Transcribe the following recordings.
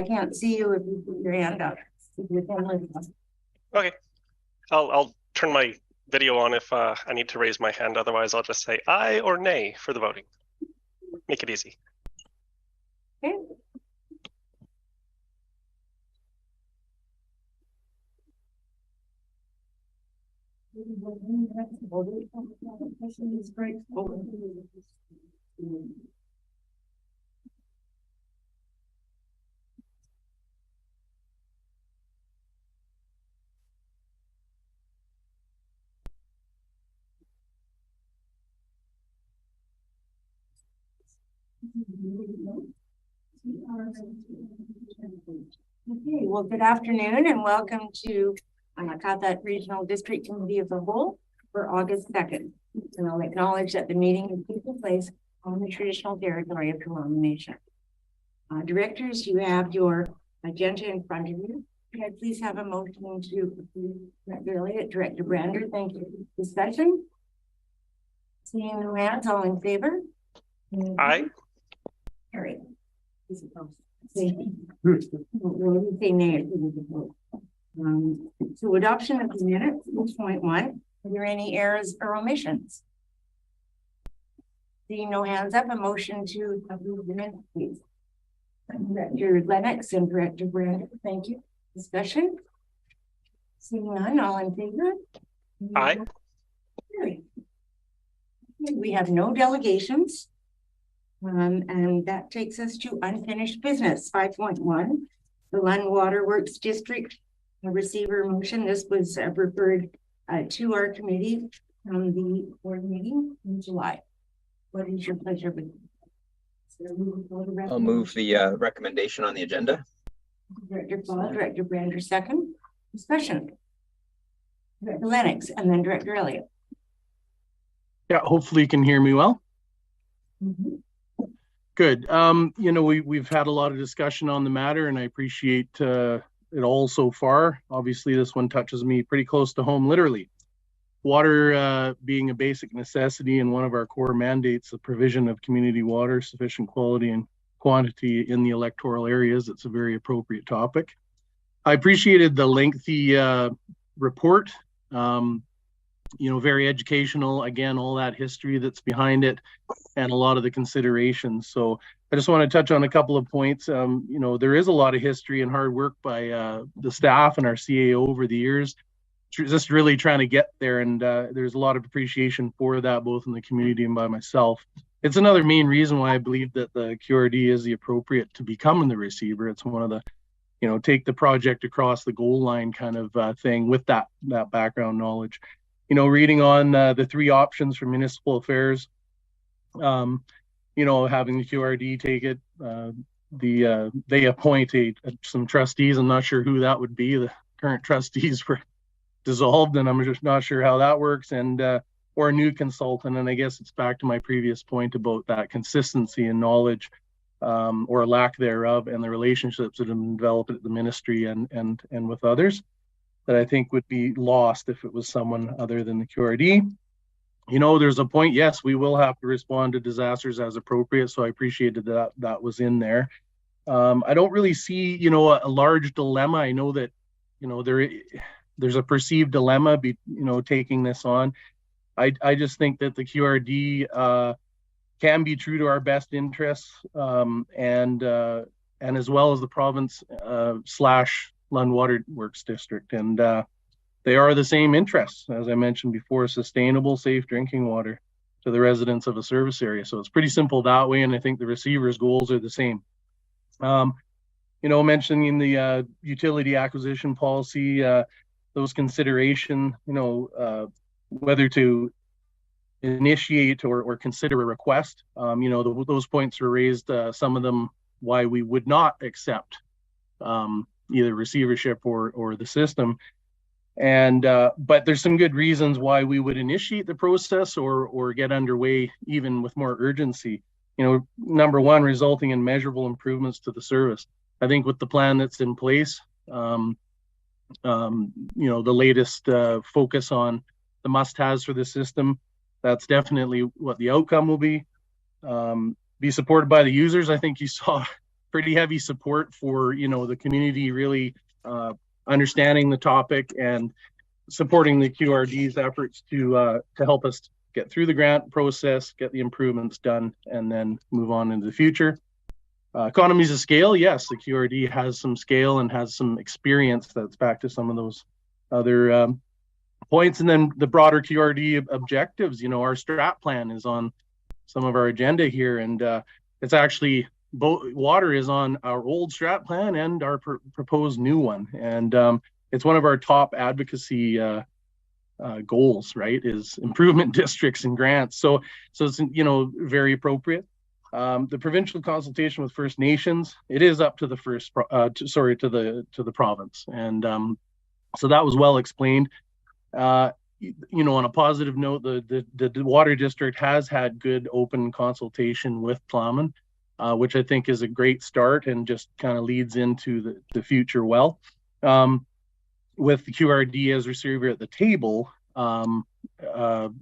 I can't see you if you put your hand up. Okay, I'll turn my video on if I need to raise my hand. Otherwise, I'll just say aye or nay for the voting. Make it easy. Okay. Okay, well, good afternoon and welcome to qathet Regional District Committee of the Whole for August 2nd. And I'll acknowledge that the meeting is taking place on the traditional territory of Turnock Nation. Directors, you have your agenda in front of you. Can I please have a motion to approve Director Elliott, Director Brander? Thank you. Discussion? Seeing no hands, all in favor? Aye. Carry. Say nay. So adoption of the minutes, 6.1. Are there any errors or omissions? Seeing no hands up, a motion to approve the minutes, please. Director Lennox and Director Brander, thank you. Discussion? Seeing none, all in favor? Aye. We have no delegations. And that takes us to unfinished business, 5.1. The Lund Waterworks District receiver motion. This was referred to our committee from the board meeting in July. What is your pleasure with? I'll move the recommendation on the agenda. Director Powell, Director Brander, second. Discussion. Director Lennox, and then Director Elliott. Yeah, hopefully you can hear me well. Mm-hmm. Good. You know, we've had a lot of discussion on the matter, and I appreciate it all so far. Obviously, this one touches me pretty close to home, literally. Water being a basic necessity and one of our core mandates, the provision of community water, sufficient quality and quantity in the electoral areas. It's a very appropriate topic. I appreciated the lengthy report. You know, very educational, again, all that history that's behind it and a lot of the considerations. So I just want to touch on a couple of points. You know, there is a lot of history and hard work by the staff and our CAO over the years, just really trying to get there. And there's a lot of appreciation for that, both in the community and by myself. It's another main reason why I believe that the QRD is the appropriate to become the receiver. It's one of the, you know, take the project across the goal line kind of thing with that background knowledge. You know, reading on the three options for municipal affairs, you know, having the QRD take it, they appoint some trustees. I'm not sure who that would be. The current trustees were dissolved, and I'm just not sure how that works. And or a new consultant. And I guess it's back to my previous point about that consistency and knowledge, or lack thereof, and the relationships that have been developed at the ministry and with others, that I think would be lost if it was someone other than the QRD. You know, there's a point, yes, we will have to respond to disasters as appropriate. So I appreciated that was in there. I don't really see, you know, a large dilemma. I know that, you know, there's a perceived dilemma, you know, taking this on. I just think that the QRD can be true to our best interests, and as well as the province / Lund Waterworks District, and they are the same interests, as I mentioned before: sustainable, safe drinking water to the residents of a service area. So it's pretty simple that way, and I think the receiver's goals are the same. You know, mentioning the utility acquisition policy, those consideration, you know, whether to initiate or consider a request. You know, those points were raised, some of them why we would not accept either receivership or the system. And but there's some good reasons why we would initiate the process or get underway even with more urgency. You know, number one, resulting in measurable improvements to the service. I think with the plan that's in place, you know, the latest focus on the must-haves for the system, that's definitely what the outcome will be. Be supported by the users. I think you saw pretty heavy support for, the community really understanding the topic and supporting the QRD's efforts to help us get through the grant process, get the improvements done, and then move on into the future. Economies of scale, yes, the QRD has some scale and has some experience. That's back to some of those other points. And then the broader QRD objectives, our strat plan is on some of our agenda here, and it's actually both water is on our old strat plan and our proposed new one. And it's one of our top advocacy goals, right, is improvement districts and grants. So it's, very appropriate. The provincial consultation with First Nations, it is up to the to the province. And so that was well explained. On a positive note, the water district has had good open consultation with Salmon, which I think is a great start and just kind of leads into the future well. With the QRD as receiver at the table, that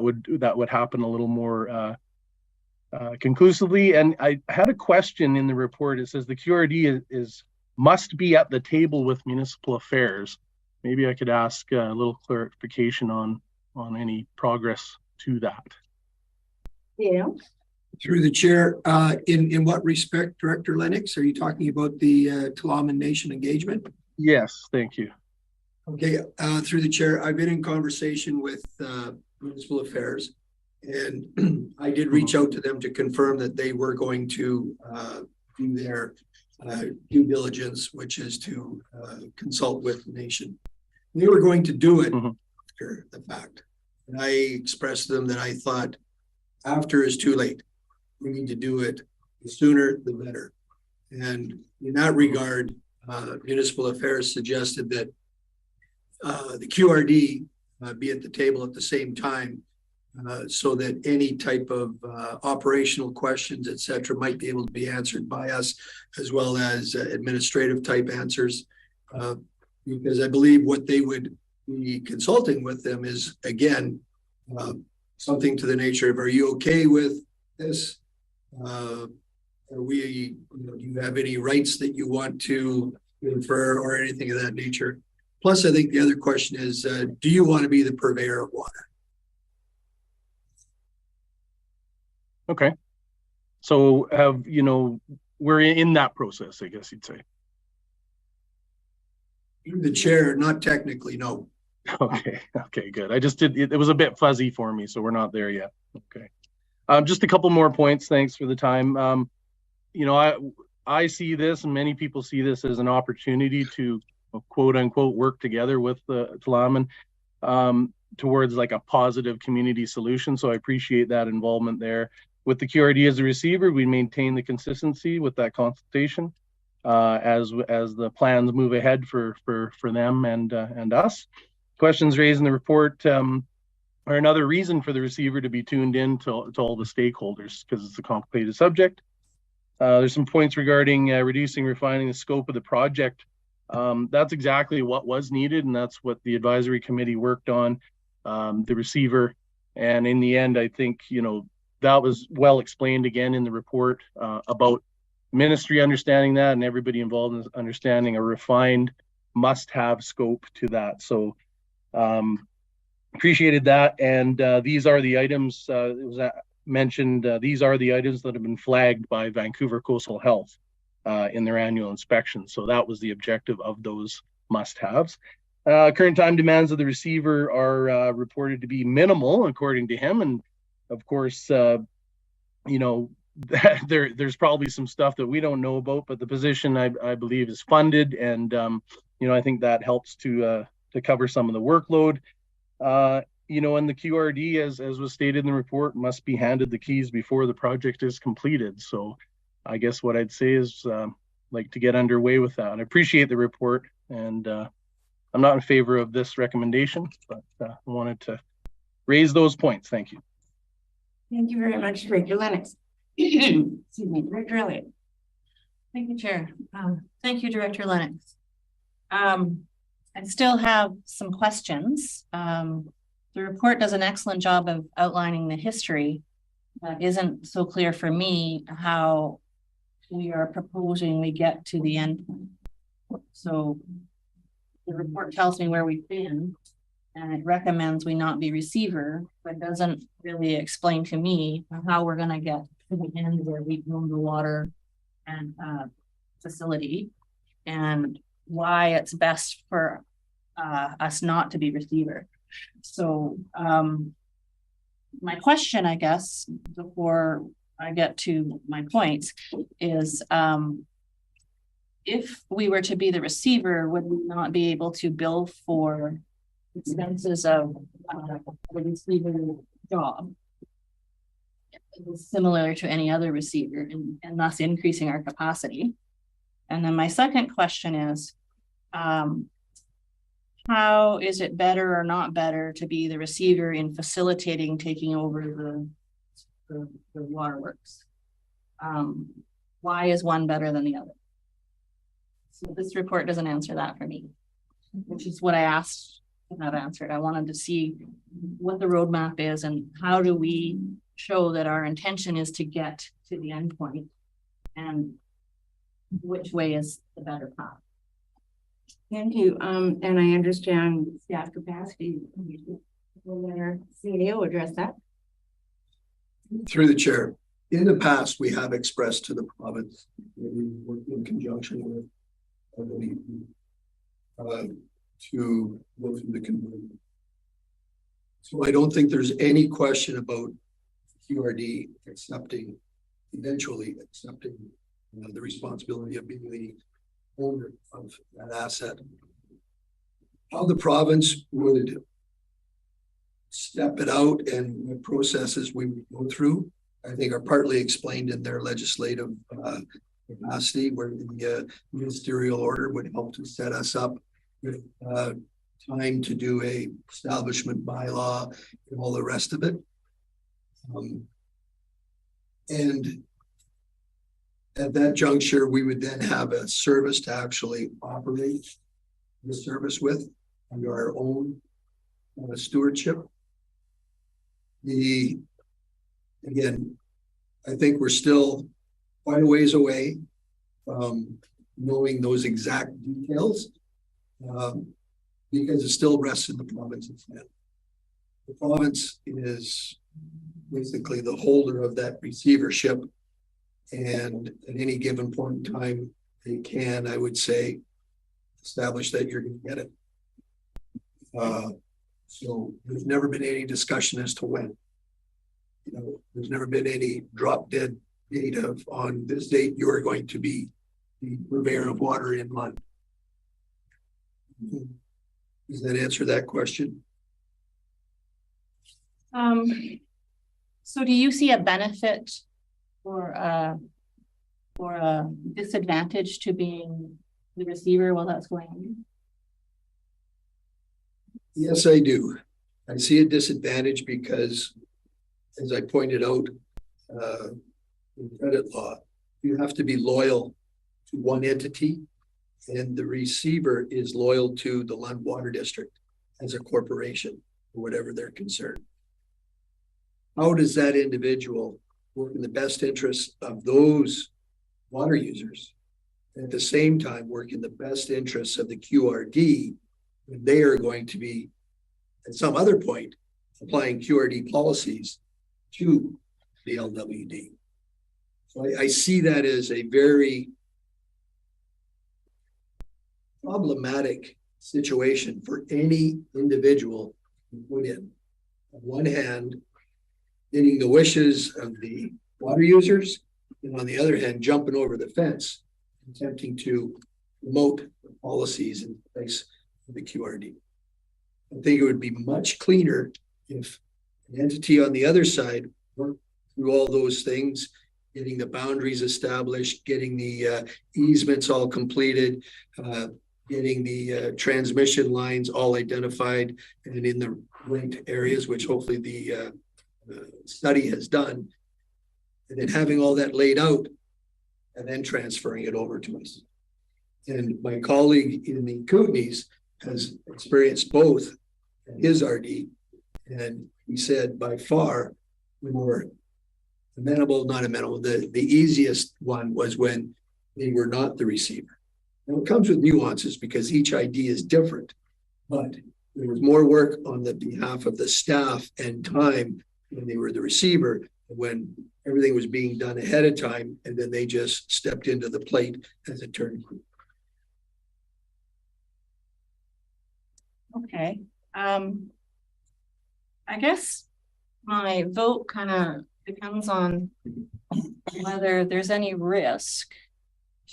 would happen a little more conclusively. And I had a question in the report. It says the QRD must be at the table with municipal affairs. Maybe I could ask a little clarification on any progress to that. Yeah. Through the chair, in what respect, Director Lennox? Are you talking about the Tla'amin Nation engagement? Yes, thank you. Okay, through the chair, I've been in conversation with municipal affairs, and I did reach out to them to confirm that they were going to do their due diligence, which is to consult with the nation. They were going to do it after the fact. And I expressed to them that I thought after is too late. We need to do it the sooner, the better. And in that regard, municipal affairs suggested that the QRD be at the table at the same time so that any type of operational questions, et cetera, might be able to be answered by us, as well as administrative type answers. Because I believe what they would be consulting with them is, again, something to the nature of, are you okay with this? Do you have any rights that you want to infer or anything of that nature? Plus, I think the other question is, do you want to be the purveyor of water? Okay. So we're in that process, I guess you'd say. The chair, not technically, no. Okay, good. I just did, it was a bit fuzzy for me, so we're not there yet. Okay. Just a couple more points. Thanks for the time. I see this, and many people see this as an opportunity to quote unquote work together with the Tla'amin towards like a positive community solution. So I appreciate that involvement there. With the QRD as a receiver, we maintain the consistency with that consultation as the plans move ahead for them and us. Questions raised in the report are another reason for the receiver to be tuned in to all the stakeholders, because it's a complicated subject. There's some points regarding reducing, refining the scope of the project. That's exactly what was needed, and that's what the advisory committee worked on, the receiver. And in the end, I think, that was well explained again in the report about ministry understanding that and everybody involved in understanding a refined must-have scope to that. So appreciated that. And these are the items, it was mentioned, these are the items that have been flagged by Vancouver Coastal Health in their annual inspection. So that was the objective of those must-haves. Current time demands of the receiver are reported to be minimal, according to him. And of course, there's probably some stuff that we don't know about, but the position I believe is funded, and I think that helps to cover some of the workload. And the QRD, as was stated in the report, must be handed the keys before the project is completed. So I guess what I'd say is like to get underway with that. I appreciate the report, and I'm not in favor of this recommendation, but I wanted to raise those points. Thank you. Thank you very much, Director Lennox. Excuse me, Director Elliott. Thank you, Chair. Thank you, Director Lennox. I still have some questions. The report does an excellent job of outlining the history. Isn't so clear for me how we are proposing we get to the end. So the report tells me where we've been, and it recommends we not be receiver, but doesn't really explain to me how we're gonna get to the end where we own the water and facility, and why it's best for us not to be receiver. So my question, I guess, before I get to my points is, if we were to be the receiver, would we not be able to bill for expenses of the receiver job similar to any other receiver, and thus increasing our capacity? And then my second question is, how is it better or not better to be the receiver in facilitating taking over the waterworks? Why is one better than the other? So this report doesn't answer that for me, which is what I asked and not answered. I wanted to see what the roadmap is and how do we show that our intention is to get to the end point, and which way is the better path. Thank you. And I understand staff capacity. Will our CEO address that? Through the chair. In the past, we have expressed to the province, we work in conjunction with, I believe, to go through the conversion. So I don't think there's any question about QRD eventually accepting the responsibility of being the owner of that asset. How the province would step it out and the processes we would go through, I think, are partly explained in their legislative capacity, where the ministerial order would help to set us up with time to do a establishment bylaw and all the rest of it. And at that juncture, we would then have a service to actually operate the service with under our own stewardship. Again, I think we're still quite a ways away from knowing those exact details, because it still rests in the province's hand. The province is basically the holder of that receivership, and at any given point in time, they can, I would say, establish that you're going to get it. So there's never been any discussion as to when. There's never been any drop dead date of on this date you're going to be the purveyor of water in Lund. Does that answer that question? So do you see a benefit or a disadvantage to being the receiver while that's going on? Yes, I do. I see a disadvantage because, as I pointed out in credit law, you have to be loyal to one entity, and the receiver is loyal to the Lund Water District as a corporation, or whatever they're concerned. How does that individual work in the best interests of those water users, and at the same time work in the best interests of the QRD when they are going to be, at some other point, applying QRD policies to the LWD? So I see that as a very problematic situation for any individual to put in. On one hand, getting the wishes of the water users, and on the other hand, jumping over the fence, attempting to promote the policies in place for the QRD. I think it would be much cleaner if an entity on the other side worked through all those things, getting the boundaries established, getting the easements all completed, getting the transmission lines all identified and in the right areas, which hopefully the study has done, and then having all that laid out and then transferring it over to us. And my colleague in the Kootenays has experienced both in his RD, and he said by far the more amenable, not amenable. The easiest one was when they were not the receiver. Now it comes with nuances because each ID is different, but there was more work on the behalf of the staff and time when they were the receiver, when everything was being done ahead of time, and then they just stepped into the plate as a turnkey. Okay. I guess my vote kind of depends on whether there's any risk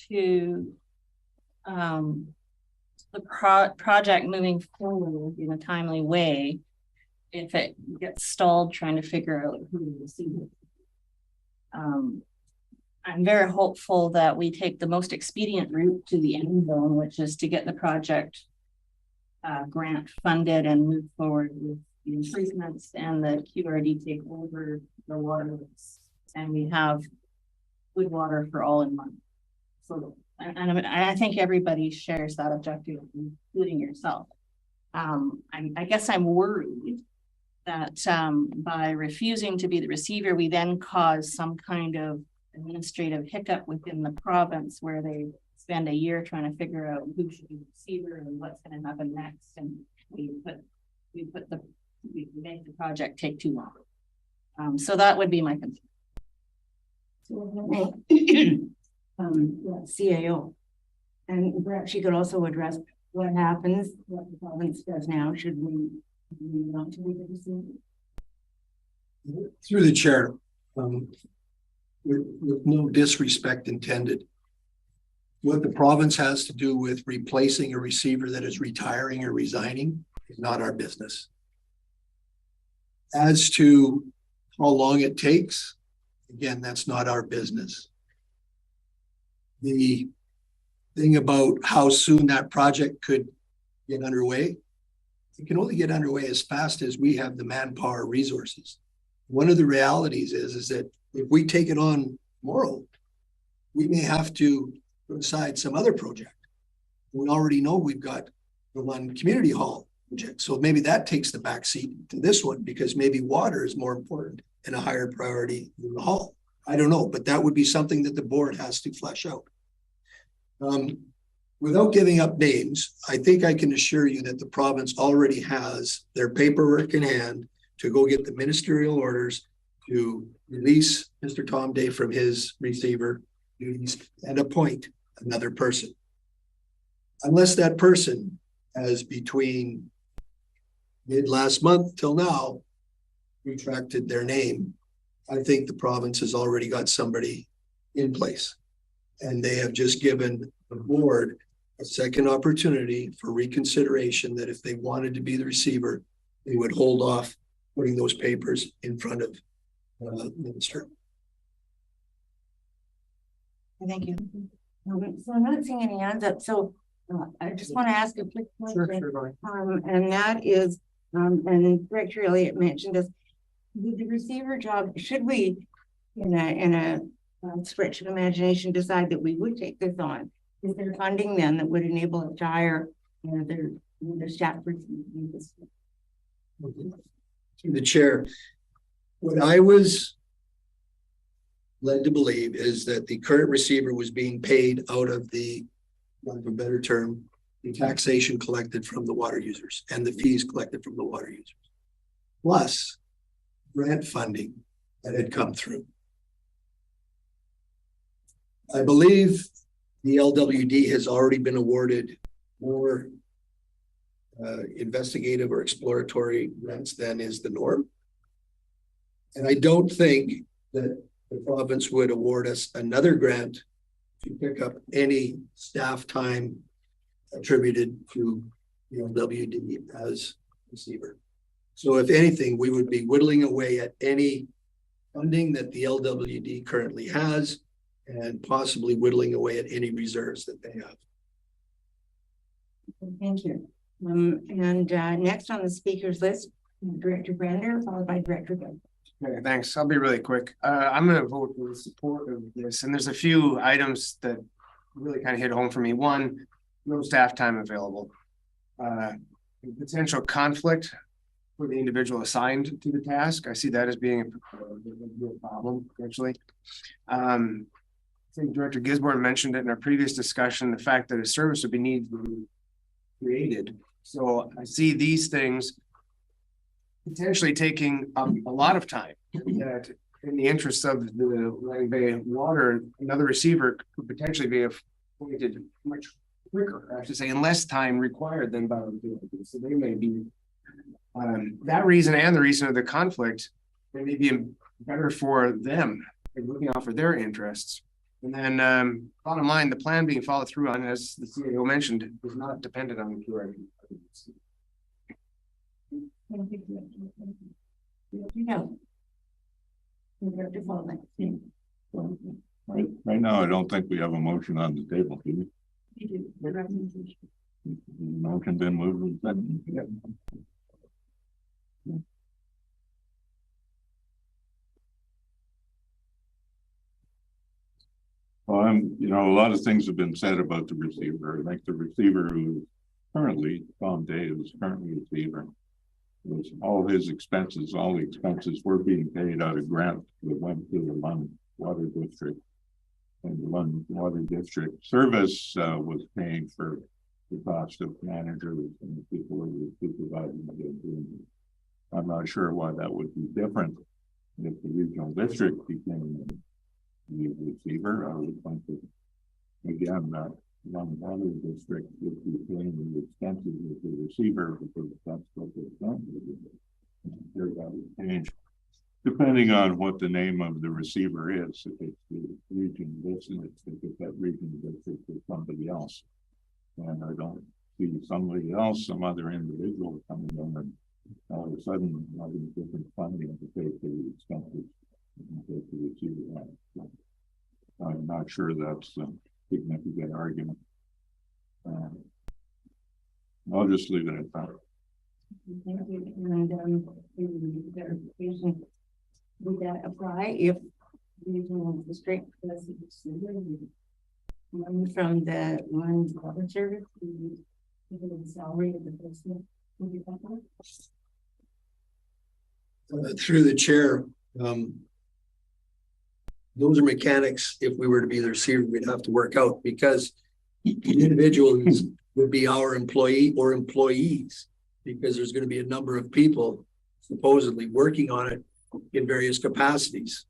to the project moving forward in a timely way if it gets stalled trying to figure out who to receive it. I'm very hopeful that we take the most expedient route to the end zone, which is to get the project grant funded and move forward with the improvements, and the QRD take over the Waterworks, and we have good water for all in one. So, and I think everybody shares that objective, including yourself. I guess I'm worried that by refusing to be the receiver, we then cause some kind of administrative hiccup within the province where they spend a year trying to figure out who should be the receiver and what's going to happen next, and we make the project take too long. So that would be my concern. CAO, and perhaps you could also address what happens, what the province does now. Should we want to be the receiver? Through the chair, with no disrespect intended, what the province has to do with replacing a receiver that is retiring or resigning is not our business. As to how long it takes, again, that's not our business. The thing about how soon that project could get underway, it can only get underway as fast as we have the manpower resources. One of the realities is that if we take it on tomorrow, we may have to put aside some other project. We already know we've got the one community hall project, so maybe that takes the back seat to this one because maybe water is more important and a higher priority than the hall. I don't know, but that would be something that the board has to flesh out. Without giving up names, I think I can assure you that the province already has their paperwork in hand to go get the ministerial orders to release Mr. Tom Day from his receiver duties and appoint another person. Unless that person has between mid last month till now retracted their name, I think the province has already got somebody in place. And they have just given the board a second opportunity for reconsideration that if they wanted to be the receiver, they would hold off putting those papers in front of the minister. Thank you. So I'm not seeing any hands up. So I just want to ask a quick question. Sure, and that is, and Director Elliott mentioned this, the receiver job, should we, in a stretch of imagination, decide that we would take this on? Is there funding then that would enable us to hire their staff person? Through the chair, what I was led to believe is that the current receiver was being paid out of the, for a better term, the taxation collected from the water users and the fees collected from the water users, plus grant funding that had come through. I believe the LWD has already been awarded more investigative or exploratory grants than is the norm. And I don't think that the province would award us another grant to pick up any staff time attributed to the LWD as receiver. So if anything, we would be whittling away at any funding that the LWD currently has and possibly whittling away at any reserves that they have. Thank you. Next on the speakers list, Director Brander, followed by Director Good. Okay, thanks. I'll be really quick. I'm going to vote in support of this, and there's a few items that really kind of hit home for me. One, no staff time available. Potential conflict for the individual assigned to the task. I see that as being a real problem potentially. I think Director Gisborne mentioned it in our previous discussion, the fact that a service would be needed to be created. So I see these things potentially taking a lot of time. That in the interest of the Lang Bay water, another receiver could potentially be appointed much quicker, I should say, in less time required than bioavailability. So they may be that reason and the reason of the conflict, they may be better for them, looking out for their interests. And then bottom line, the plan being followed through on, as the CAO mentioned, is not dependent on the QRD. Right now, I don't think we have a motion on the table, do we? Motion been moved and seconded. Well, a lot of things have been said about the receiver. I think the receiver who is currently, Tom Day, is currently receiver, was all his expenses, all the expenses were being paid out of grant that went to the Lund Water District. And the Lund Water District service was paying for the cost of managers and the people who were supervising it. I'm not sure why that would be different if the regional district became the receiver. I would think that, again, that Lund Water District would be paying the expenses of the receiver because that's what they're done. That would change depending on what the name of the receiver is. If it's the region district, if it's that region district or somebody else. And I don't see somebody else, some other individual coming in and all of a sudden having different funding to pay for the expenses and pay for the receiver. So I'm not sure that's a significant argument. I'll just leave it at that. Thank you. And would that apply if the regional district was one from the Lund Water Service, the salary of the person? Through the chair, those are mechanics. If we were to be the receiver, we'd have to work out, because the individuals would be our employee or employees, because there's going to be a number of people supposedly working on it in various capacities.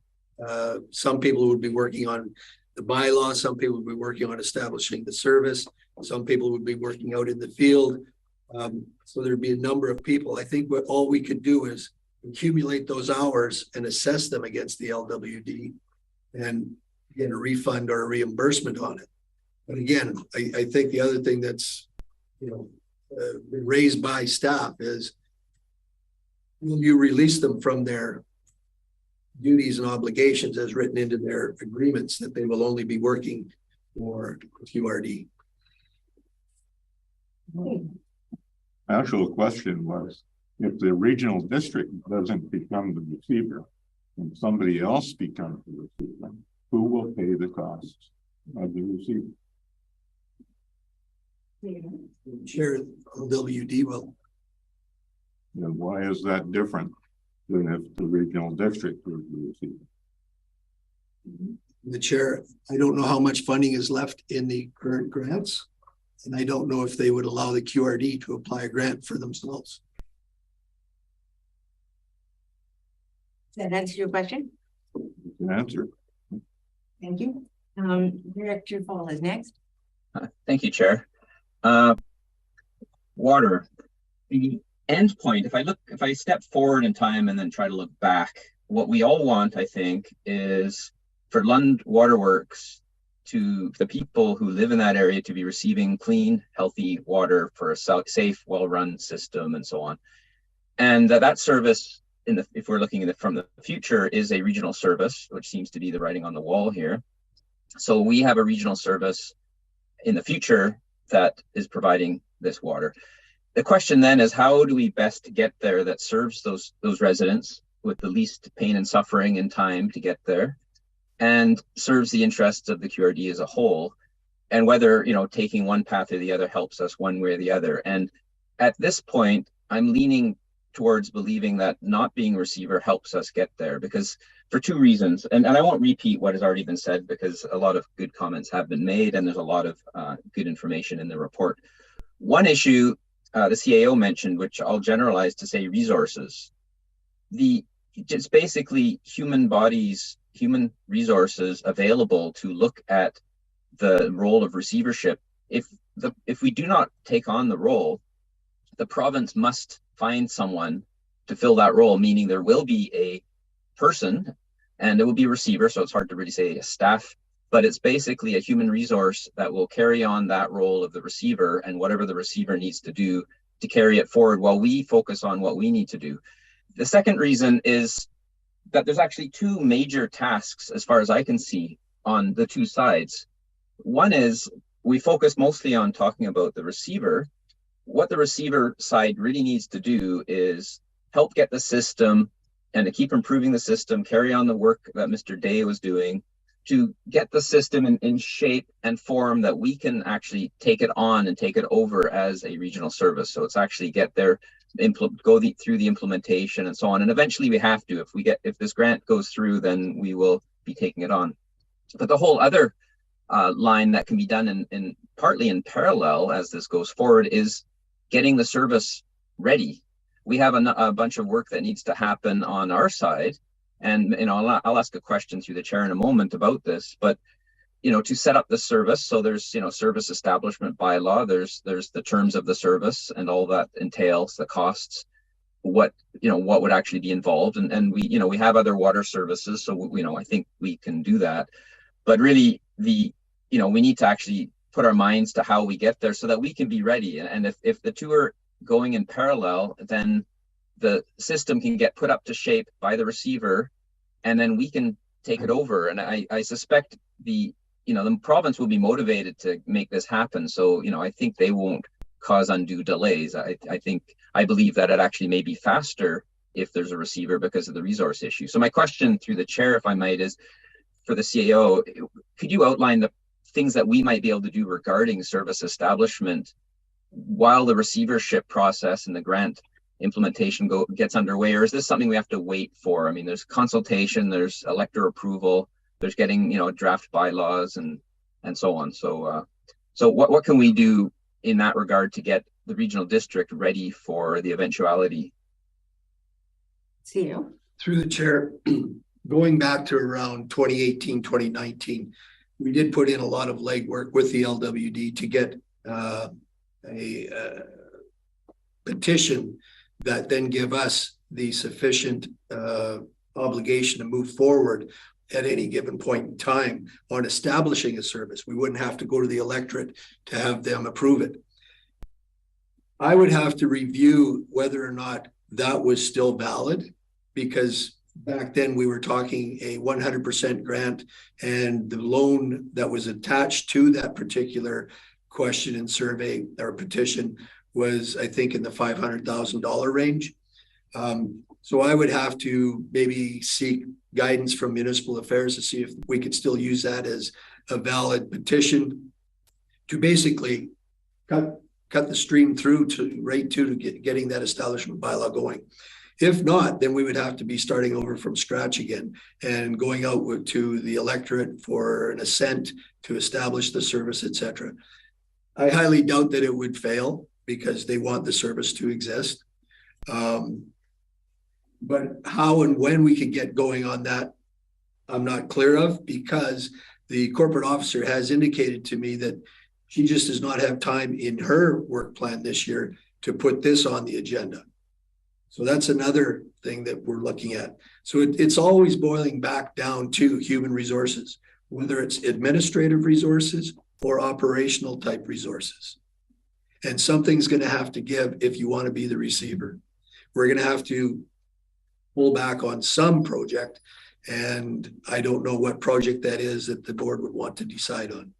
Some people would be working on the bylaw, some people would be working on establishing the service, some people would be working out in the field. So there'd be a number of people. I think what all we could do is accumulate those hours and assess them against the LWD and get a refund or a reimbursement on it. But again, I think the other thing that's been raised by staff is, will you release them from their duties and obligations as written into their agreements that they will only be working for QRD? Actual question was, if the regional district doesn't become the receiver and somebody else becomes the receiver, who will pay the costs of the receiver? Chair LWD will. And why is that different than if the regional district was the receiver? The chair, I don't know how much funding is left in the current grants, and I don't know if they would allow the QRD to apply a grant for themselves. Does that answer your question? An answer. Thank you. Director Powell is next. Thank you, Chair. Water. The end point, if I step forward in time and then try to look back, what we all want, I think, is for Lund Waterworks, to the people who live in that area, to be receiving clean, healthy water for a safe, well-run system and so on. And that service, if we're looking at it from the future, is a regional service, which seems to be the writing on the wall here. So we have a regional service in the future that is providing this water. The question then is, how do we best get there that serves those residents with the least pain and suffering and time to get there, and serves the interests of the QRD as a whole, and whether taking one path or the other helps us one way or the other. And at this point, I'm leaning towards believing that not being receiver helps us get there, because for two reasons, and I won't repeat what has already been said because a lot of good comments have been made and there's a lot of good information in the report. One issue the CAO mentioned, which I'll generalize to say resources. It's basically human bodies, human resources available to look at the role of receivership. If we do not take on the role, the province must find someone to fill that role, meaning there will be a person and it will be a receiver, so it's hard to really say a staff, but it's basically a human resource that will carry on that role of the receiver and whatever the receiver needs to do to carry it forward while we focus on what we need to do. The second reason is that there's actually two major tasks, as far as I can see, on the two sides. One is we focus mostly on talking about the receiver. What the receiver side really needs to do is help get the system and to keep improving the system, carry on the work that Mr. Day was doing to get the system in shape and form that we can actually take it on and take it over as a regional service. So it's actually get there, through the implementation and so on. And eventually we have to, if this grant goes through, then we will be taking it on. But the whole other line that can be done in partly in parallel as this goes forward is getting the service ready. We have a bunch of work that needs to happen on our side, and I'll ask a question through the chair in a moment about this. But to set up the service, so there's service establishment bylaw, there's the terms of the service and all that entails, the costs, what would actually be involved, and we have other water services, so I think we can do that. But really we need to actually put our minds to how we get there so that we can be ready. And if the two are going in parallel, then the system can get put up to shape by the receiver, and then we can take it over. And I suspect the province will be motivated to make this happen. So, I think they won't cause undue delays. I believe that it actually may be faster if there's a receiver because of the resource issue. So my question through the chair, if I might, is for the CAO, could you outline the things that we might be able to do regarding service establishment while the receivership process and the grant implementation gets underway, or is this something we have to wait for? I mean, there's consultation, there's elector approval, there's getting draft bylaws and so on. So what can we do in that regard to get the regional district ready for the eventuality? See you. Through the chair, going back to around 2018, 2019, we did put in a lot of legwork with the LWD to get a petition that then give us the sufficient obligation to move forward at any given point in time on establishing a service. We wouldn't have to go to the electorate to have them approve it. I would have to review whether or not that was still valid, because back then we were talking a 100% grant, and the loan that was attached to that particular question and survey or petition was, I think, in the $500,000 range. So I would have to maybe seek guidance from municipal affairs to see if we could still use that as a valid petition to basically cut the stream through to getting that establishment bylaw going. If not, then we would have to be starting over from scratch again and going out to the electorate for an assent to establish the service, etc. I highly doubt that it would fail because they want the service to exist. But how and when we could get going on that, I'm not clear of, because the corporate officer has indicated to me that she just does not have time in her work plan this year to put this on the agenda. So that's another thing that we're looking at. So it's always boiling back down to human resources, whether it's administrative resources or operational type resources. And something's going to have to give if you want to be the receiver. We're going to have to pull back on some project, and I don't know what project that is that the board would want to decide on.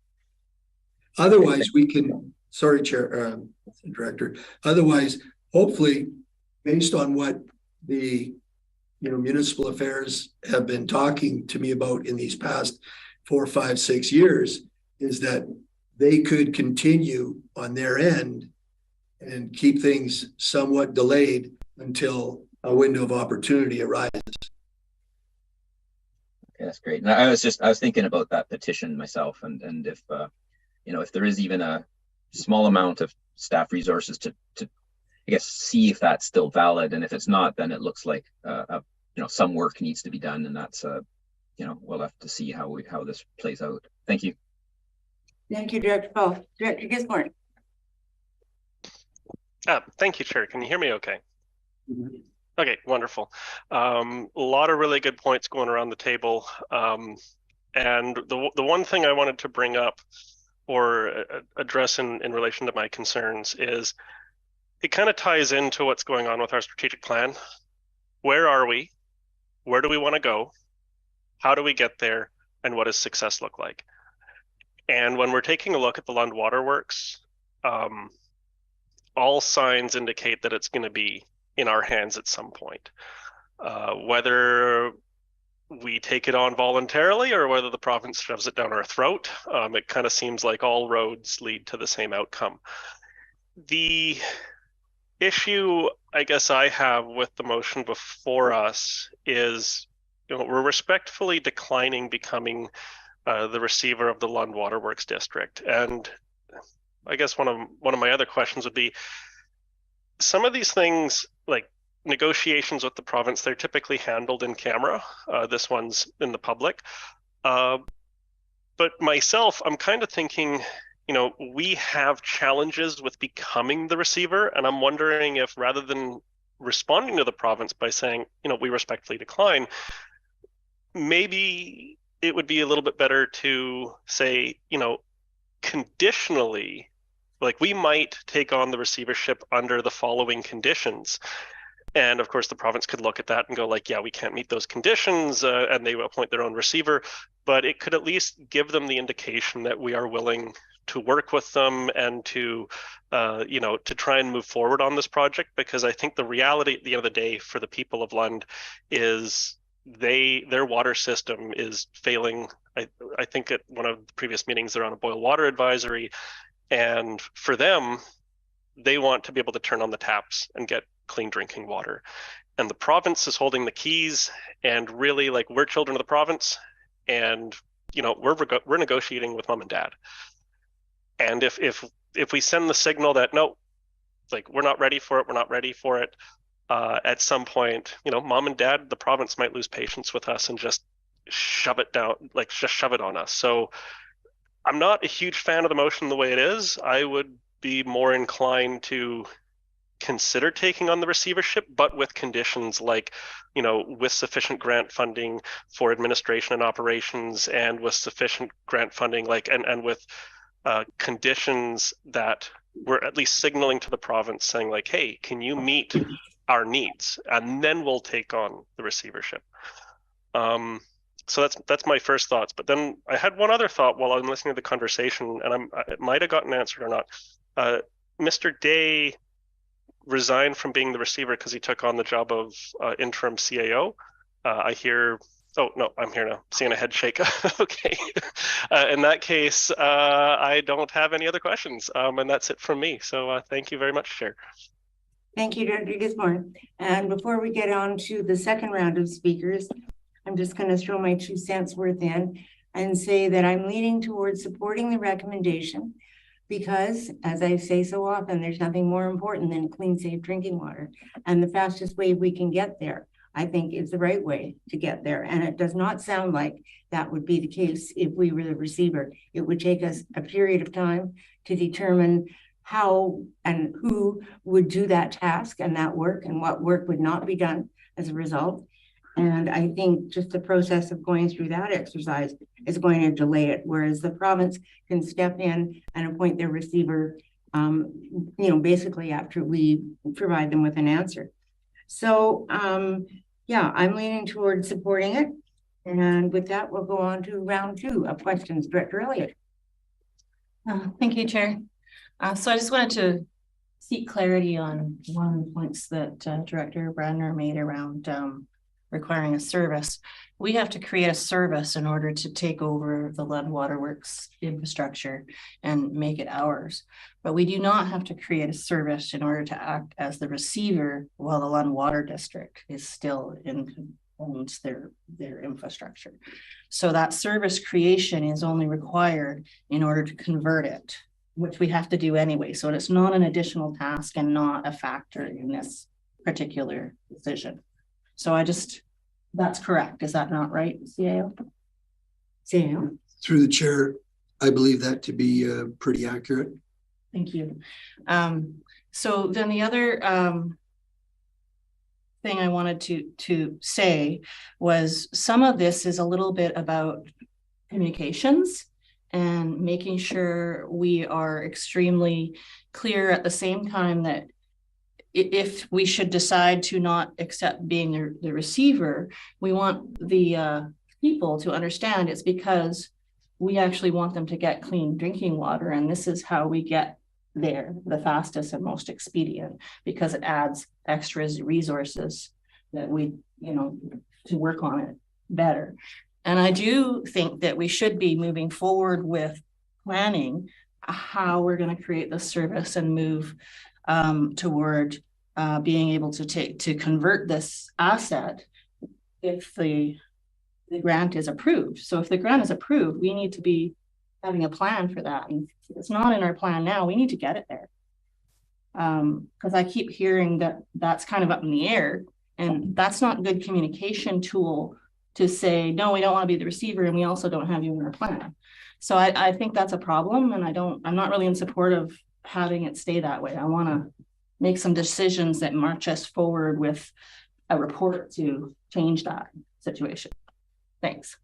Otherwise, we can, sorry, Chair, Director, otherwise, hopefully, based on what the municipal affairs have been talking to me about in these past 4, 5, 6 years, is that they could continue on their end and keep things somewhat delayed until a window of opportunity arises. Okay, that's great. And I was thinking about that petition myself, and if you know, if there is even a small amount of staff resources to I guess see if that's still valid, and if it's not, then it looks like you know, some work needs to be done, and that's you know, we'll have to see how this plays out. Thank you. Thank you, Director Powell. Director Gisborne. Thank you, Chair. Can you hear me okay? Mm-hmm. Okay, wonderful. A lot of really good points going around the table. And the one thing I wanted to bring up or address in relation to my concerns is it kind of ties into what's going on with our strategic plan. Where are we? Where do we want to go? How do we get there? And what does success look like? And when we're taking a look at the Lund Waterworks, all signs indicate that it's going to be in our hands at some point. Whether we take it on voluntarily or whether the province shoves it down our throat, it kind of seems like all roads lead to the same outcome. The issue I guess I have with the motion before us is, you know, we're respectfully declining becoming the receiver of the Lund Waterworks district. And I guess one of my other questions would be, some of these things, like negotiations with the province, they're typically handled in camera. This one's in the public. But myself, I'm kind of thinking, you know, we have challenges with becoming the receiver, and I'm wondering if rather than responding to the province by saying, you know, we respectfully decline, maybe it would be a little bit better to say, you know, conditionally, like we might take on the receivership under the following conditions. And of course, the province could look at that and go like, yeah, we can't meet those conditions, and they will appoint their own receiver. But it could at least give them the indication that we are willing to work with them and to, you know, to try and move forward on this project. Because I think the reality at the end of the day for the people of Lund is their water system is failing. I think at one of the previous meetings, they're on a boil water advisory. And for them, they want to be able to turn on the taps and get clean drinking water. And the province is holding the keys, and really, like, we're children of the province, and, you know, we're negotiating with mom and dad. And if we send the signal that no, like, we're not ready for it, at some point, you know, mom and dad, the province might lose patience with us and just shove it down, like just shove it on us. So I'm not a huge fan of the motion the way it is. I would be more inclined to consider taking on the receivership, but with conditions like, you know, with sufficient grant funding for administration and operations, and with sufficient grant funding, like, and with conditions that we're at least signaling to the province saying like, hey, can you meet our needs? And then we'll take on the receivership. So that's my first thoughts. But then I had one other thought while I'm listening to the conversation, and it might have gotten answered or not. Mr. Day resigned from being the receiver because he took on the job of interim CAO. I hear, oh no, I'm here now, seeing a head shake. Okay. In that case, I don't have any other questions, and that's it from me. So thank you very much, Chair. Thank you, Director Gisborne. And before we get on to the second round of speakers, I'm just going to throw my 2 cents worth in and say that I'm leaning towards supporting the recommendation because, as I say so often, there's nothing more important than clean, safe drinking water. And the fastest way we can get there, I think, is the right way to get there. And it does not sound like that would be the case if we were the receiver. It would take us a period of time to determine how and who would do that task and that work, and what work would not be done as a result. And I think just the process of going through that exercise is going to delay it, whereas the province can step in and appoint their receiver, you know, basically after we provide them with an answer. So, yeah, I'm leaning towards supporting it. And with that, we'll go on to round 2 of questions. Director Elliott. Thank you, Chair. So I just wanted to seek clarity on one of the points that Director Brandner made around requiring a service. We have to create a service in order to take over the Lund Waterworks infrastructure and make it ours. But we do not have to create a service in order to act as the receiver while the Lund Water District is still owns their infrastructure. So that service creation is only required in order to convert it, which we have to do anyway. So it's not an additional task and not a factor in this particular decision. So that's correct. Is that not right, CAO? CAO? Through the chair, I believe that to be pretty accurate. Thank you. So then the other thing I wanted to say was some of this is a little bit about communications and making sure we are extremely clear at the same time that if we should decide to not accept being the receiver, we want the people to understand it's because we actually want them to get clean drinking water. And this is how we get there the fastest and most expedient, because it adds extra resources that we, to work on it better. And I do think that we should be moving forward with planning how we're going to create this service and move toward being able to convert this asset if the grant is approved. So if the grant is approved, we need to be having a plan for that. And if it's not in our plan now, we need to get it there. Because I keep hearing that that's kind of up in the air, and that's not a good communication tool to say, no, we don't want to be the receiver, and we also don't have you in our plan. So I think that's a problem, and I'm not really in support of having it stay that way. I want to make some decisions that march us forward with a report to change that situation. Thanks.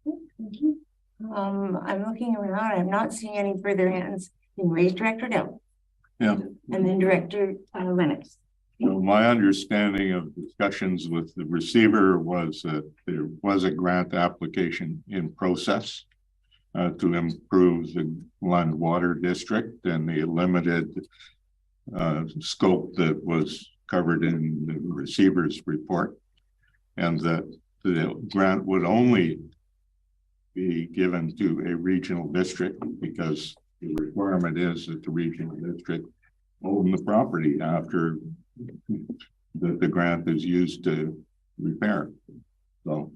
Thank you. I'm looking around. I'm not seeing any further hands being raised. Director Dell. Yeah. And then Director Lennox. So my understanding of discussions with the receiver was that there was a grant application in process to improve the Lund Water District and the limited scope that was covered in the receiver's report, and that the grant would only be given to a regional district because the requirement is that the regional district own the property after the grant is used to repair. So,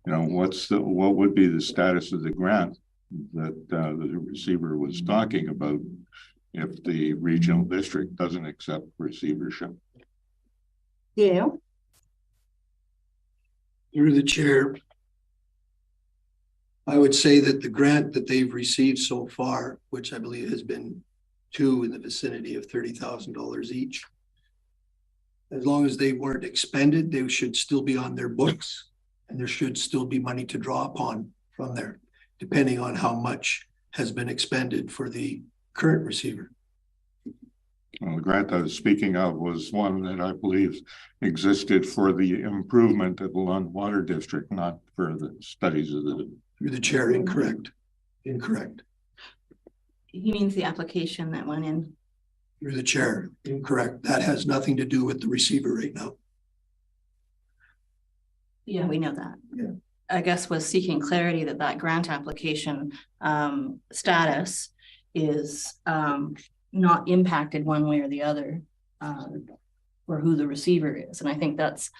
what would be the status of the grant that the receiver was talking about if the regional district doesn't accept receivership? Yeah. Through the chair, I would say that the grant that they've received so far, which I believe has been two in the vicinity of $30,000 each, as long as they weren't expended, they should still be on their books, and there should still be money to draw upon from there, depending on how much has been expended for the current receiver. Well, the grant I was speaking of was one that I believe existed for the improvement of the Lund Water District, not for the studies of the. Through the chair, incorrect. Incorrect. He means the application that went in. Through the chair, incorrect. That has nothing to do with the receiver right now. Yeah, we know that. Yeah. I guess was seeking clarity that grant application status is not impacted one way or the other for who the receiver is. And I think that's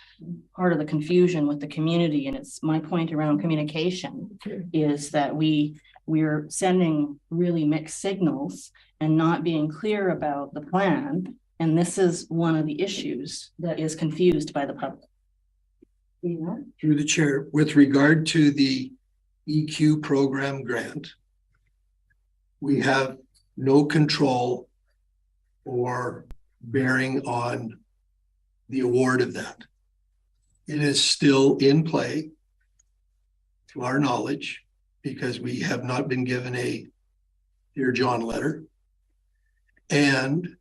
part of the confusion with the community. And it's my point around communication is that we're sending really mixed signals and not being clear about the plan. And this is one of the issues that is confused by the public. Yeah. Through the chair, with regard to the EQ program grant, we have no control or bearing on the award of that. It is still in play, to our knowledge, because we have not been given a Dear John letter. And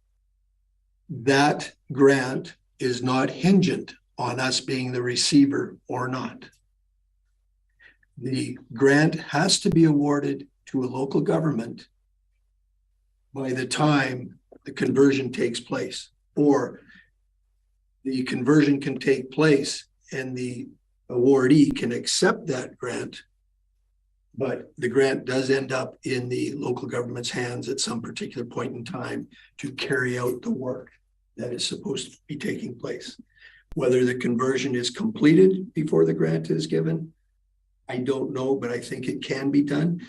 that grant is not hingent on us being the receiver or not. The grant has to be awarded to a local government by the time the conversion takes place, or the conversion can take place and the awardee can accept that grant, but the grant does end up in the local government's hands at some particular point in time to carry out the work that is supposed to be taking place. Whether the conversion is completed before the grant is given, I don't know, but I think it can be done.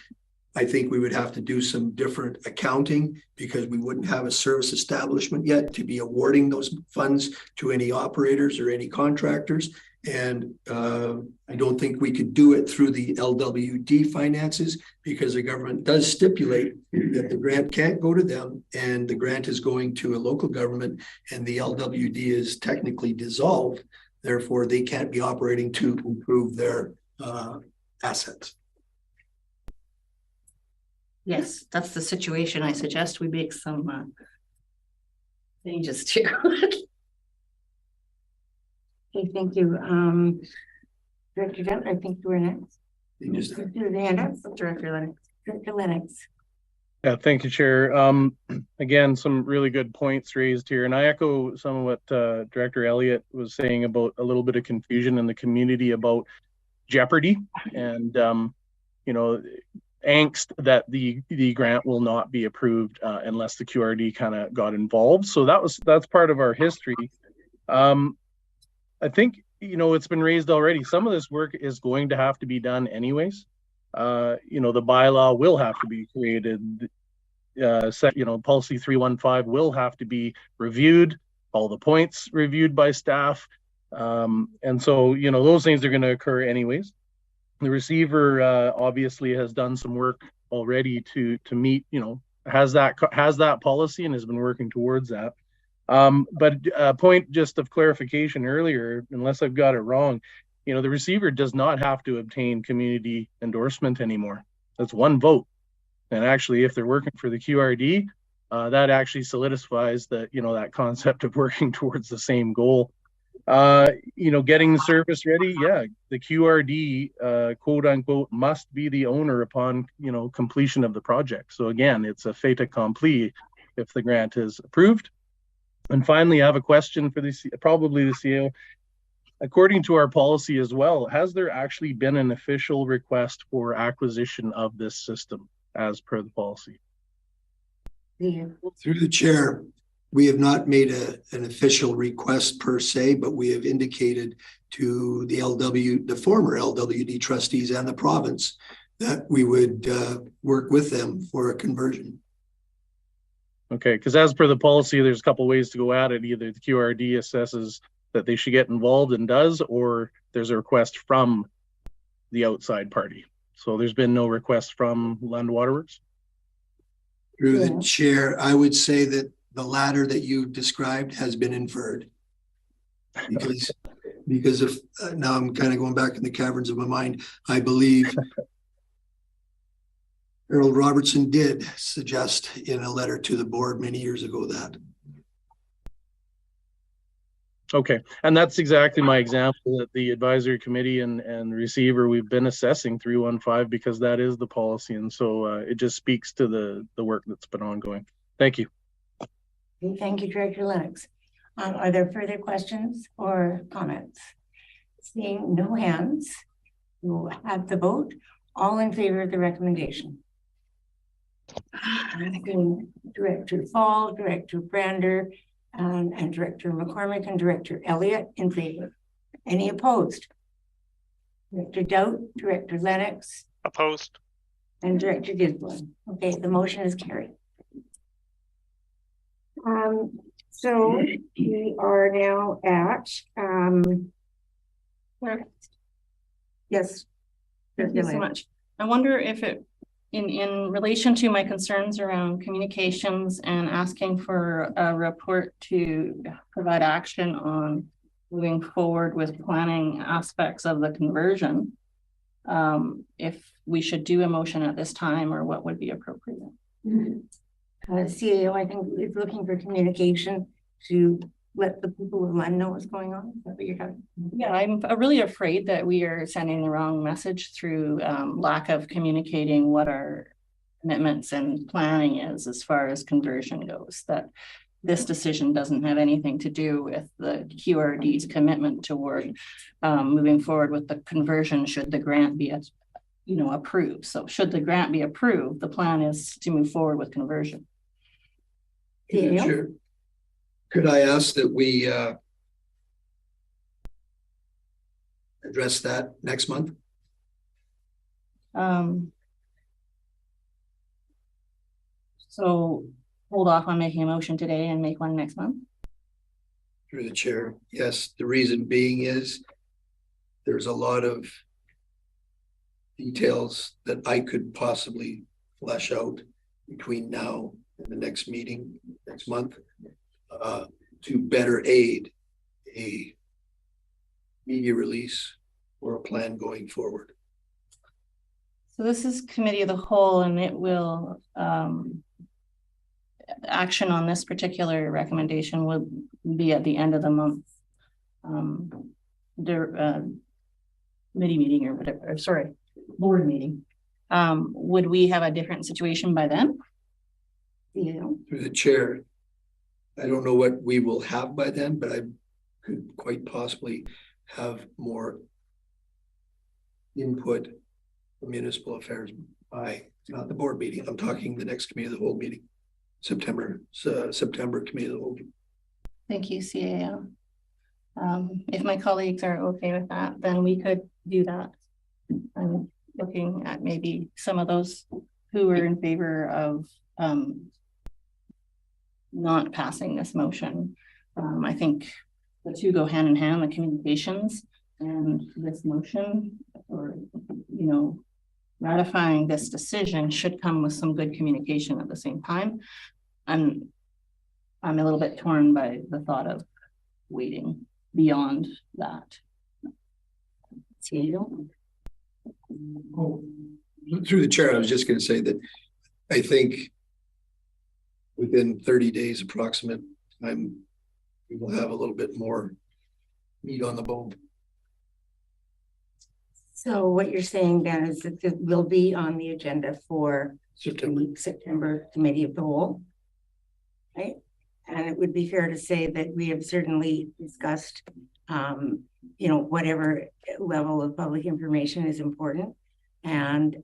I think we would have to do some different accounting because we wouldn't have a service establishment yet to be awarding those funds to any operators or any contractors. And I don't think we could do it through the LWD finances because the government does stipulate that the grant can't go to them and the grant is going to a local government and the LWD is technically dissolved. Therefore, they can't be operating to improve their assets. Yes, that's the situation. I suggest we make some changes to. Okay, thank you. Director Dent, I think you were next. You just Do the hand up. Director Lennox. Director Lennox. Yeah, thank you, Chair. Again, some really good points raised here, and I echo some of what Director Elliott was saying about a little bit of confusion in the community about jeopardy and angst that the grant will not be approved unless the QRD kind of got involved. So that's part of our history. I think it's been raised already. Some of this work is going to have to be done anyways. The bylaw will have to be created. Policy 315 will have to be reviewed. All the points reviewed by staff, and so those things are going to occur anyways. The receiver obviously has done some work already to meet, has that policy and has been working towards that. But a point just of clarification earlier, unless I've got it wrong, the receiver does not have to obtain community endorsement anymore. That's one vote. And actually, if they're working for the QRD, that actually solidifies that, that concept of working towards the same goal. Getting the service ready, yeah, the QRD, quote unquote, must be the owner upon, completion of the project. So again, it's a fait accompli if the grant is approved. And finally, I have a question for probably the CEO. According to our policy as well, has there actually been an official request for acquisition of this system as per the policy? Yeah. Through the chair, we have not made an official request per se, but we have indicated to the former LWD trustees and the province that we would work with them for a conversion. Okay, because as per the policy, there's a couple ways to go at it. Either the QRD assesses that they should get involved and does, or there's a request from the outside party. So there's been no request from Lund Waterworks? Through the chair, I would say that the latter that you described has been inferred. Because if now I'm kind of going back in the caverns of my mind, I believe Harold Robertson did suggest in a letter to the board many years ago that. Okay, and that's exactly my example that the advisory committee and receiver, we've been assessing 315 because that is the policy. And so it just speaks to the work that's been ongoing. Thank you. Thank you, Director Lennox. Are there further questions or comments? Seeing no hands, we'll have the vote. All in favor of the recommendation. Director Fall, Director Brander, and Director McCormick and Director Elliott in favor. Any opposed? Director Doubt, Director Lennox. Opposed. And Director Gisborne. Okay, the motion is carried. So we are now at yes. Thank you so much. I wonder if it in relation to my concerns around communications and asking for a report to provide action on moving forward with planning aspects of the conversion, if we should do a motion at this time or what would be appropriate. CAO, I think, is looking for communication to let the people of Lund know what's going on. Is that what you're talking about? Yeah, I'm really afraid that we are sending the wrong message through lack of communicating what our commitments and planning is as far as conversion goes. That this decision doesn't have anything to do with the QRD's commitment toward moving forward with the conversion should the grant be, approved. So should the grant be approved, the plan is to move forward with conversion. Sure. Could I ask that we address that next month? So hold off on making a motion today and make one next month? Through the chair, yes. The reason being is there's a lot of details that I could possibly flesh out between now and the next meeting next month to better aid a media release or a plan going forward. So this is committee of the whole, and it will action on this particular recommendation will be at the end of the month. Committee meeting or whatever, or sorry, board meeting. Would we have a different situation by then? Through the chair, I don't know what we will have by then, but I could quite possibly have more input from municipal affairs by not the board meeting. I'm talking the next committee of the whole meeting, September committee of the whole. Thank you, CAM. If my colleagues are okay with that, then we could do that. I'm looking at maybe some of those who are in favor of not passing this motion. I think the two go hand in hand, the communications and this motion, or ratifying this decision should come with some good communication at the same time. I'm a little bit torn by the thought of waiting beyond that. Oh, through the chair, I was just going to say that I think within 30 days approximate time, we will have a little bit more meat on the bone. So what you're saying then is that it will be on the agenda for September committee of the whole, right? And it would be fair to say that we have certainly discussed, whatever level of public information is important. And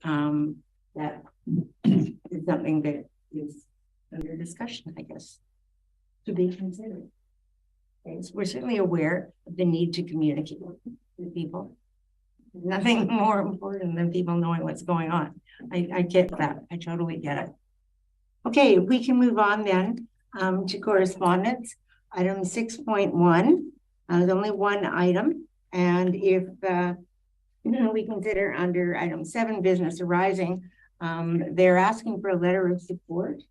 that is something that is under discussion, I guess, to be considered. Okay, so we're certainly aware of the need to communicate with people. Nothing more important than people knowing what's going on. I get that. I totally get it. Okay, we can move on then to correspondence. Item 6.1. There's only one item. And if we consider under item 7, business arising, they're asking for a letter of support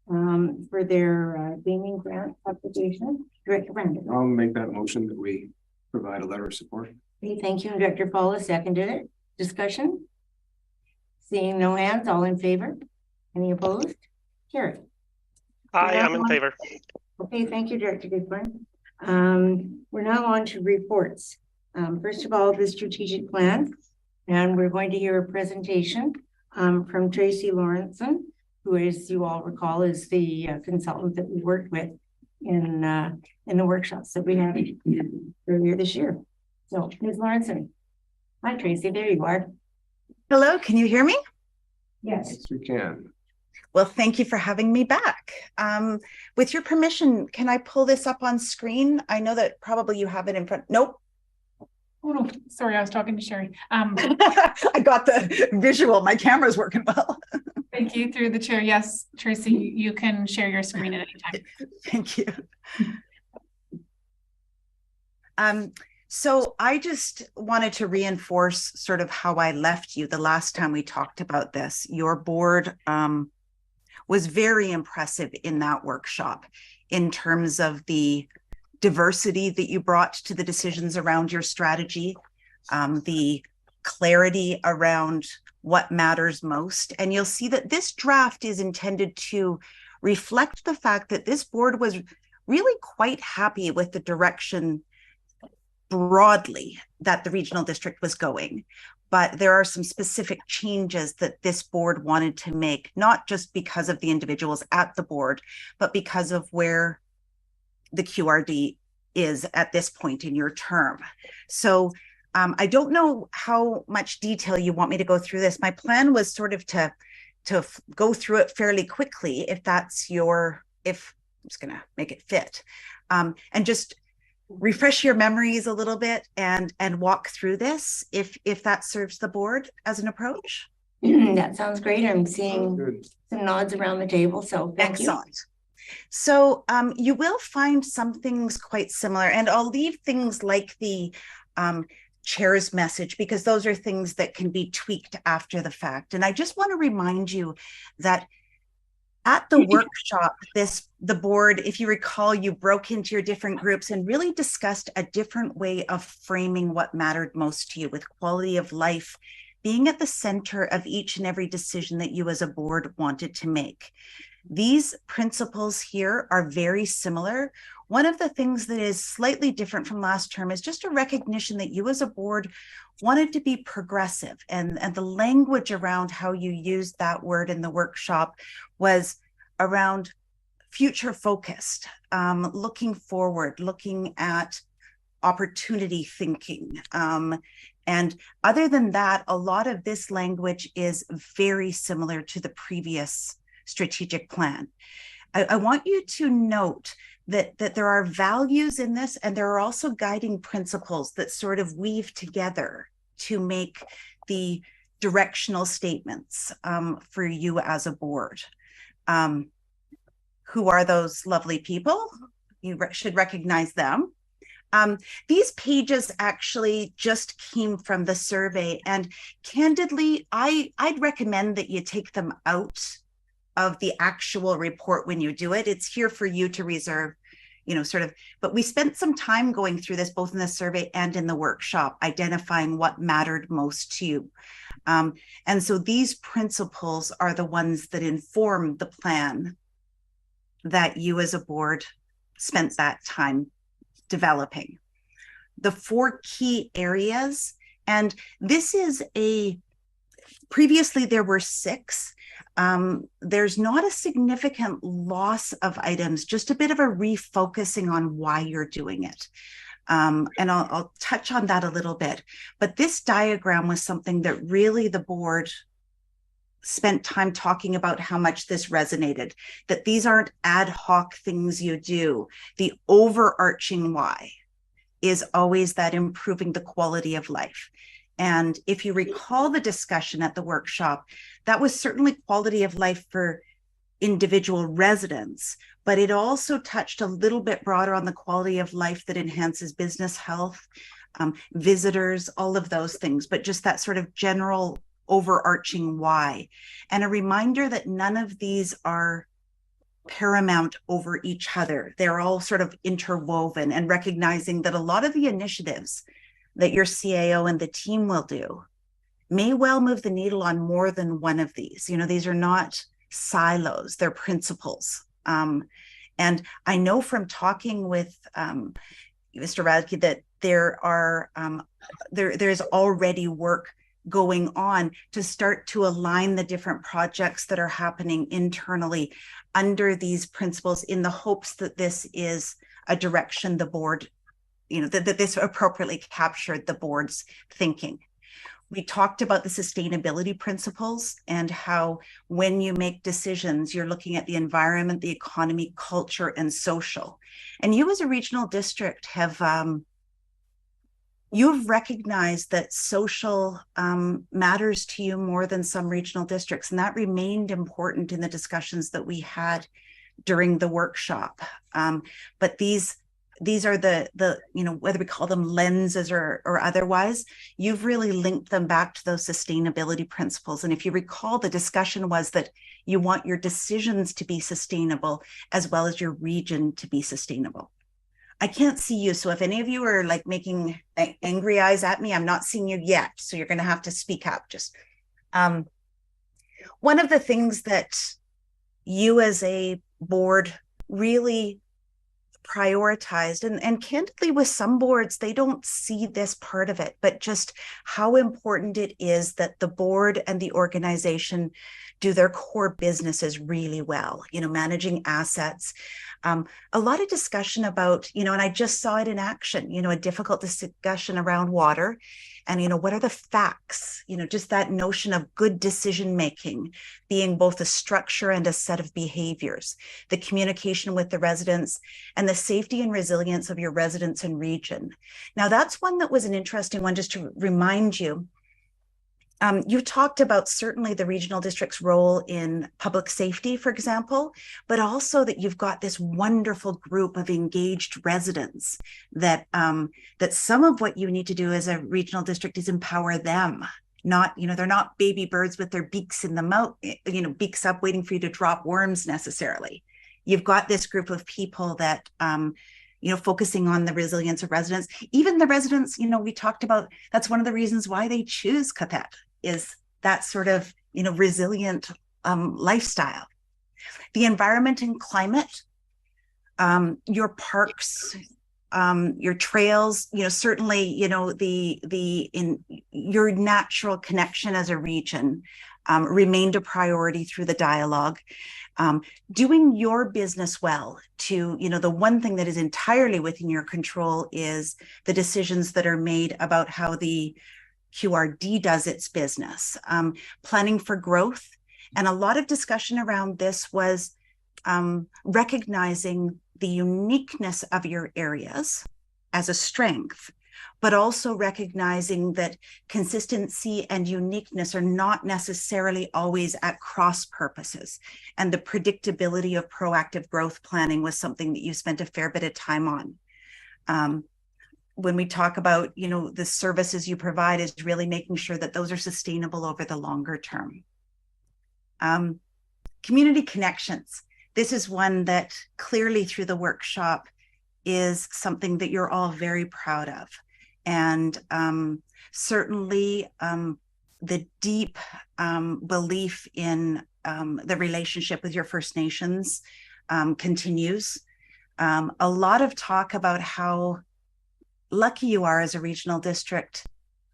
for their gaming grant application. Director Brendan. I'll make that motion that we provide a letter of support. Okay, thank you. And Director Powell seconded it. Discussion? Seeing no hands, all in favor? Any opposed? Carried. Aye, I'm in favor. Okay, thank you, Director Gisborne. We're now on to reports. First of all, the strategic plan, and we're going to hear a presentation from Tracy Lawrenson, who, as you all recall, is the consultant that we worked with in the workshops that we had earlier this year. So, Ms. Lawrenson. Hi, Tracy. There you are. Hello, can you hear me? Yes. Yes, we can. Well, thank you for having me back. With your permission, can I pull this up on screen? I know that probably you have it in front. Nope. Oh, no, sorry, I was talking to Sherry. I got the visual. My camera's working well. Thank you, through the chair. Yes, Tracy, you can share your screen at any time. Thank you. So I just wanted to reinforce sort of how I left you the last time we talked about this. Your board was very impressive in that workshop in terms of the diversity that you brought to the decisions around your strategy, the clarity around what matters most. And you'll see that this draft is intended to reflect the fact that this board was really quite happy with the direction broadly that the regional district was going. But there are some specific changes that this board wanted to make, not just because of the individuals at the board, but because of where the QRD is at this point in your term. So I don't know how much detail you want me to go through this. My plan was sort of to go through it fairly quickly, if that's if I'm just gonna make it fit, and just refresh your memories a little bit and walk through this, if that serves the board as an approach. That sounds great. I'm seeing some nods around the table, so thank you. Excellent. So you will find some things quite similar, and I'll leave things like the chair's message, because those are things that can be tweaked after the fact. And I just want to remind you that at the workshop, the board, if you recall, you broke into your different groups and really discussed a different way of framing what mattered most to you, with quality of life being at the center of each and every decision that you as a board wanted to make. These principles here are very similar. One of the things that is slightly different from last term is just a recognition that you as a board wanted to be progressive, and the language around how you used that word in the workshop was around future focused, looking forward, looking at opportunity thinking. And other than that, a lot of this language is very similar to the previous strategic plan. I want you to note that there are values in this, and there are also guiding principles that sort of weave together to make the directional statements for you as a board. Who are those lovely people? You should recognize them. These pages actually just came from the survey, and candidly, I'd recommend that you take them out of the actual report when you do it. It's here for you to reserve, but we spent some time going through this both in the survey and in the workshop, identifying what mattered most to you. And so these principles are the ones that inform the plan that you as a board spent that time developing. The 4 key areas, and this is previously there were 6. There's not a significant loss of items, just a bit of a refocusing on why you're doing it. And I'll touch on that a little bit. But this diagram was something that really the board spent time talking about, how much this resonated, that these aren't ad hoc things you do. The overarching why is always that improving the quality of life. And if you recall the discussion at the workshop, that was certainly quality of life for individual residents, but it also touched a little bit broader on the quality of life that enhances business health, visitors, all of those things, but just that sort of general overarching why. And a reminder that none of these are paramount over each other. They're all sort of interwoven, and recognizing that a lot of the initiatives that your CAO and the team will do may well move the needle on more than one of these. These are not silos, they're principles. And I know from talking with Mr. Radke that there's already work going on to start to align the different projects that are happening internally under these principles, in the hopes that this is a direction the board, that this appropriately captured the board's thinking. We talked about the sustainability principles and how when you make decisions, you're looking at the environment, the economy, culture, and social. And you as a regional district you've recognized that social matters to you more than some regional districts, and that remained important in the discussions that we had during the workshop. But these are the whether we call them lenses or otherwise, you've really linked them back to those sustainability principles. And if you recall, the discussion was that you want your decisions to be sustainable as well as your region to be sustainable. I can't see you, so if any of you are like making angry eyes at me, I'm not seeing you yet, so you're going to have to speak up. Just one of the things that you as a board really prioritized, and candidly with some boards, they don't see this part of it, but just how important it is that the board and the organization do their core businesses really well, managing assets. A lot of discussion about, and I just saw it in action, a difficult discussion around water and, what are the facts, just that notion of good decision-making being both a structure and a set of behaviors, the communication with the residents and the safety and resilience of your residents and region. Now, that's one that was an interesting one, just to remind you. You talked about certainly the regional district's role in public safety, for example, but also that you've got this wonderful group of engaged residents that that some of what you need to do as a regional district is empower them. Not, they're not baby birds with their beaks in the mouth, beaks up waiting for you to drop worms necessarily. You've got this group of people that focusing on the resilience of residents, even the residents, we talked about, that's one of the reasons why they choose qathet, is that sort of, resilient lifestyle. The environment and climate, your parks, your trails, certainly, in your natural connection as a region remained a priority through the dialogue. Doing your business well to, the one thing that is entirely within your control is the decisions that are made about how the QRD does its business, planning for growth. And a lot of discussion around this was recognizing the uniqueness of your areas as a strength, but also recognizing that consistency and uniqueness are not necessarily always at cross purposes. And the predictability of proactive growth planning was something that you spent a fair bit of time on. When we talk about, the services you provide, is really making sure that those are sustainable over the longer term. Community connections. This is one that clearly through the workshop is something that you're all very proud of. And certainly the deep belief in the relationship with your First Nations continues. A lot of talk about how lucky you are as a regional district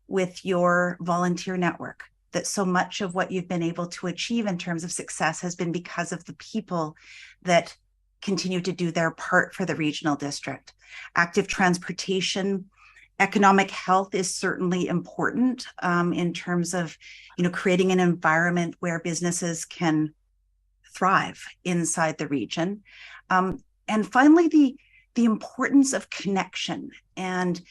with your volunteer network, that so much of what you've been able to achieve in terms of success has been because of the people that continue to do their part for the regional district. Active transportation, economic health is certainly important in terms of, creating an environment where businesses can thrive inside the region. And finally, the importance of connection and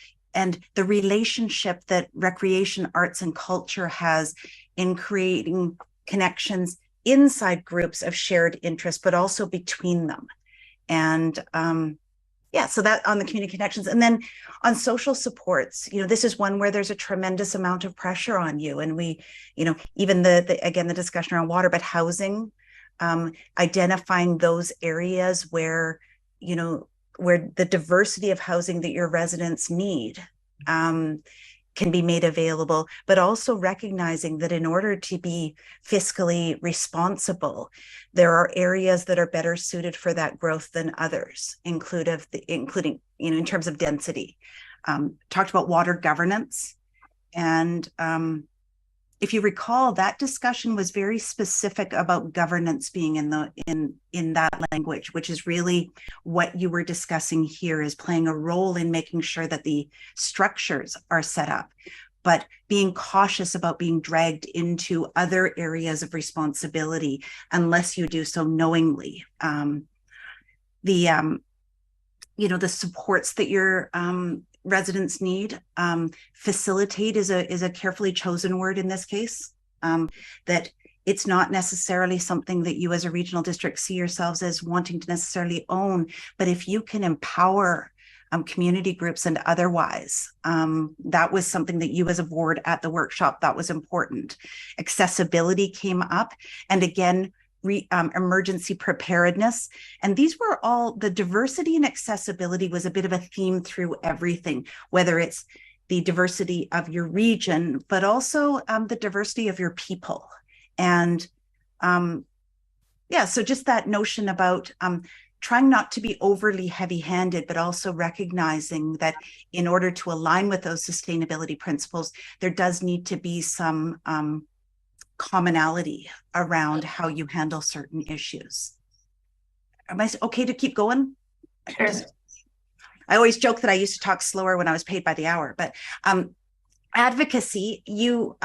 the relationship that recreation, arts, and culture has in creating connections inside groups of shared interest, but also between them. And so that on the community connections. And then on social supports, this is one where there's a tremendous amount of pressure on you. And we, even the discussion around water, but housing, identifying those areas where, where the diversity of housing that your residents need can be made available, but also recognizing that in order to be fiscally responsible, there are areas that are better suited for that growth than others, including in terms of density. Talked about water governance. And if you recall, that discussion was very specific about governance being in that language, which is really what you were discussing here, is playing a role in making sure that the structures are set up, but being cautious about being dragged into other areas of responsibility unless you do so knowingly. The supports that your residents need, facilitate is a carefully chosen word in this case, that it's not necessarily something that you as a regional district see yourselves as wanting to necessarily own, but if you can empower community groups and otherwise, that was something that you as a board at the workshop thought was important. Accessibility came up, and again, emergency preparedness. And these were all, the diversity and accessibility was a bit of a theme through everything, whether it's the diversity of your region, but also the diversity of your people. And so just that notion about trying not to be overly heavy-handed, but also recognizing that in order to align with those sustainability principles, there does need to be some commonality around how you handle certain issues. Am I okay to keep going? I always joke that I used to talk slower when I was paid by the hour, but advocacy, you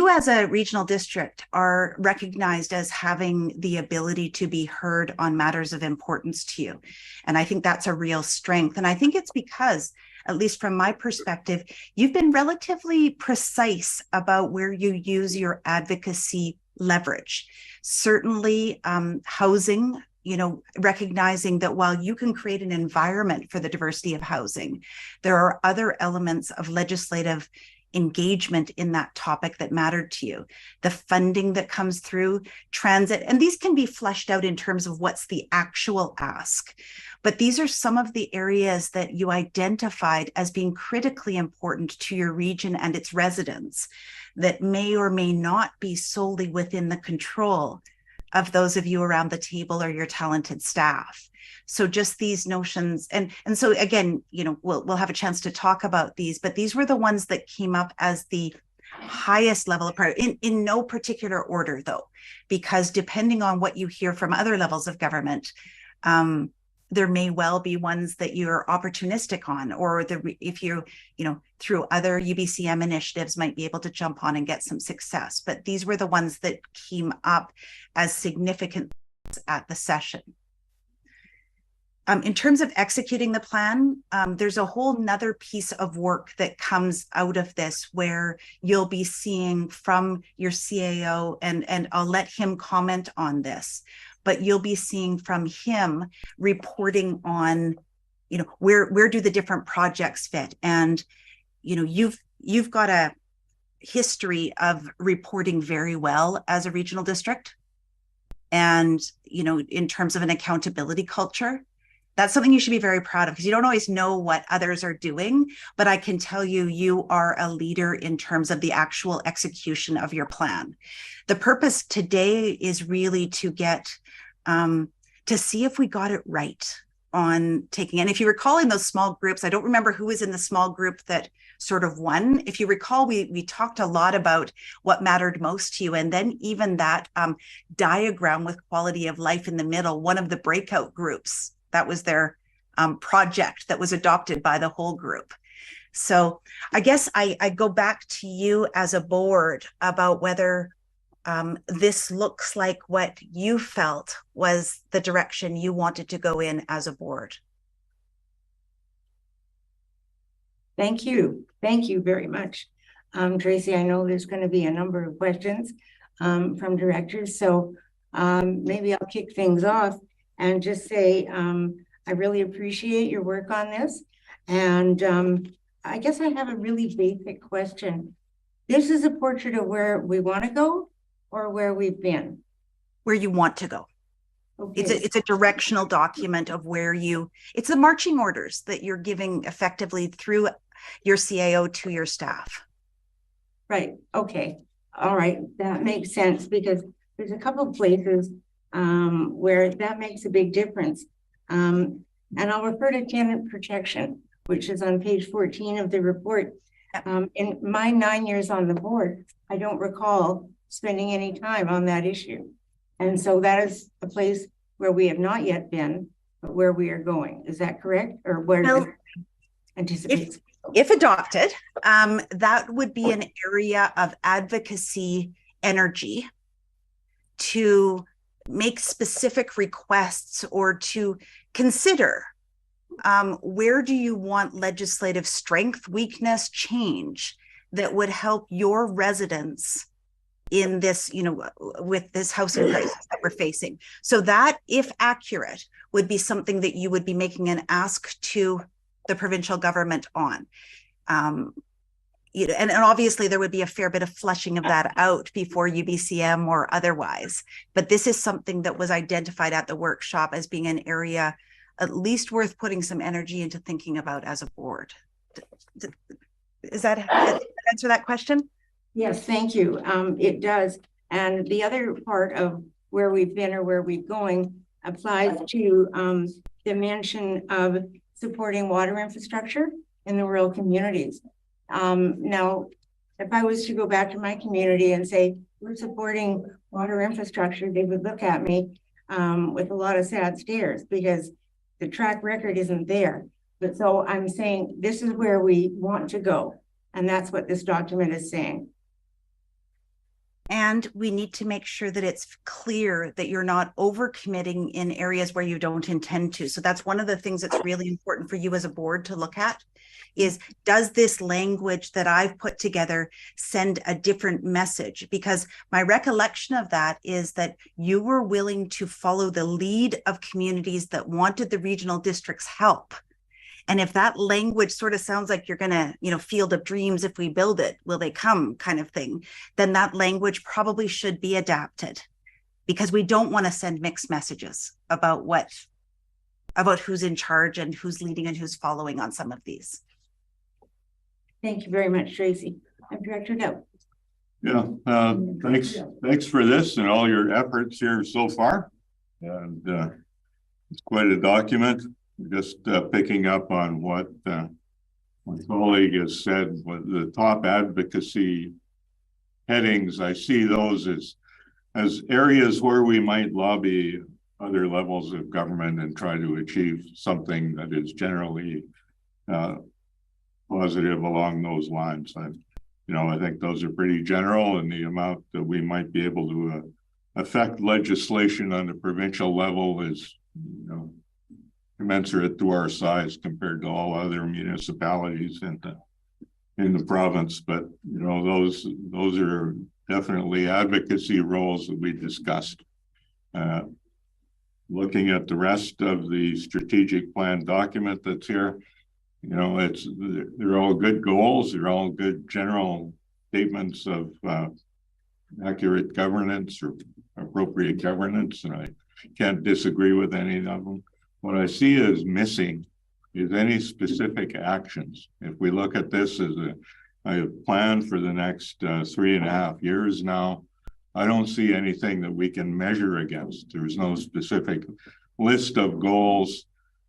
as a regional district are recognized as having the ability to be heard on matters of importance to you. And I think that's a real strength. And I think it's because, at least from my perspective, you've been relatively precise about where you use your advocacy leverage. Certainly housing, recognizing that while you can create an environment for the diversity of housing, there are other elements of legislative engagement in that topic that mattered to you. The funding that comes through, transit, and these can be fleshed out in terms of what's the actual ask. But these are some of the areas that you identified as being critically important to your region and its residents that may or may not be solely within the control of those of you around the table or your talented staff. So just these notions, and so again, we'll have a chance to talk about these, but these were the ones that came up as the highest level of priority, in no particular order though, because depending on what you hear from other levels of government, there may well be ones that you're opportunistic on, or if you through other UBCM initiatives might be able to jump on and get some success. But these were the ones that came up as significant at the session. In terms of executing the plan, there's a whole nother piece of work that comes out of this where you'll be seeing from your CAO, and I'll let him comment on this, but you'll be seeing from him reporting on, where do the different projects fit? And, you've got a history of reporting very well as a regional district. And, in terms of an accountability culture, that's something you should be very proud of, because you don't always know what others are doing, but I can tell you, you are a leader in terms of the actual execution of your plan. The purpose today is really to get, to see if we got it right on taking, and if you recall in those small groups, I don't remember who was in the small group that sort of won. If you recall, we talked a lot about what mattered most to you. And then even that diagram with quality of life in the middle, one of the breakout groups, that was their project that was adopted by the whole group. So I guess I go back to you as a board about whether this looks like what you felt was the direction you wanted to go in as a board. Thank you. Thank you very much. Tracy, I know there's going to be a number of questions from directors. So maybe I'll kick things off and just say, I really appreciate your work on this. And I guess I have a really basic question. This is a portrait of where we want to go or where we've been? Where you want to go. Okay. It's a directional document of where it's the marching orders that you're giving effectively through your CAO to your staff. Right. Okay. All right. That makes sense, because there's a couple of places where that makes a big difference. And I'll refer to tenant protection, which is on page 14 of the report. In my 9 years on the board, I don't recall spending any time on that issue. And so that is a place where we have not yet been, but where we are going. Is that correct? Or where anticipates? If adopted, that would be an area of advocacy energy to make specific requests or to consider where do you want legislative strength, weakness, change that would help your residents in this, with this housing crisis that we're facing. So that, if accurate, would be something that you would be making an ask to the provincial government on. And obviously there would be a fair bit of fleshing of that out before UBCM or otherwise. But this is something that was identified at the workshop as being an area at least worth putting some energy into thinking about as a board. Is that answer that question? Yes, thank you. It does. And the other part of where we've been or where we're going applies to the mention of supporting water infrastructure in the rural communities. Now, if I was to go back to my community and say, we're supporting water infrastructure, they would look at me with a lot of sad stares because the track record isn't there. But so I'm saying this is where we want to go. And that's what this document is saying. And we need to make sure that it's clear that you're not overcommitting in areas where you don't intend to. So that's one of the things that's really important for you as a board to look at is, does this language that I've put together send a different message? Because my recollection of that is that you were willing to follow the lead of communities that wanted the regional district's help. And if that language sort of sounds like you're going to, field of dreams, if we build it, will they come kind of thing, then that language probably should be adapted, because we don't want to send mixed messages about who's in charge and who's leading and who's following on some of these. Thank you very much, Tracy. I'm Director Doe. Yeah, thanks for this and all your efforts here so far. And it's quite a document. Just picking up on what my colleague has said, with the top advocacy headings, I see those as areas where we might lobby other levels of government and try to achieve something that is generally positive along those lines. I think those are pretty general, and the amount that we might be able to affect legislation on the provincial level is, commensurate to our size compared to all other municipalities in the province. But those are definitely advocacy roles that we discussed. Looking at the rest of the strategic plan document that's here, they're all good goals. They're all good general statements of accurate governance or appropriate governance, and I can't disagree with any of them. What I see as missing is any specific actions. If we look at this as a plan for the next 3.5 years now, I don't see anything that we can measure against. There's no specific list of goals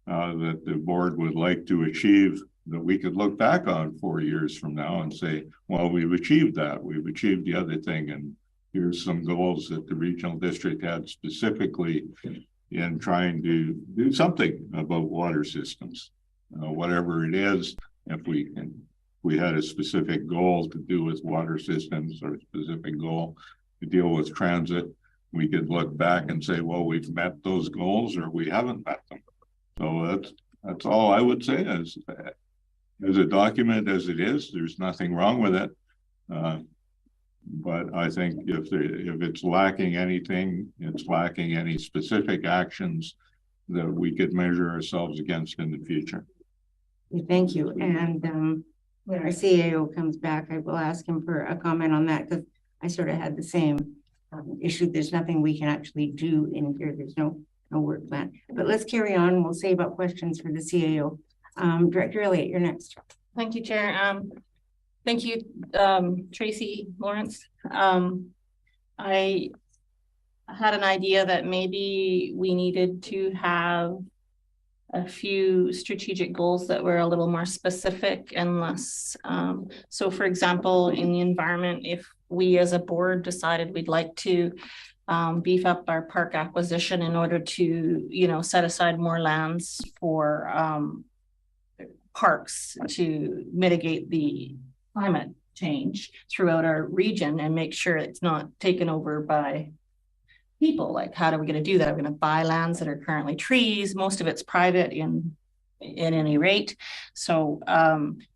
that the board would like to achieve that we could look back on 4 years from now and say, well, we've achieved that. We've achieved the other thing. And here's some goals that the regional district had specifically in trying to do something about water systems, whatever it is. If we had a specific goal to do with water systems or a specific goal to deal with transit, we could look back and say, well, we've met those goals or we haven't met them. So that's all I would say. As a document as it is, there's nothing wrong with it. But I think if it's lacking anything, it's lacking any specific actions that we could measure ourselves against in the future. Thank you. And when our CAO comes back, I will ask him for a comment on that, because I sort of had the same issue. There's nothing we can actually do in here. There's no work plan. But let's carry on. We'll save up questions for the CAO. Director Elliott, you're next. Thank you, Chair. Thank you, Tracy, Lawrence. I had an idea that maybe we needed to have a few strategic goals that were a little more specific and less. So for example, in the environment, if we as a board decided we'd like to beef up our park acquisition in order to, set aside more lands for parks to mitigate the climate change throughout our region and make sure it's not taken over by people. Like, how are we going to do that? We're going to buy lands that are currently trees. Most of it's private in any rate. So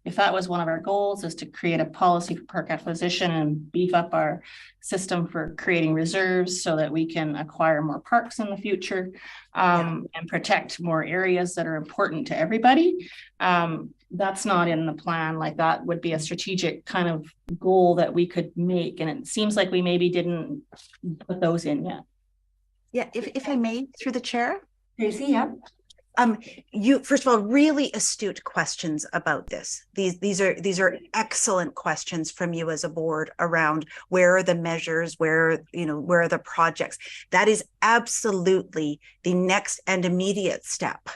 if that was one of our goals, is to create a policy for park acquisition and beef up our system for creating reserves so that we can acquire more parks in the future and protect more areas that are important to everybody. That's not in the plan. Like, that would be a strategic kind of goal that we could make. And it seems like we maybe didn't put those in yet. Yeah, if I may, through the chair. Tracy, yeah. You, first of all, really astute questions about this. These are excellent questions from you as a board around where are the measures, where are the projects. That is absolutely the next and immediate step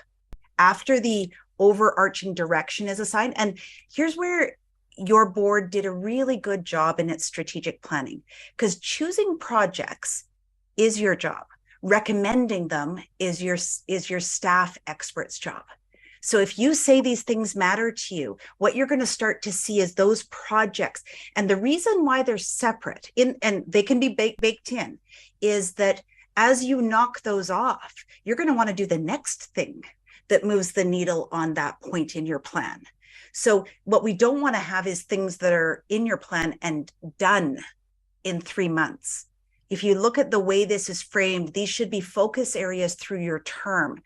after the overarching direction is assigned. And here's where your board did a really good job in its strategic planning, because choosing projects is your job. Recommending them is your staff expert's job. So if you say these things matter to you, what you're going to start to see is those projects. And the reason why they're separate and they can be baked in is that as you knock those off, you're going to want to do the next thing that moves the needle on that point in your plan. So what we don't want to have is things that are in your plan and done in 3 months. If you look at the way this is framed, these should be focus areas through your term.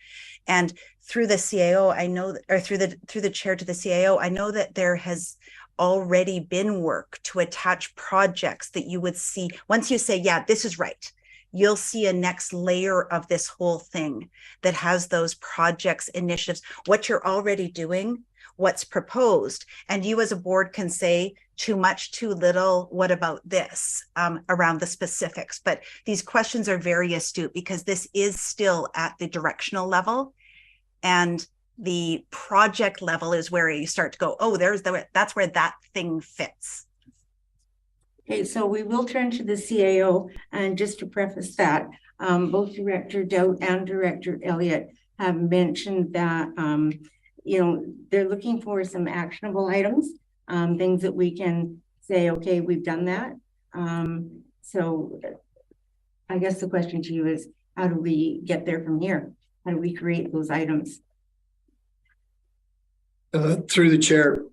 And through the CAO, I know, or through the chair to the CAO, I know that there has already been work to attach projects that you would see. Once you say, yeah, this is right, you'll see a next layer of this whole thing that has those projects, initiatives, what you're already doing, what's proposed. And you as a board can say too much, too little, what about this, around the specifics. But these questions are very astute because this is still at the directional level. And the project level is where you start to go, oh, that's where that thing fits. Okay, so we will turn to the CAO, and just to preface that, both Director Doubt and Director Elliott have mentioned that, they're looking for some actionable items, things that we can say, okay, we've done that. So I guess the question to you is, how do we get there from here? How do we create those items? Through the chair,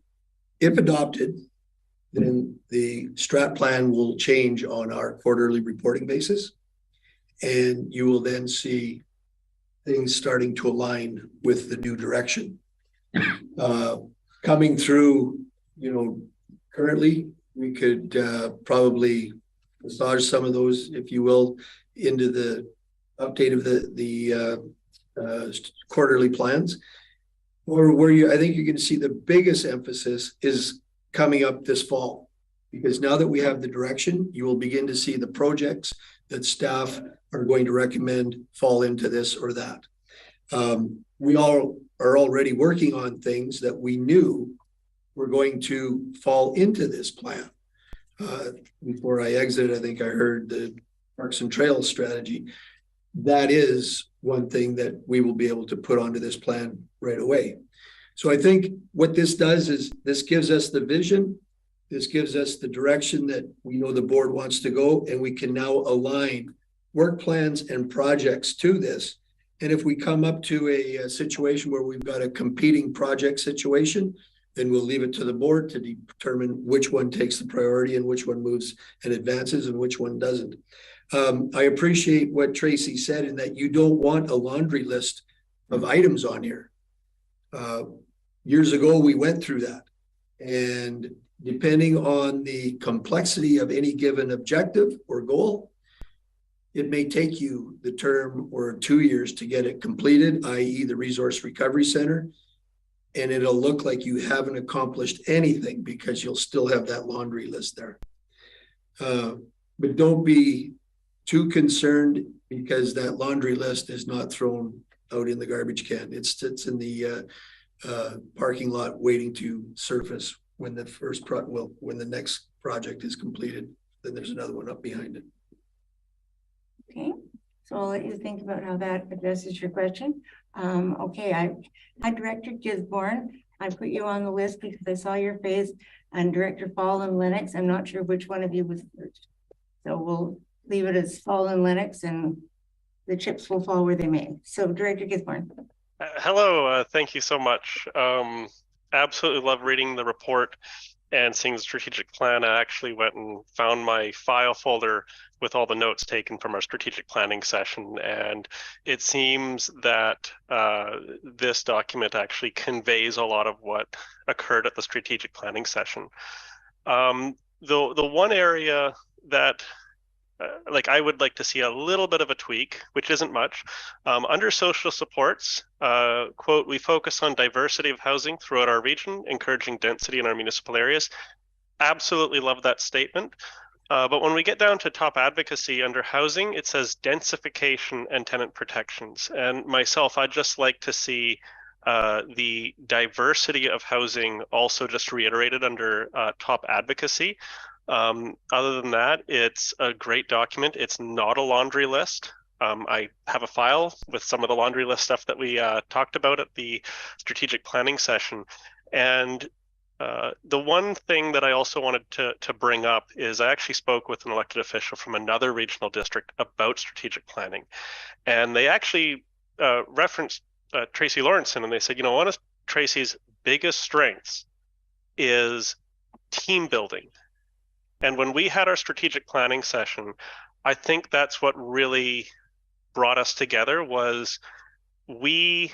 if adopted, then the strat plan will change on our quarterly reporting basis. And you will then see things starting to align with the new direction. Coming through, currently we could probably massage some of those, if you will, into the update of the quarterly plans. Or I think you're going to see the biggest emphasis is coming up this fall, because now that we have the direction, you will begin to see the projects that staff are going to recommend fall into this or that. We all are already working on things that we knew were going to fall into this plan. Before I exited, I think I heard the Parks and Trails strategy. That is one thing that we will be able to put onto this plan right away. So I think what this does is this gives us the vision. This gives us the direction that we know the board wants to go, and we can now align work plans and projects to this. And if we come up to a situation where we've got a competing project situation, then we'll leave it to the board to determine which one takes the priority and which one moves and advances and which one doesn't. I appreciate what Tracy said in that you don't want a laundry list of items on here. Years ago, we went through that. And depending on the complexity of any given objective or goal, it may take you the term or 2 years to get it completed, i.e. the Resource Recovery Center. And it'll look like you haven't accomplished anything because you'll still have that laundry list there. But don't be too concerned because that laundry list is not thrown out in the garbage can. It sits in the parking lot waiting to surface when the next project is completed. Then there's another one up behind it. Okay, so I'll let you think about how that addresses your question. Okay, I Director Gisborne, I put you on the list because I saw your face, and Director Powell and Lennox. I'm not sure which one of you was first. So we'll leave it as Powell and Lennox, and the chips will fall where they may. So Director Gisborne. Hello, thank you so much. Absolutely love reading the report and seeing the strategic plan. I actually went and found my file folder with all the notes taken from our strategic planning session, and it seems that this document actually conveys a lot of what occurred at the strategic planning session. The one area that I would like to see a little bit of a tweak, which isn't much. Under social supports, quote, we focus on diversity of housing throughout our region, encouraging density in our municipal areas. Absolutely love that statement. But when we get down to top advocacy under housing, it says densification and tenant protections. And myself, I'd just like to see the diversity of housing also just reiterated under top advocacy. Other than that, it's a great document. It's not a laundry list. I have a file with some of the laundry list stuff that we talked about at the strategic planning session. And the one thing that I also wanted to bring up is I actually spoke with an elected official from another regional district about strategic planning. And they actually referenced Tracy Lawrenson, and they said, you know, one of Tracy's biggest strengths is team building. And when we had our strategic planning session, I think that's what really brought us together. Was we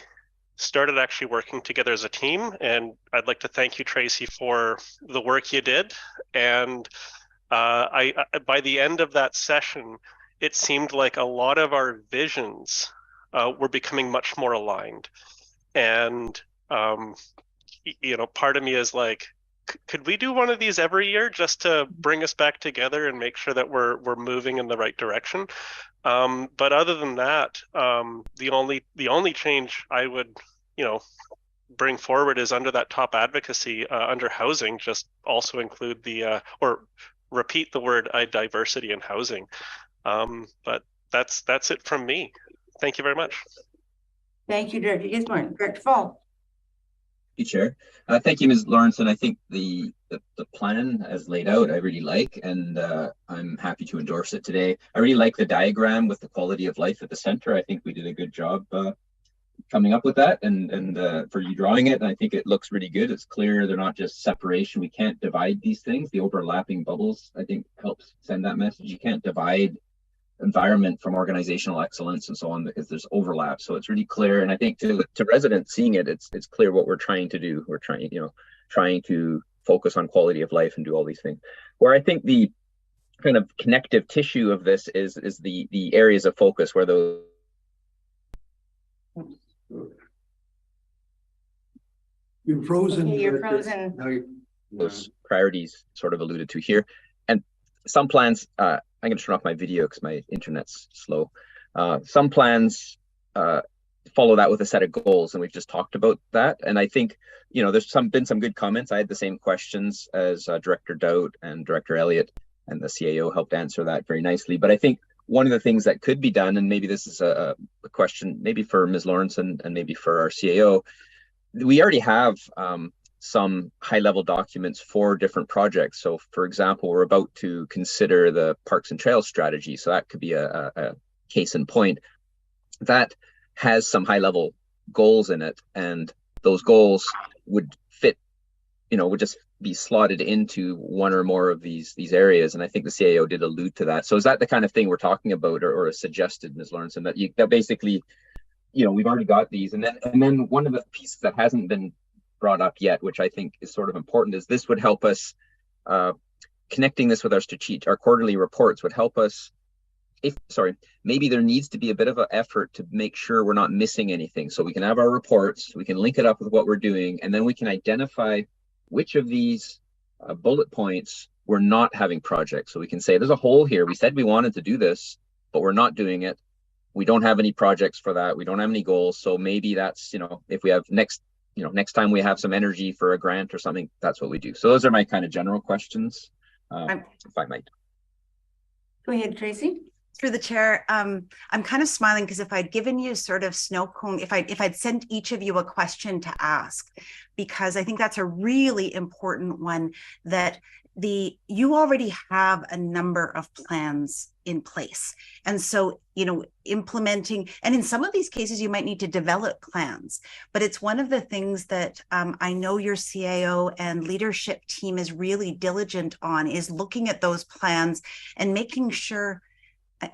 started actually working together as a team, and I'd like to thank you, Tracy, for the work you did. And I by the end of that session, it seemed like a lot of our visions were becoming much more aligned. And you know, part of me is like, could we do one of these every year just to bring us back together and make sure that we're moving in the right direction? But other than that, the only change I would, you know, bring forward is under that top advocacy, under housing, just also include the or repeat the word diversity in housing. But that's it from me. Thank you very much. Thank you, Director Gisborne. Director Fall. Thank you, Chair. Thank you, Ms. Lawrenson. I think the plan as laid out, I really like, and I'm happy to endorse it today. I really like the diagram with the quality of life at the center. I think we did a good job coming up with that, and for you drawing it. And I think it looks really good. It's clear they're not just separation. We can't divide these things. The overlapping bubbles, I think, helps send that message. You can't divide environment from organizational excellence and so on, because there's overlap. So it's really clear. And I think to residents seeing it, it's clear what we're trying to do. We're trying to focus on quality of life and do all these things. Where I think the kind of connective tissue of this is the areas of focus where those You're frozen. Okay, you're frozen. No, those priorities sort of alluded to here. And some plans, I'm going to turn off my video because my internet's slow. Some plans follow that with a set of goals, and we've just talked about that. And I think, you know, there's been some good comments. I had the same questions as Director Dowd and Director Elliott, and the CAO helped answer that very nicely. But I think one of the things that could be done, and maybe this is a question maybe for Ms. Lawrenson and maybe for our CAO, we already have some high-level documents for different projects. So, for example, we're about to consider the Parks and Trails strategy. So that could be a case in point. That has some high-level goals in it, and those goals would fit, you know, would just be slotted into one or more of these areas. And I think the CAO did allude to that. So is that the kind of thing we're talking about, or suggested, Ms. Lawrenson, that basically, you know, we've already got these, and then one of the pieces that hasn't been brought up yet, which I think is sort of important, is this would help us, connecting this with our quarterly reports would help us, maybe there needs to be a bit of an effort to make sure we're not missing anything. So we can have our reports, we can link it up with what we're doing, and then we can identify which of these bullet points we're not having projects. So we can say there's a hole here. We said we wanted to do this, but we're not doing it. We don't have any projects for that. We don't have any goals. So maybe that's, you know, if we have next time we have some energy for a grant or something, that's what we do. So those are my kind of general questions, if I might. Go ahead, Tracy. Through the chair, I'm kind of smiling because if I'd given you sort of snow cone, if I'd sent each of you a question to ask, because I think that's a really important one, that you already have a number of plans in place. And so, you know, implementing, and in some of these cases, you might need to develop plans, but it's one of the things that I know your CAO and leadership team is really diligent on, is looking at those plans and making sure.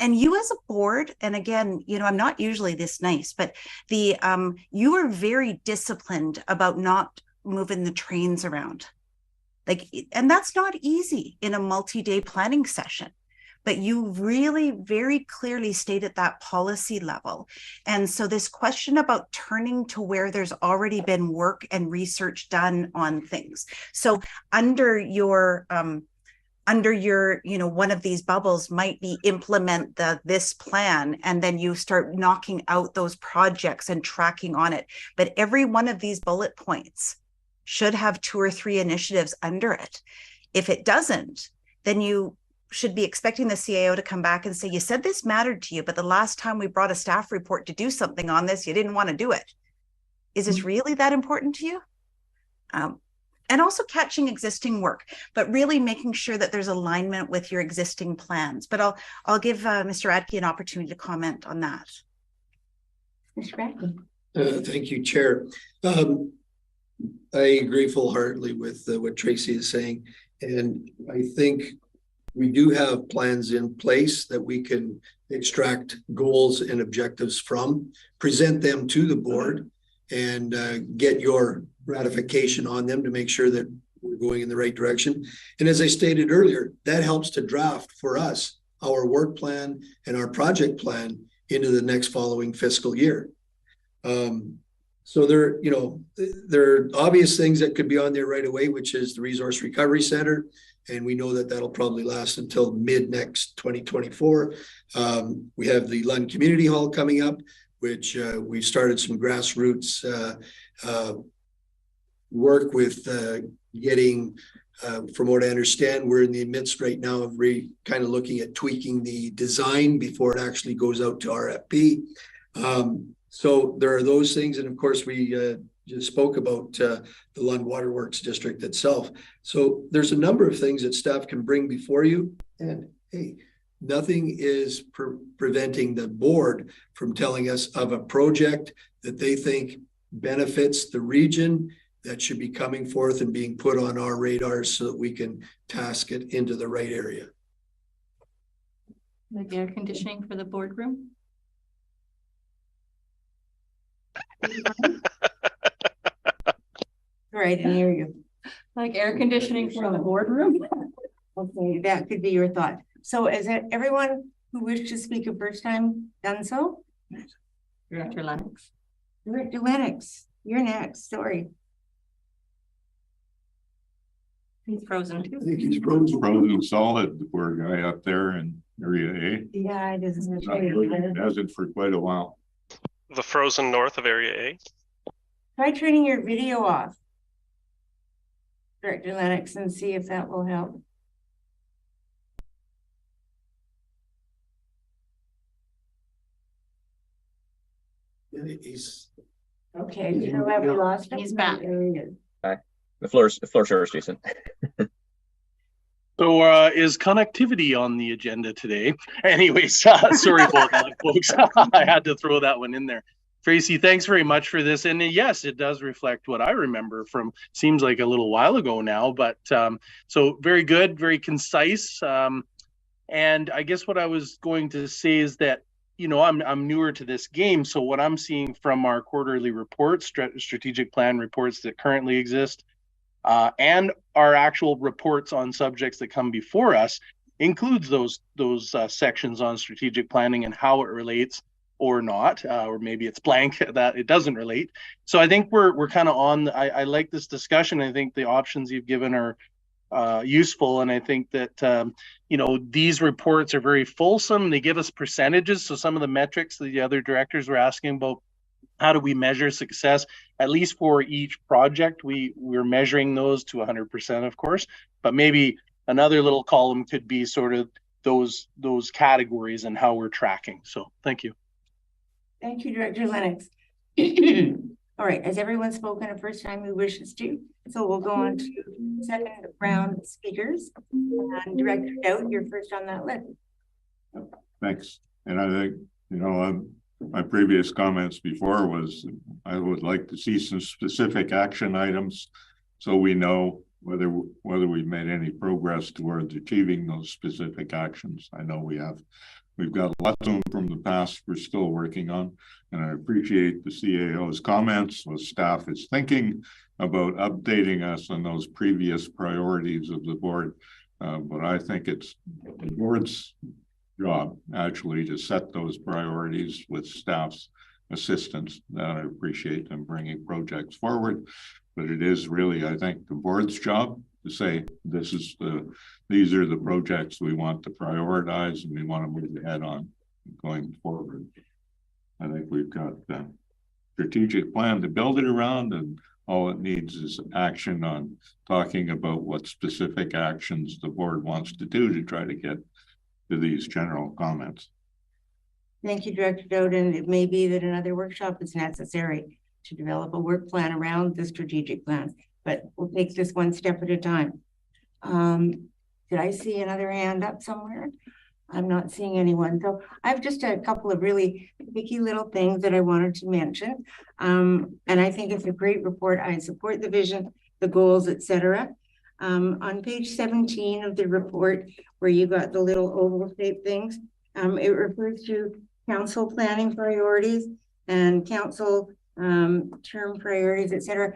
And you as a board, and again, you know, I'm not usually this nice, but you are very disciplined about not moving the trains around. And that's not easy in a multi-day planning session, but you really very clearly stated that policy level. And so this question about turning to where there's already been work and research done on things. So under your under your, one of these bubbles might be implement this plan, and then you start knocking out those projects and tracking on it. But every one of these bullet points should have 2 or 3 initiatives under it. If it doesn't, then you should be expecting the CAO to come back and say, you said this mattered to you, but the last time we brought a staff report to do something on this, you didn't want to do it. Is this really that important to you? And also catching existing work, but really making sure that there's alignment with your existing plans. But I'll give Mr. Radke an opportunity to comment on that. Mr. Radke. Thank you, Chair. I agree full-heartedly with what Tracy is saying. And I think we do have plans in place that we can extract goals and objectives from, present them to the board, and get your ratification on them to make sure that we're going in the right direction. And as I stated earlier, that helps to draft for us our work plan and our project plan into the next following fiscal year. So there are obvious things that could be on there right away, which is the Resource Recovery Center. And we know that that'll probably last until mid next 2024. We have the Lund Community Hall coming up, which we've started some grassroots work with getting, from what I understand, we're in the midst right now of kind of looking at tweaking the design before it actually goes out to RFP. So there are those things. And of course, we just spoke about the Lund Waterworks district itself. So there's a number of things that staff can bring before you. And hey, nothing is preventing the board from telling us of a project that they think benefits the region that should be coming forth and being put on our radars so that we can task it into the right area. Like air conditioning for the boardroom? Sorry, I didn't hear you. Like air conditioning for the boardroom? Okay, that could be your thought. So is it everyone who wished to speak a first time done so? Director Lennox. Director Lennox, you're next. Sorry. He's frozen too. I think he's frozen. Frozen solid, the poor guy up there in area A. Yeah, it is. Hasn't for quite a while. The frozen north of area A. Try turning your video off, Director Lennox, and see if that will help. He's Okay, you know what, we lost him. He's back. There he is. The floor's yours, Jason. So is connectivity on the agenda today? Anyways, sorry about that, folks. I had to throw that one in there. Tracy, thanks very much for this. And yes, it does reflect what I remember from, seems like a little while ago now, but so very good, very concise. And I guess what I was going to say is that, I'm newer to this game. So what I'm seeing from our quarterly reports, strategic plan reports that currently exist, and our actual reports on subjects that come before us includes those sections on strategic planning and how it relates or not, or maybe it's blank that it doesn't relate. So I think we're kind of on. I like this discussion. I think the options you've given are useful, and I think that these reports are very fulsome. They give us percentages. So some of the metrics that the other directors were asking about, how do we measure success? At least for each project, we're measuring those to 100%, of course. But maybe another little column could be sort of those categories and how we're tracking. So thank you. Thank you, Director Lennox. All right, has everyone spoken a first time who wishes to? So we'll go on to second round speakers. And Director Dowd, you're first on that list. Thanks. And I think, my previous comments before was I would like to see some specific action items so we know whether we've made any progress towards achieving those specific actions. I know we've got lots of them from the past we're still working on, and I appreciate the CAO's comments, what staff is thinking about updating us on those previous priorities of the board. But I think it's the board's job actually to set those priorities with staff's assistance. That I appreciate them bringing projects forward, but it is really, I think, the board's job to say, these are the projects we want to prioritize and we want to move ahead on going forward. I think we've got a strategic plan to build it around, and all it needs is action on talking about what specific actions the board wants to do to try to get to these general comments. Thank you, Director Doden. It may be that another workshop is necessary to develop a work plan around the strategic plan, but we'll take this one step at a time. Did I see another hand up somewhere? I'm not seeing anyone. So I have just a couple of really picky little things that I wanted to mention. And I think it's a great report. I support the vision, the goals, etc. On page 17 of the report, where you got the little oval shaped things, it refers to council planning priorities and council term priorities, etc.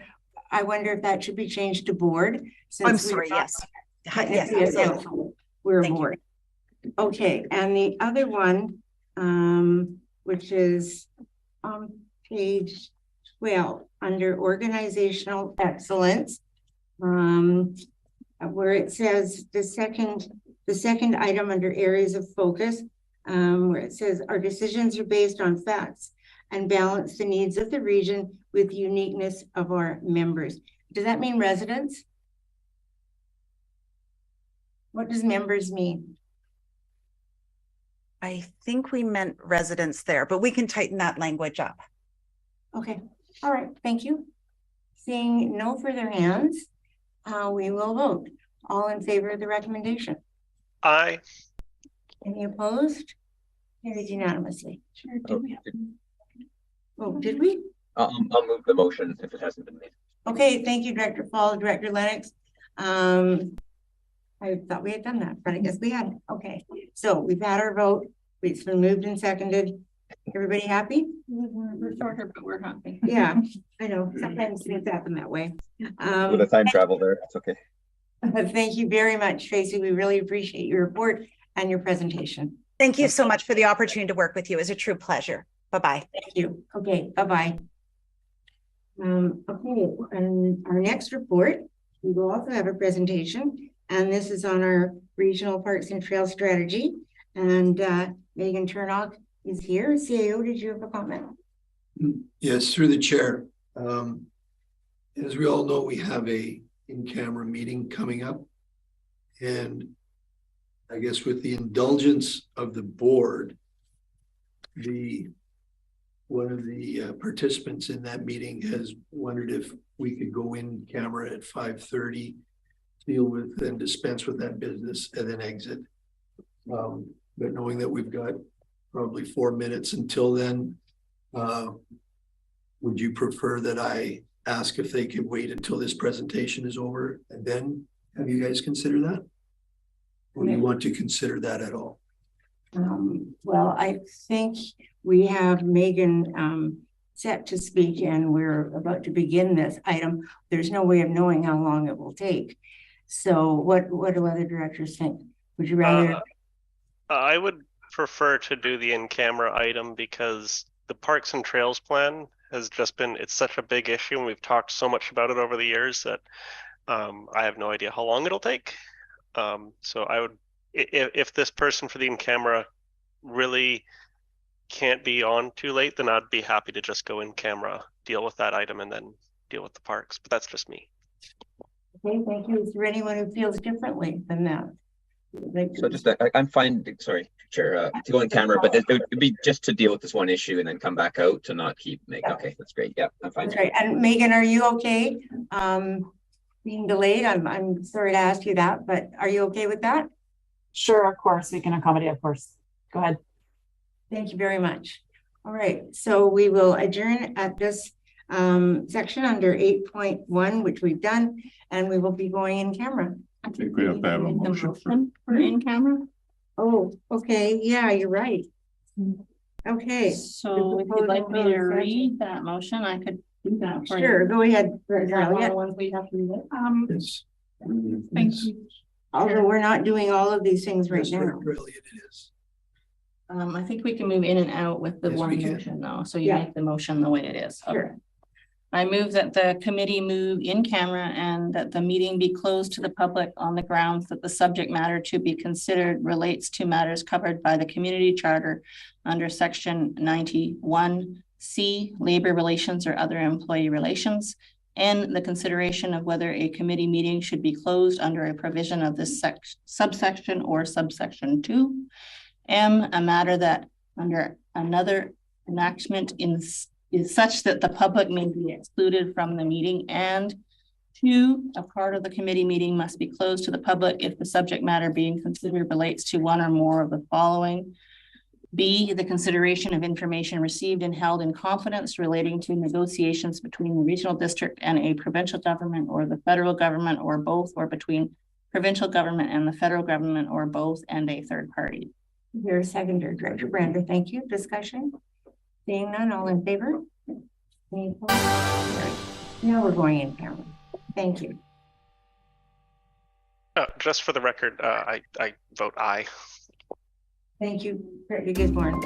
I wonder if that should be changed to board. I'm sorry, yes. Yes, absolutely. We're a board. Okay, and the other one, which is on page 12 under organizational excellence, where it says the second item under areas of focus, where it says our decisions are based on facts and balance the needs of the region with the uniqueness of our members. Does that mean residents? What does members mean? I think we meant residents there, but we can tighten that language up. Okay, all right, thank you. Seeing no further hands, we will vote. All in favor of the recommendation? Aye. Any opposed? Carried unanimously. Sure, do we have? Oh, did we? I'll move the motion if it hasn't been made. Okay, thank you, Director Fall, Director Lennox. I thought we had done that, but I guess we hadn't. Okay, so we've had our vote. It's been moved and seconded. Everybody happy? We're shorter, but we're happy. Yeah, I know. Sometimes things happen that way. With the time travel there, it's okay. Thank you very much, Tracy. We really appreciate your report and your presentation. Thank you so much for the opportunity to work with you. It was a true pleasure. Bye-bye. Thank you. Okay, bye-bye. Okay, and our next report, we will also have a presentation, and this is on our regional parks and trail strategy. And Megan Turnock is here. CAO, did you have a comment? Yes, through the chair. As we all know, we have a in-camera meeting coming up. And I guess with the indulgence of the board, one of the participants in that meeting has wondered if we could go in camera at 5:30, deal with and dispense with that business and then exit. But knowing that we've got probably 4 minutes until then, would you prefer that I ask if they could wait until this presentation is over and then have you guys consider that? Or do you want to consider that at all? Well, I think we have Megan set to speak and we're about to begin this item. There's no way of knowing how long it will take. So what do other directors think? Would you rather? I would prefer to do the in-camera item because the Parks and Trails plan has just been, it's such a big issue and we've talked so much about it over the years that I have no idea how long it'll take. So I would, if this person for the in-camera really can't be on too late, then I'd be happy to just go in camera, deal with that item and then deal with the parks, but that's just me. Okay, thank you. Is there anyone who feels differently than that? So just, I'm fine, sorry, Chair, to go in camera, but it would be just to deal with this one issue and then come back out to not keep making, okay, that's great. Yeah, I'm fine. That's right. And Megan, are you okay? Being delayed, I'm sorry to ask you that, but are you okay with that? Sure, of course, we can accommodate, of course. Go ahead. Thank you very much. All right, so we will adjourn at this section under 8.1, which we've done, and we will be going in camera. I think we have to have a motion for in camera. Oh, okay. Yeah, you're right. Okay. So if you'd like me to read that motion, I could do that for you. Sure, go ahead. Is that one of the ones we have to read it? Yes. Thank you. Although we're not doing all of these things right now. Really, it is. I think we can move in and out with the Yes, one we can. motion though. So you Yeah. make the motion the way it is. Okay. Sure. I move that the committee move in camera and that the meeting be closed to the public on the grounds that the subject matter to be considered relates to matters covered by the community charter under section 91C, labor relations or other employee relations, and the consideration of whether a committee meeting should be closed under a provision of this subsection or subsection 2. M, a matter that under another enactment is such that the public may be excluded from the meeting, and 2, a part of the committee meeting must be closed to the public if the subject matter being considered relates to one or more of the following. B, the consideration of information received and held in confidence relating to negotiations between the regional district and a provincial government or the federal government or both, or between provincial government and the federal government or both and a third party. Your seconder, Director Brander, thank you. Discussion? Seeing none, all in favor? Any opposed? Now we're going in camera. Thank you. Just for the record, I vote aye. Thank you, Director Gisborne.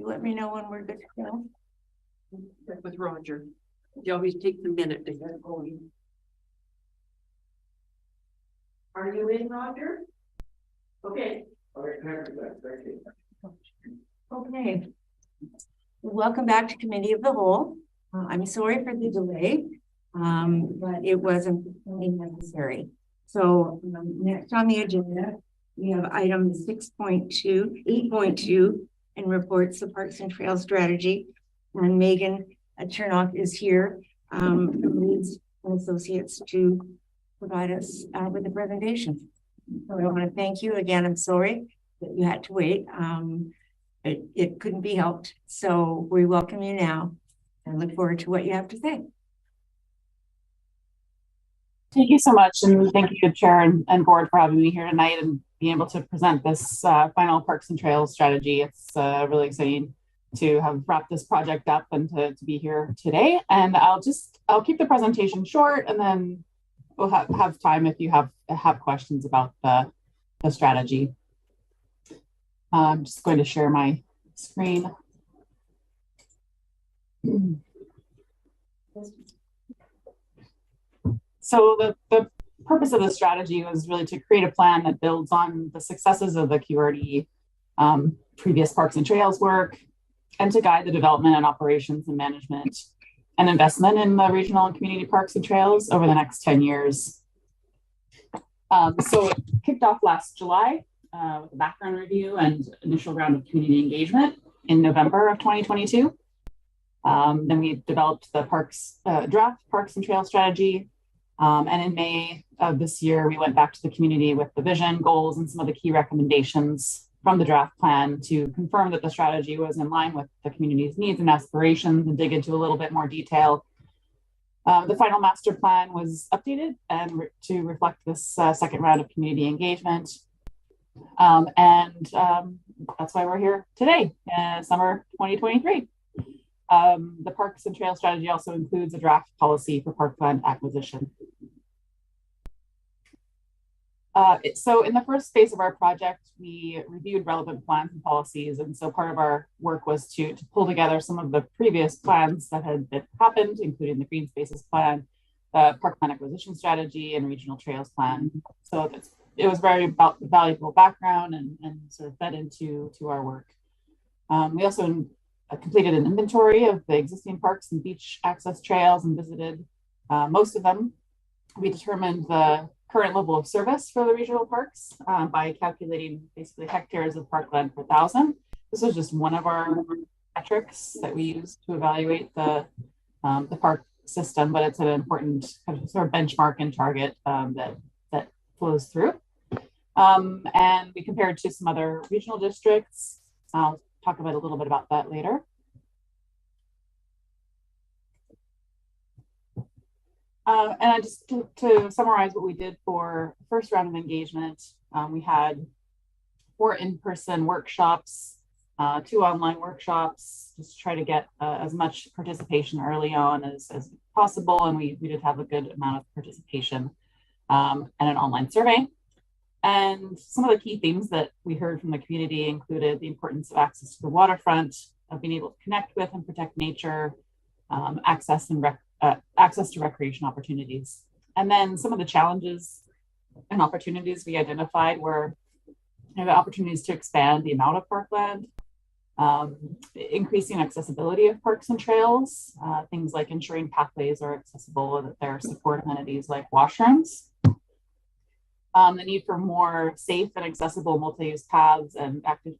Let me know when we're good to go. With Roger. You always take the minute to get going. Are you in, Roger? Okay. Okay. Welcome back to Committee of the Whole. I'm sorry for the delay, but it wasn't necessary. So next on the agenda, we have item 6.2, 8.2, and reports the Parks and Trails strategy. And Megan Turnock is here from Leeds and Associates to provide us with the presentation. So I want to thank you again. I'm sorry that you had to wait. It couldn't be helped. So we welcome you now and look forward to what you have to say. Thank you so much. And thank you, Chair and Board, for having me here tonight and being able to present this final Parks and Trails strategy. It's really exciting to have wrapped this project up and to be here today. And I'll keep the presentation short, and then we'll have time if you have questions about the strategy. I'm just going to share my screen. So the purpose of the strategy was really to create a plan that builds on the successes of the QRD previous Parks and Trails work, and to guide the development and operations and management and investment in the regional and community parks and trails over the next 10 years. So it kicked off last July with a background review and initial round of community engagement in November of 2022. Then we developed the draft Parks and Trail strategy. And in May of this year, we went back to the community with the vision, goals, and some of the key recommendations from the draft plan to confirm that the strategy was in line with the community's needs and aspirations, and dig into a little bit more detail. The final master plan was updated and to reflect this second round of community engagement. That's why we're here today, summer 2023. The Parks and Trail strategy also includes a draft policy for parkland acquisition. So in the first phase of our project, we reviewed relevant plans and policies. And so part of our work was to pull together some of the previous plans that had happened, including the Green Spaces Plan, the Parkland Acquisition Strategy, and Regional Trails Plan. So it was very valuable background and sort of fed into our work. We also completed an inventory of the existing parks and beach access trails and visited most of them. We determined the current level of service for the regional parks by calculating basically hectares of parkland per thousand. This was just one of our metrics that we use to evaluate the park system, but it's an important kind of sort of benchmark and target that flows through. And we compared to some other regional districts. I'll talk about a little bit about that later. And just to summarize what we did for the first round of engagement, we had 4 in-person workshops, 2 online workshops, just to try to get as much participation early on as possible. And we did have a good amount of participation, and an online survey. And some of the key themes that we heard from the community included the importance of access to the waterfront, of being able to connect with and protect nature, access to recreation opportunities. And then some of the challenges and opportunities we identified were the opportunities to expand the amount of parkland, increasing accessibility of parks and trails, things like ensuring pathways are accessible and that there are support amenities like washrooms, the need for more safe and accessible multi-use paths and active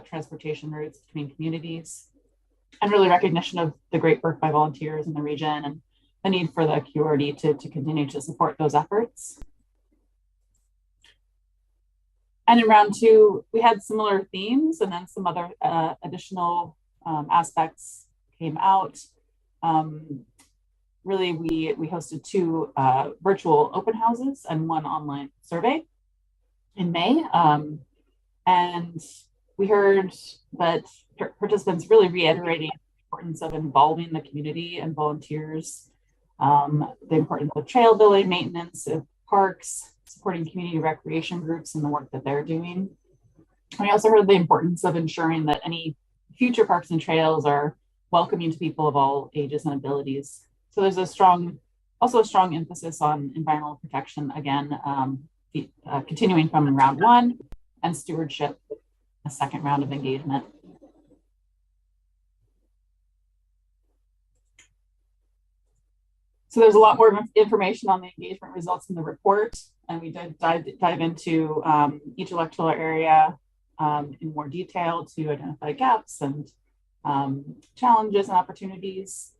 transportation routes between communities, and really recognition of the great work by volunteers in the region and the need for the community to continue to support those efforts. And in round 2, we had similar themes, and then some other additional aspects came out. Really, we hosted 2 virtual open houses and 1 online survey in May. And we heard that participants really reiterating the importance of involving the community and volunteers, the importance of trail building, maintenance of parks, supporting community recreation groups and the work that they're doing. We also heard the importance of ensuring that any future parks and trails are welcoming to people of all ages and abilities. So there's also a strong emphasis on environmental protection, again, continuing from round 1, and stewardship, a second round of engagement. So there's a lot more information on the engagement results in the report, and we did dive into each electoral area in more detail to identify gaps and challenges and opportunities.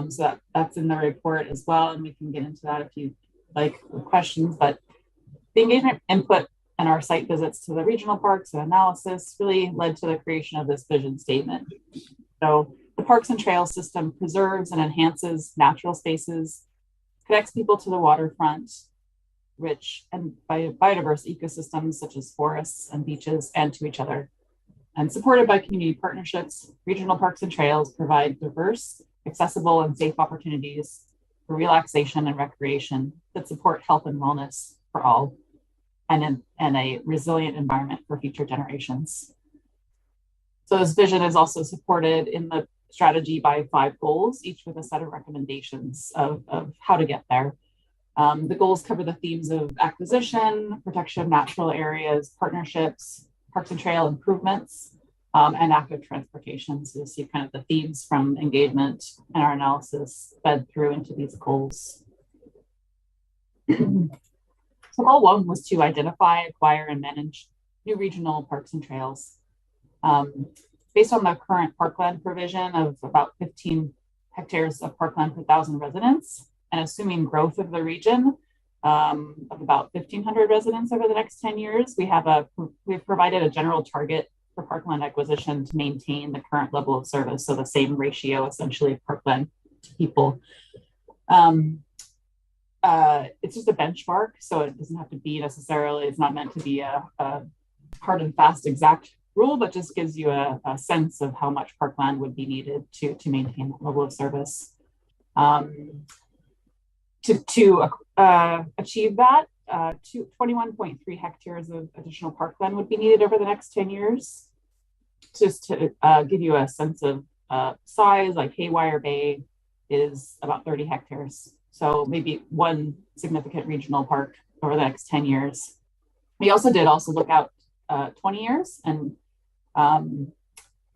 So that's in the report as well, and we can get into that if you like questions. But the engagement input and our site visits to the regional parks and analysis really led to the creation of this vision statement. So the parks and trails system preserves and enhances natural spaces, connects people to the waterfront, rich and biodiverse ecosystems such as forests and beaches, and to each other. And supported by community partnerships, regional parks and trails provide diverse, accessible, and safe opportunities for relaxation and recreation that support health and wellness for all, and a resilient environment for future generations. So this vision is also supported in the strategy by 5 goals, each with a set of recommendations of how to get there. The goals cover the themes of acquisition, protection of natural areas, partnerships, parks and trail improvements, and active transportation. So you'll see kind of the themes from engagement and our analysis fed through into these goals. So goal 1 was to identify, acquire, and manage new regional parks and trails. based on the current parkland provision of about 15 hectares of parkland per 1,000 residents, and assuming growth of the region of about 1,500 residents over the next 10 years, we've provided a general target for parkland acquisition to maintain the current level of service, so the same ratio essentially of parkland to people. It's just a benchmark, so it doesn't have to be necessarily, it's not meant to be a hard and fast exact rule, but just gives you a sense of how much parkland would be needed to maintain that level of service. To achieve that, 21.3 hectares of additional parkland would be needed over the next 10 years. Just to give you a sense of size, like Haywire Bay is about 30 hectares. So maybe one significant regional park over the next 10 years. We also look out 20 years, and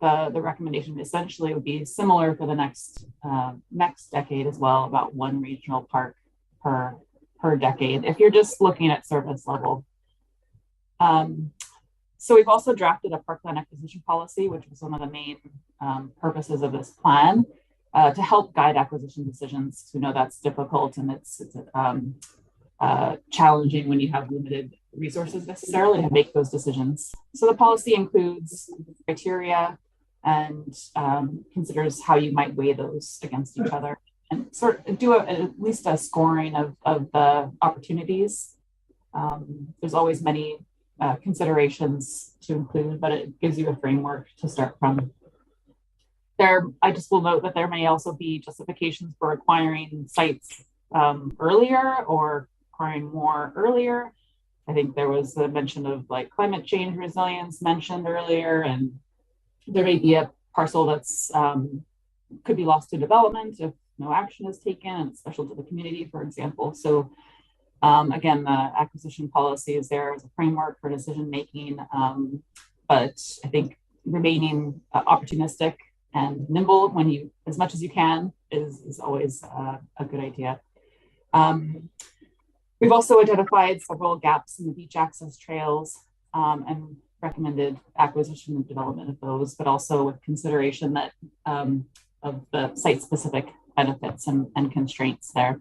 the recommendation essentially would be similar for the next decade as well, about one regional park per decade, if you're just looking at service level. So we've also drafted a parkland acquisition policy, which was one of the main purposes of this plan, to help guide acquisition decisions. We know that's difficult, and it's challenging when you have limited resources necessarily to make those decisions. So the policy includes criteria and considers how you might weigh those against each other, and sort of do at least a scoring of the opportunities. There's always many considerations to include, but it gives you a framework to start from. I just will note that there may also be justifications for acquiring sites earlier or acquiring more earlier. I think there was a mention of like climate change resilience mentioned earlier, and there may be a parcel that's could be lost to development if no action is taken, and it's special to the community, for example. So again, the acquisition policy is there as a framework for decision making, but I think remaining opportunistic and nimble when you, as much as you can, is always a good idea. We've also identified several gaps in the beach access trails and recommended acquisition and development of those, but also with consideration that of the site-specific benefits and constraints there.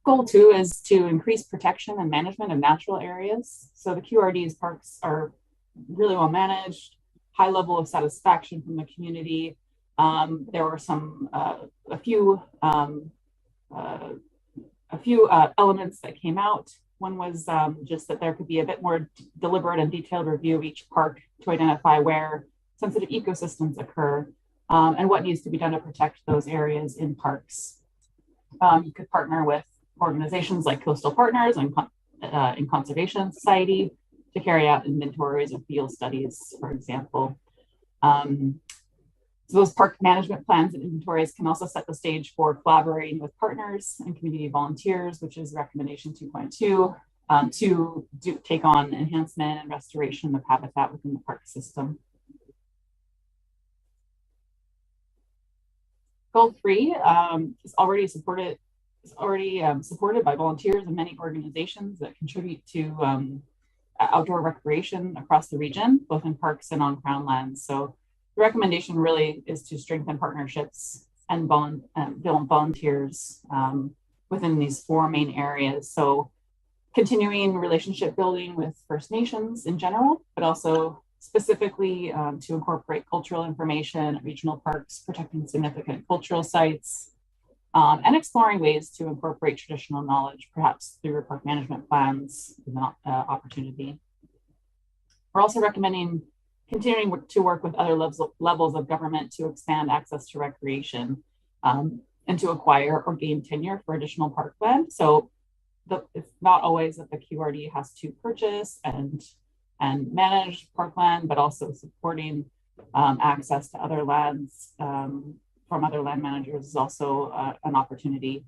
Goal 2 is to increase protection and management of natural areas. So the QRD's parks are really well managed, high level of satisfaction from the community. There were a few elements that came out. One was just that there could be a bit more deliberate and detailed review of each park to identify where sensitive ecosystems occur and what needs to be done to protect those areas in parks. You could partner with organizations like Coastal Partners and in Conservation Society to carry out inventories or field studies, for example. So those park management plans and inventories can also set the stage for collaborating with partners and community volunteers, which is recommendation 2.2, to take on enhancement and restoration of habitat within the park system. Goal 3 is already supported by volunteers and many organizations that contribute to outdoor recreation across the region, both in parks and on crown lands. So the recommendation really is to strengthen partnerships and build volunteers within these 4 main areas. So continuing relationship building with First Nations in general, but also specifically to incorporate cultural information at regional parks, protecting significant cultural sites, and exploring ways to incorporate traditional knowledge, perhaps through park management plans, opportunity. We're also recommending continuing to work with other levels of government to expand access to recreation and to acquire or gain tenure for additional parkland. So it's not always that the QRD has to purchase and manage parkland, but also supporting access to other lands from other land managers is also an opportunity.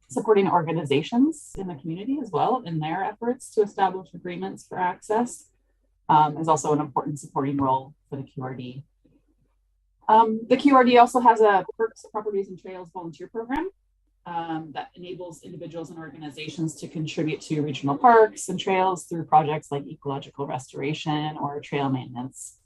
Supporting organizations in the community as well in their efforts to establish agreements for access is also an important supporting role for the QRD. The QRD also has a Parks, Properties and Trails volunteer program. that enables individuals and organizations to contribute to regional parks and trails through projects like ecological restoration or trail maintenance.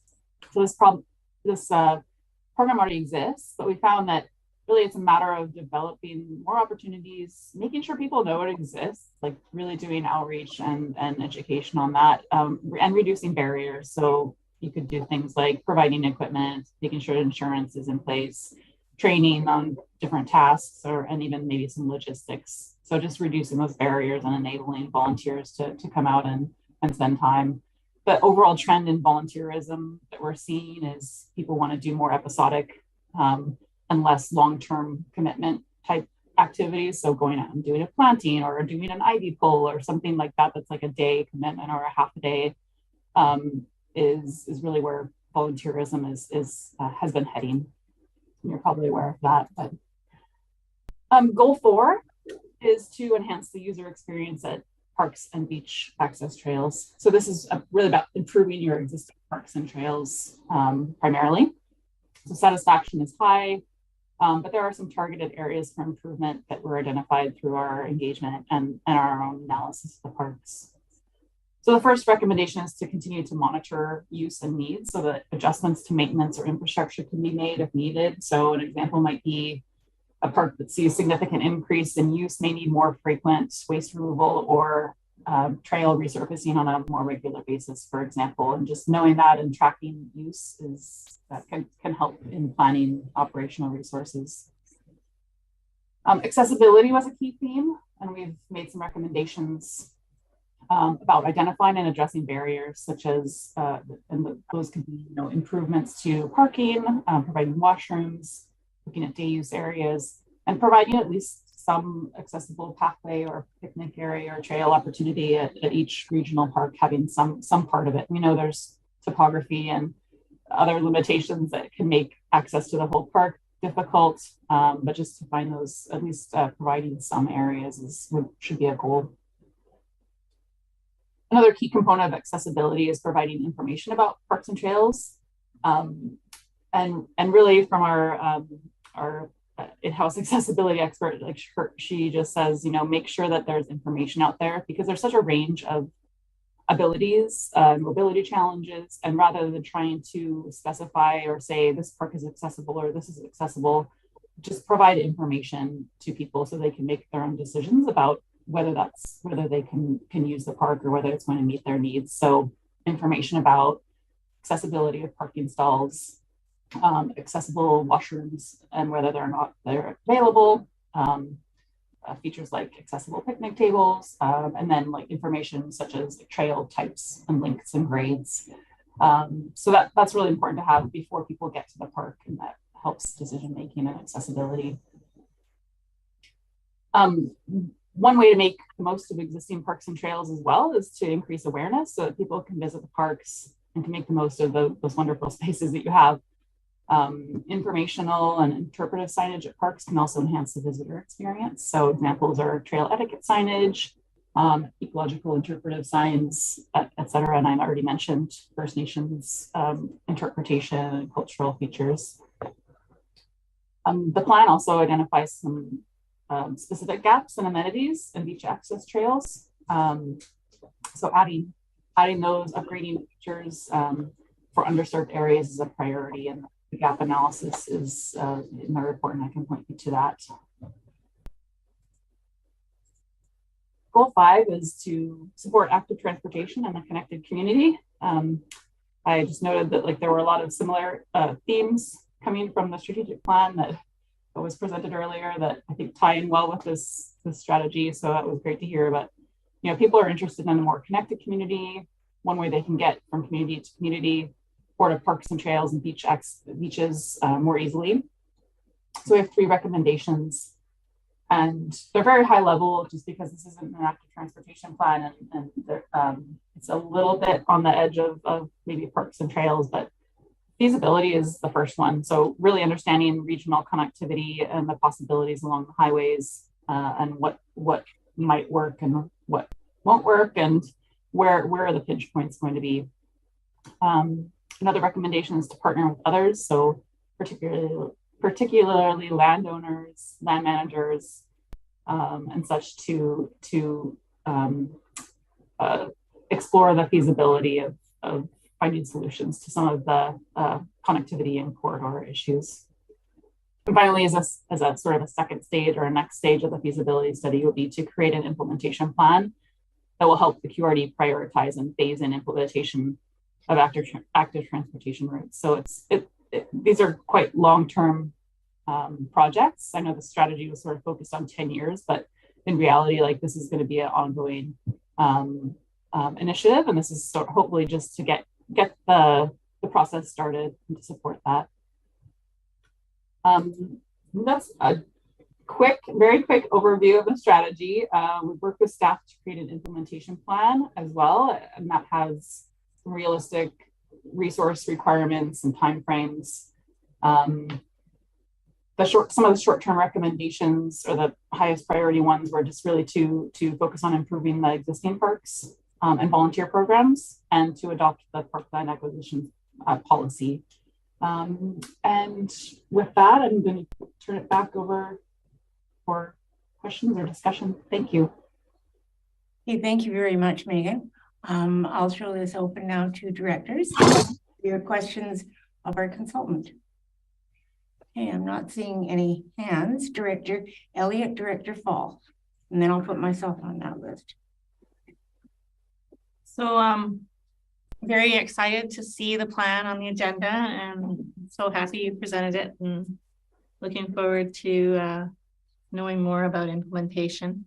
So this program already exists, but we found that really it's a matter of developing more opportunities, making sure people know it exists, like really doing outreach and education on that, and reducing barriers. So you could do things like providing equipment, making sure insurance is in place, training on different tasks, and even maybe some logistics. So just reducing those barriers and enabling volunteers to come out and spend time. The overall trend in volunteerism that we're seeing is people want to do more episodic and less long-term commitment type activities. So going out and doing a planting or doing an ivy pull or something like that, that's like a day commitment or a half a day, is really where volunteerism has been heading. You're probably aware of that. But goal 4 is to enhance the user experience at parks and beach access trails. So this is really about improving your existing parks and trails primarily. So satisfaction is high, but there are some targeted areas for improvement that were identified through our engagement and our own analysis of the parks. So the first recommendation is to continue to monitor use and needs so that adjustments to maintenance or infrastructure can be made if needed. So an example might be a park that sees significant increase in use may need more frequent waste removal or trail resurfacing on a more regular basis, for example. And just knowing that and tracking use can help in planning operational resources. Accessibility was a key theme, and we've made some recommendations about identifying and addressing barriers, such as those could be improvements to parking, providing washrooms, looking at day use areas, and providing at least some accessible pathway or picnic area or trail opportunity at each regional park, having some part of it. We know there's topography and other limitations that can make access to the whole park difficult, but just to find those, at least providing some areas should be a goal. Another key component of accessibility is providing information about parks and trails. And really from our in-house accessibility expert, like she just says, make sure that there's information out there because there's such a range of abilities, mobility challenges, and rather than trying to specify or say this park is accessible or this is accessible, just provide information to people so they can make their own decisions about whether they can use the park or whether it's going to meet their needs. So information about accessibility of parking stalls, accessible washrooms and whether they're available, features like accessible picnic tables, and then like information such as trail types and links and grades. So that's really important to have before people get to the park, and that helps decision making and accessibility. One way to make the most of existing parks and trails as well is to increase awareness so that people can visit the parks and can make the most of those wonderful spaces that you have. Informational and interpretive signage at parks can also enhance the visitor experience. So examples are trail etiquette signage, ecological interpretive signs, et cetera. And I already mentioned First Nations interpretation and cultural features. The plan also identifies some specific gaps and amenities in beach access trails. So adding those upgrading features for underserved areas is a priority, and the gap analysis is in the report, and I can point you to that. Goal 5 is to support active transportation and a connected community. I just noted that there were a lot of similar themes coming from the strategic plan that was presented earlier that I think tie in well with this strategy. So that was great to hear. But people are interested in a more connected community. One way they can get from community to community or to parks and trails and beaches more easily. So we have 3 recommendations, and they're very high level just because this isn't an active transportation plan, and it's a little bit on the edge of maybe parks and trails, but feasibility is the first one. So really understanding regional connectivity and the possibilities along the highways, and what might work and what won't work, and where are the pinch points going to be. Another recommendation is to partner with others. So particularly landowners, land managers, and such to explore the feasibility of finding solutions to some of the connectivity and corridor issues. And finally, as a sort of a second stage or a next stage of the feasibility study will be to create an implementation plan that will help the QRD prioritize and phase in implementation of active transportation routes. So these are quite long-term projects. I know the strategy was sort of focused on 10 years, but in reality, like this is going to be an ongoing initiative, and this is hopefully just to get the process started and to support that. That's a very quick overview of the strategy. We've worked with staff to create an implementation plan as well, and that has some realistic resource requirements and timeframes. Some of the short-term recommendations or the highest priority ones were just really to focus on improving the existing parks and volunteer programs, and to adopt the parkland acquisition policy. And with that, I'm going to turn it back over for questions or discussion. Thank you. Okay, thank you very much, Megan. I'll throw this open now to directors. Your questions of our consultant. Okay, I'm not seeing any hands. Director Elliott, Director Fall, and then I'll put myself on that list. So very excited to see the plan on the agenda, and so happy you presented it, and looking forward to knowing more about implementation.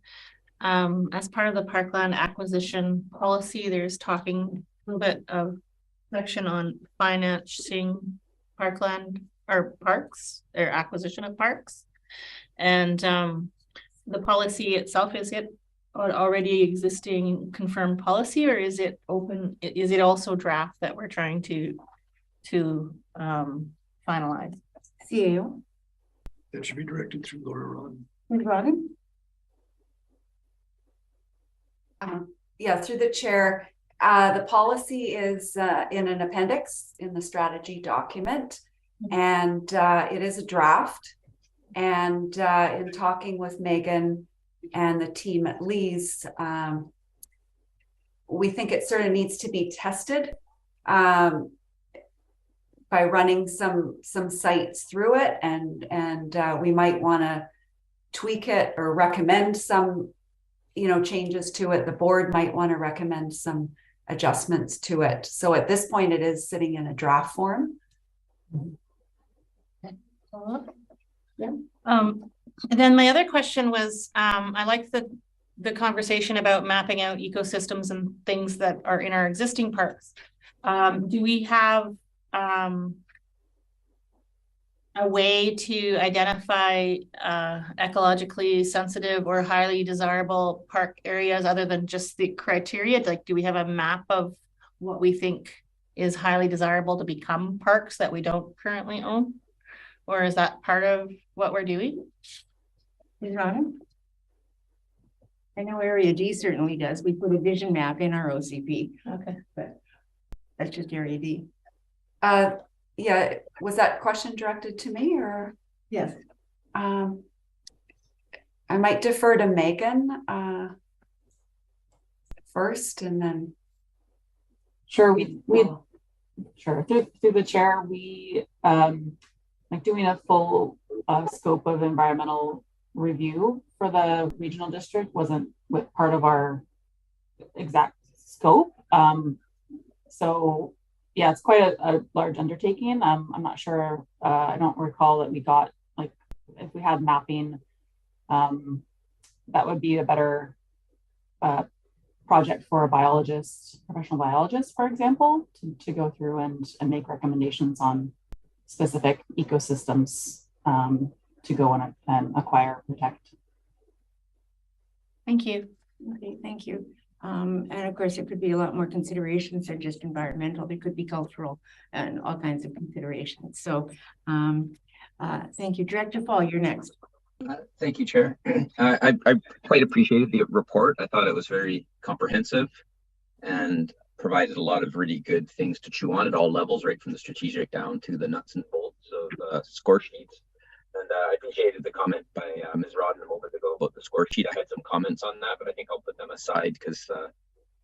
As part of the parkland acquisition policy, there's talking a little bit of section on financing parkland or parks, or acquisition of parks. And the policy itself, is it already existing confirmed policy, or is it open? Is it also draft that we're trying to finalize? CAO. That should be directed through Laura Ron. Robin? Yeah, through the chair. The policy is in an appendix in the strategy document, and it is a draft. And in talking with Megan and the team at Lee's, we think it sort of needs to be tested by running some sites through it, and we might want to tweak it or recommend some changes to it. The board might want to recommend some adjustments to it. So at this point, it is sitting in a draft form. Yeah. And then my other question was, I like the conversation about mapping out ecosystems and things that are in our existing parks. Do we have a way to identify ecologically sensitive or highly desirable park areas other than just the criteria? Like, do we have a map of what we think is highly desirable to become parks that we don't currently own? Or is that part of what we're doing? I know Area D certainly does. We put a vision map in our OCP. Okay. But that's just Area D. Yeah, was that question directed to me, or? Yes. I might defer to Megan first, and then. Sure, sure. Through the chair, we like doing a full scope of environmental review for the regional district wasn't part of our exact scope. So yeah, it's quite a large undertaking. I'm not sure, I don't recall that we got, like, if we had mapping, that would be a better project for a biologist, professional biologist, for example, to go through and make recommendations on specific ecosystems to go and acquire, protect. Thank you. Okay, thank you. And of course, it could be a lot more considerations than just environmental. There could be cultural and all kinds of considerations. So thank you. Director Fall, you're next. Thank you, Chair. I quite appreciated the report. I thought it was very comprehensive and provided a lot of really good things to chew on at all levels, right from the strategic down to the nuts and bolts of score sheets. And I appreciated the comment by Ms. Rodden a moment ago about the score sheet. I had some comments on that, but I think I'll put them aside because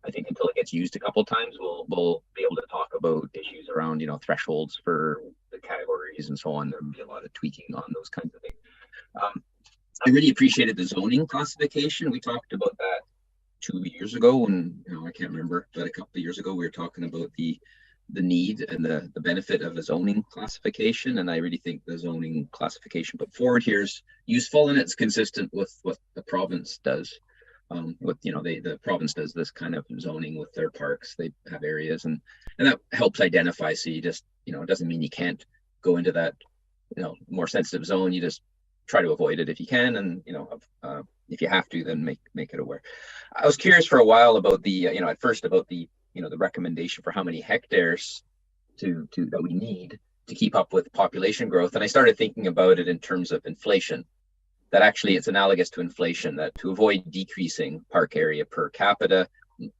I think until it gets used a couple of times, we'll be able to talk about issues around, thresholds for the categories and so on. There'll be a lot of tweaking on those kinds of things. I really appreciated the zoning classification. We talked about that 2 years ago, and I can't remember, but a couple of years ago we were talking about the need and the benefit of a zoning classification. And I really think the zoning classification put forward here is useful, and it's consistent with what the province does. The province does this kind of zoning with their parks. They have areas, and that helps identify. So you just, it doesn't mean you can't go into that, more sensitive zone. You just try to avoid it if you can, and if you have to, then make it aware. I was curious for a while about the at first about the the recommendation for how many hectares that we need to keep up with population growth, and I started thinking about it in terms of inflation. That actually it's analogous to inflation, that to avoid decreasing park area per capita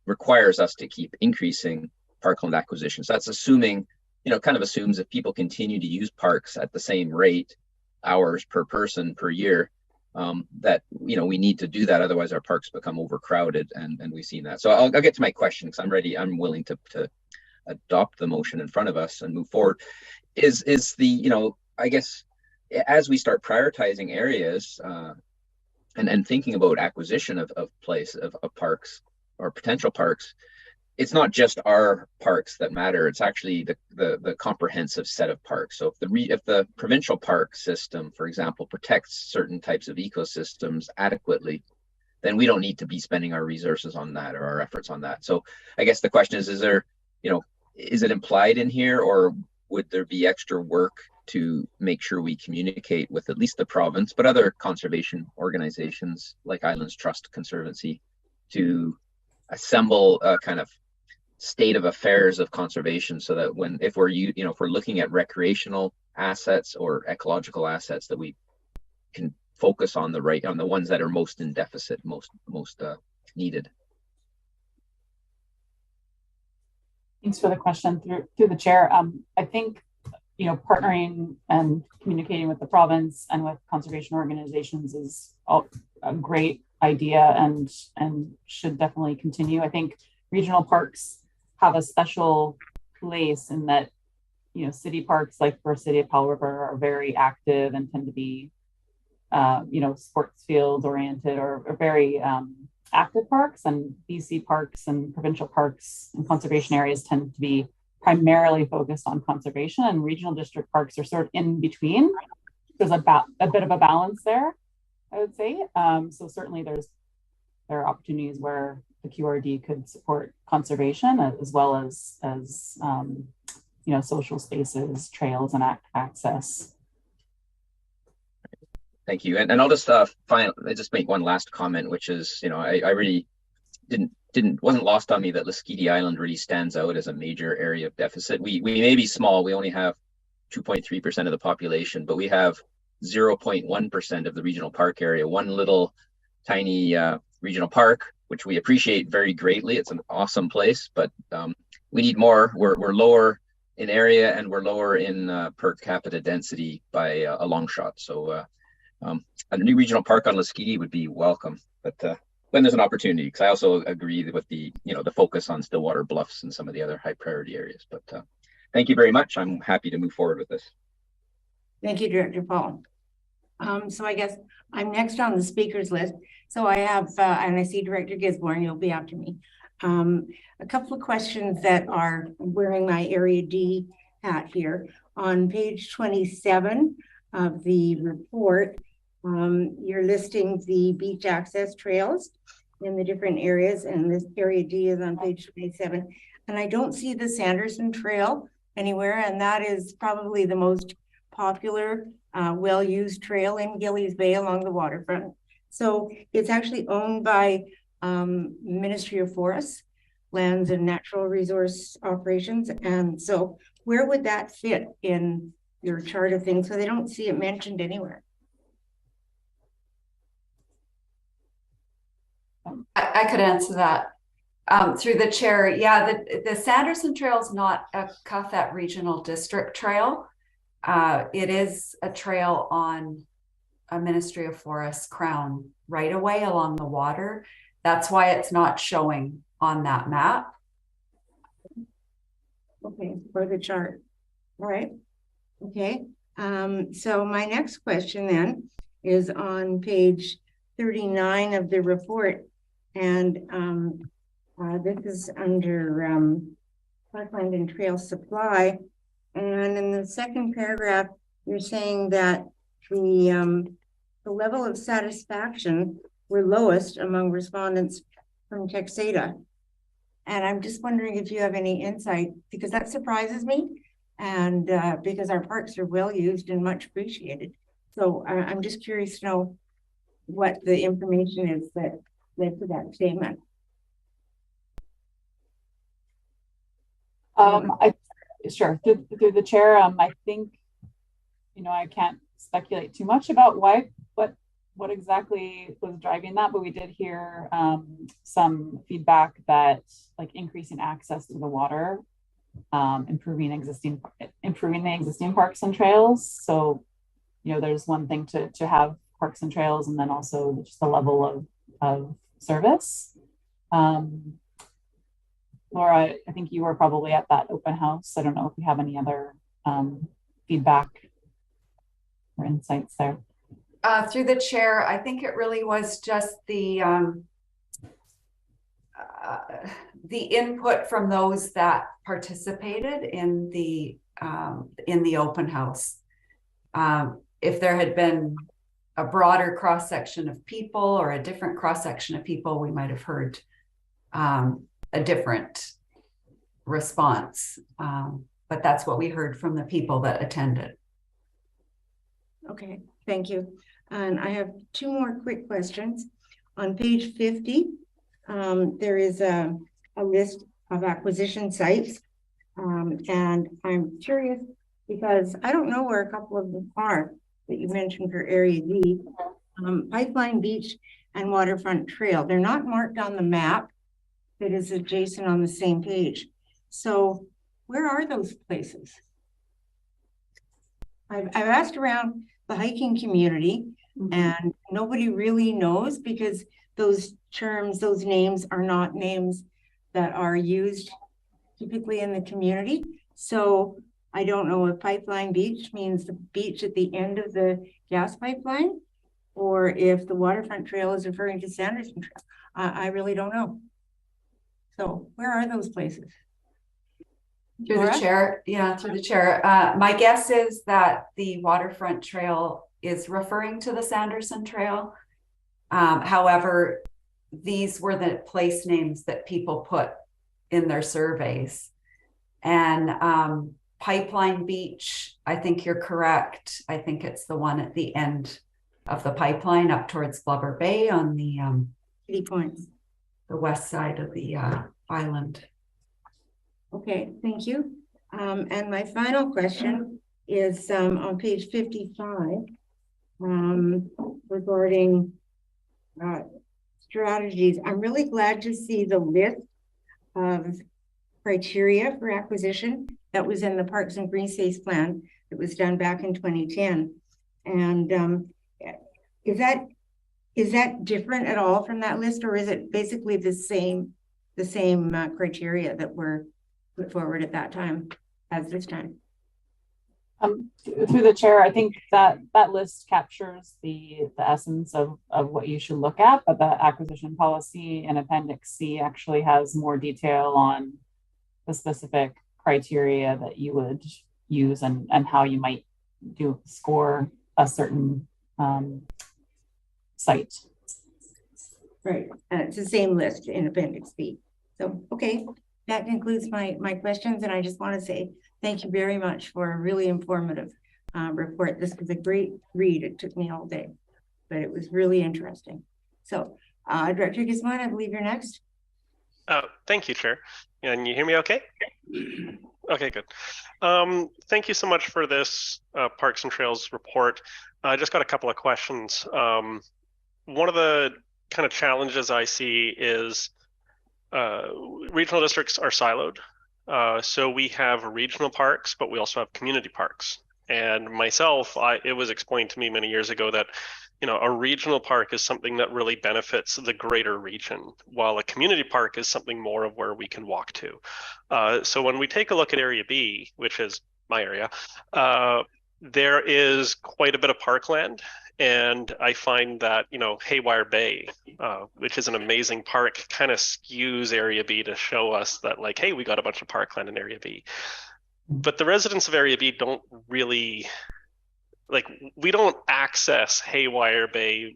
requires us to keep increasing parkland acquisitions. That's assuming, kind of assumes if people continue to use parks at the same rate, hours per person per year, that we need to do that, otherwise our parks become overcrowded, and we've seen that. So I'll get to my question because I'm willing to adopt the motion in front of us and move forward. Is the I guess as we start prioritizing areas and thinking about acquisition of parks or potential parks, it's not just our parks that matter. It's actually the comprehensive set of parks. So if the provincial park system, for example, protects certain types of ecosystems adequately, then we don't need to be spending our resources on that or our efforts on that. So I guess the question is there, is it implied in here, or would there be extra work to make sure we communicate with at least the province, but other conservation organizations like Islands Trust Conservancy, to assemble a kind of state of affairs of conservation, so that if we're looking at recreational assets or ecological assets, that we can focus on the ones that are most in deficit, most needed. Thanks for the question through the chair. I think partnering and communicating with the province and with conservation organizations is a great idea and should definitely continue. I think regional parks have a special place in that, city parks like First City of Powell River are very active and tend to be, sports field oriented or very active parks, and BC parks and provincial parks and conservation areas tend to be primarily focused on conservation, and regional district parks are sort of in between. There's a bit of a balance there, I would say. So certainly there are opportunities where the QRD could support conservation as well as social spaces, trails, and access. Thank you. And I'll just make one last comment, which is, I really wasn't lost on me that Lasqueti Island really stands out as a major area of deficit. We may be small. We only have 2.3% of the population, but we have 0.1% of the regional park area. One little tiny regional park, which we appreciate very greatly. It's an awesome place, but we need more. We're lower in area, and we're lower in per capita density by a long shot. So a new regional park on Lasqueti would be welcome, but when there's an opportunity, because I also agree with the focus on Stillwater Bluffs and some of the other high priority areas. But thank you very much. I'm happy to move forward with this. Thank you, Director Paul. So I guess I'm next on the speakers list. So I have, and I see Director Gisborne, you'll be after me. A couple of questions that are wearing my Area D hat here. On page 27 of the report, you're listing the beach access trails in the different areas, and this Area D is on page 27. And I don't see the Sanderson Trail anywhere, and that is probably the most popular, well-used trail in Gillies Bay along the waterfront. So it's actually owned by Ministry of Forests, Lands and Natural Resource Operations. And so where would that fit in your chart of things? So they don't see it mentioned anywhere. I could answer that through the chair. Yeah, the Sanderson Trail is not a qathet regional district trail. It is a trail on a Ministry of Forests Crown right away along the water. That's why it's not showing on that map. Okay, for the chart. All right. Okay. So my next question then is on page 39 of the report. And this is under Parkland and Trail Supply. And in the second paragraph, you're saying that the level of satisfaction were lowest among respondents from Texada. And I'm just wondering if you have any insight, because that surprises me. And because our parks are well used and much appreciated. So I'm just curious to know what the information is that led to that statement. Sure, through the chair, I think, I can't speculate too much about what exactly was driving that, but we did hear some feedback that like increasing access to the water, improving the existing parks and trails. So, there's one thing to have parks and trails, and then also just the level of service. Laura, I think you were probably at that open house. I don't know if you have any other feedback or insights there. Through the chair, I think it really was just the input from those that participated in the open house. If there had been a broader cross-section of people or a different cross-section of people, we might have heard a different response. But that's what we heard from the people that attended. Okay, thank you. And I have two more quick questions. On page 50, there is a list of acquisition sites. And I'm curious because I don't know where a couple of them are that you mentioned for Area D. Pipeline Beach and Waterfront Trail. They're not marked on the map that is adjacent on the same page. So where are those places? I've asked around the hiking community, and nobody really knows because those terms, those names are not names that are used typically in the community. So I don't know if Pipeline Beach means the beach at the end of the gas pipeline, or if the Waterfront Trail is referring to Sanderson Trail. I really don't know. So where are those places? Through Laura? the chair, yeah, through the chair. My guess is that the Waterfront Trail is referring to the Sanderson Trail. However, these were the place names that people put in their surveys. And Pipeline Beach, I think you're correct. I think it's the one at the end of the pipeline up towards Blubber Bay on the City Points, the west side of the island. Okay, thank you. And my final question is on page 55 regarding strategies. I'm really glad to see the list of criteria for acquisition that was in the Parks and Green Space Plan that was done back in 2010. And is that different at all from that list, or is it basically the same criteria that were put forward at that time as this time? Through the chair, I think that list captures the essence of what you should look at, but the acquisition policy in Appendix C actually has more detail on the specific criteria that you would use and how you might score a certain site. Right, it's the same list in Appendix B. So, okay, that concludes my questions, and I just want to say thank you very much for a really informative report. This was a great read. It took me all day, but it was really interesting. So, Director Gizmon, I believe you're next. Thank you, Chair. And you hear me okay? Okay, good. Thank you so much for this Parks and Trails report. I just got a couple of questions. One of the kind of challenges I see is regional districts are siloed. So we have regional parks, but we also have community parks. And myself, it was explained to me many years ago that, you know, a regional park is something that really benefits the greater region, while a community park is something more of where we can walk to. So when we take a look at Area B, which is my area, there is quite a bit of parkland. And I find that, you know, Haywire Bay, which is an amazing park, kind of skews Area B to show us that, like, hey, we got a bunch of parkland in Area B. But the residents of Area B don't really, like, we don't access Haywire Bay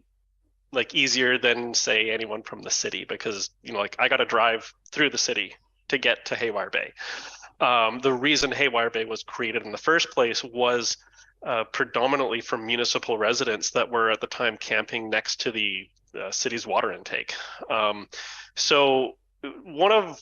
like easier than, say, anyone from the city, because, you know, like, I got to drive through the city to get to Haywire Bay. The reason Haywire Bay was created in the first place was predominantly for municipal residents that were at the time camping next to the city's water intake. So one of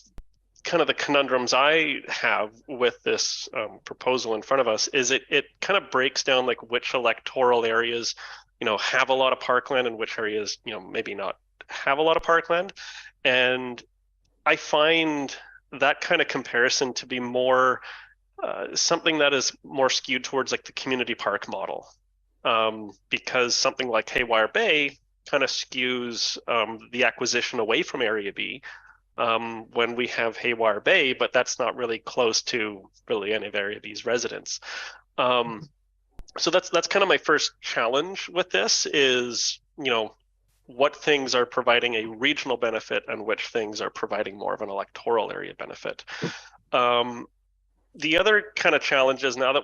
kind of the conundrums I have with this proposal in front of us is it kind of breaks down like which electoral areas, you know, have a lot of parkland and which areas, you know, maybe not have a lot of parkland. And I find that kind of comparison to be more something that is more skewed towards like the community park model, because something like Haywire Bay kind of skews the acquisition away from Area B when we have Haywire Bay, but that's not really close to really any of Area B's residents. So that's kind of my first challenge with this is, you know, what things are providing a regional benefit and which things are providing more of an electoral area benefit. The other kind of challenge is now I'm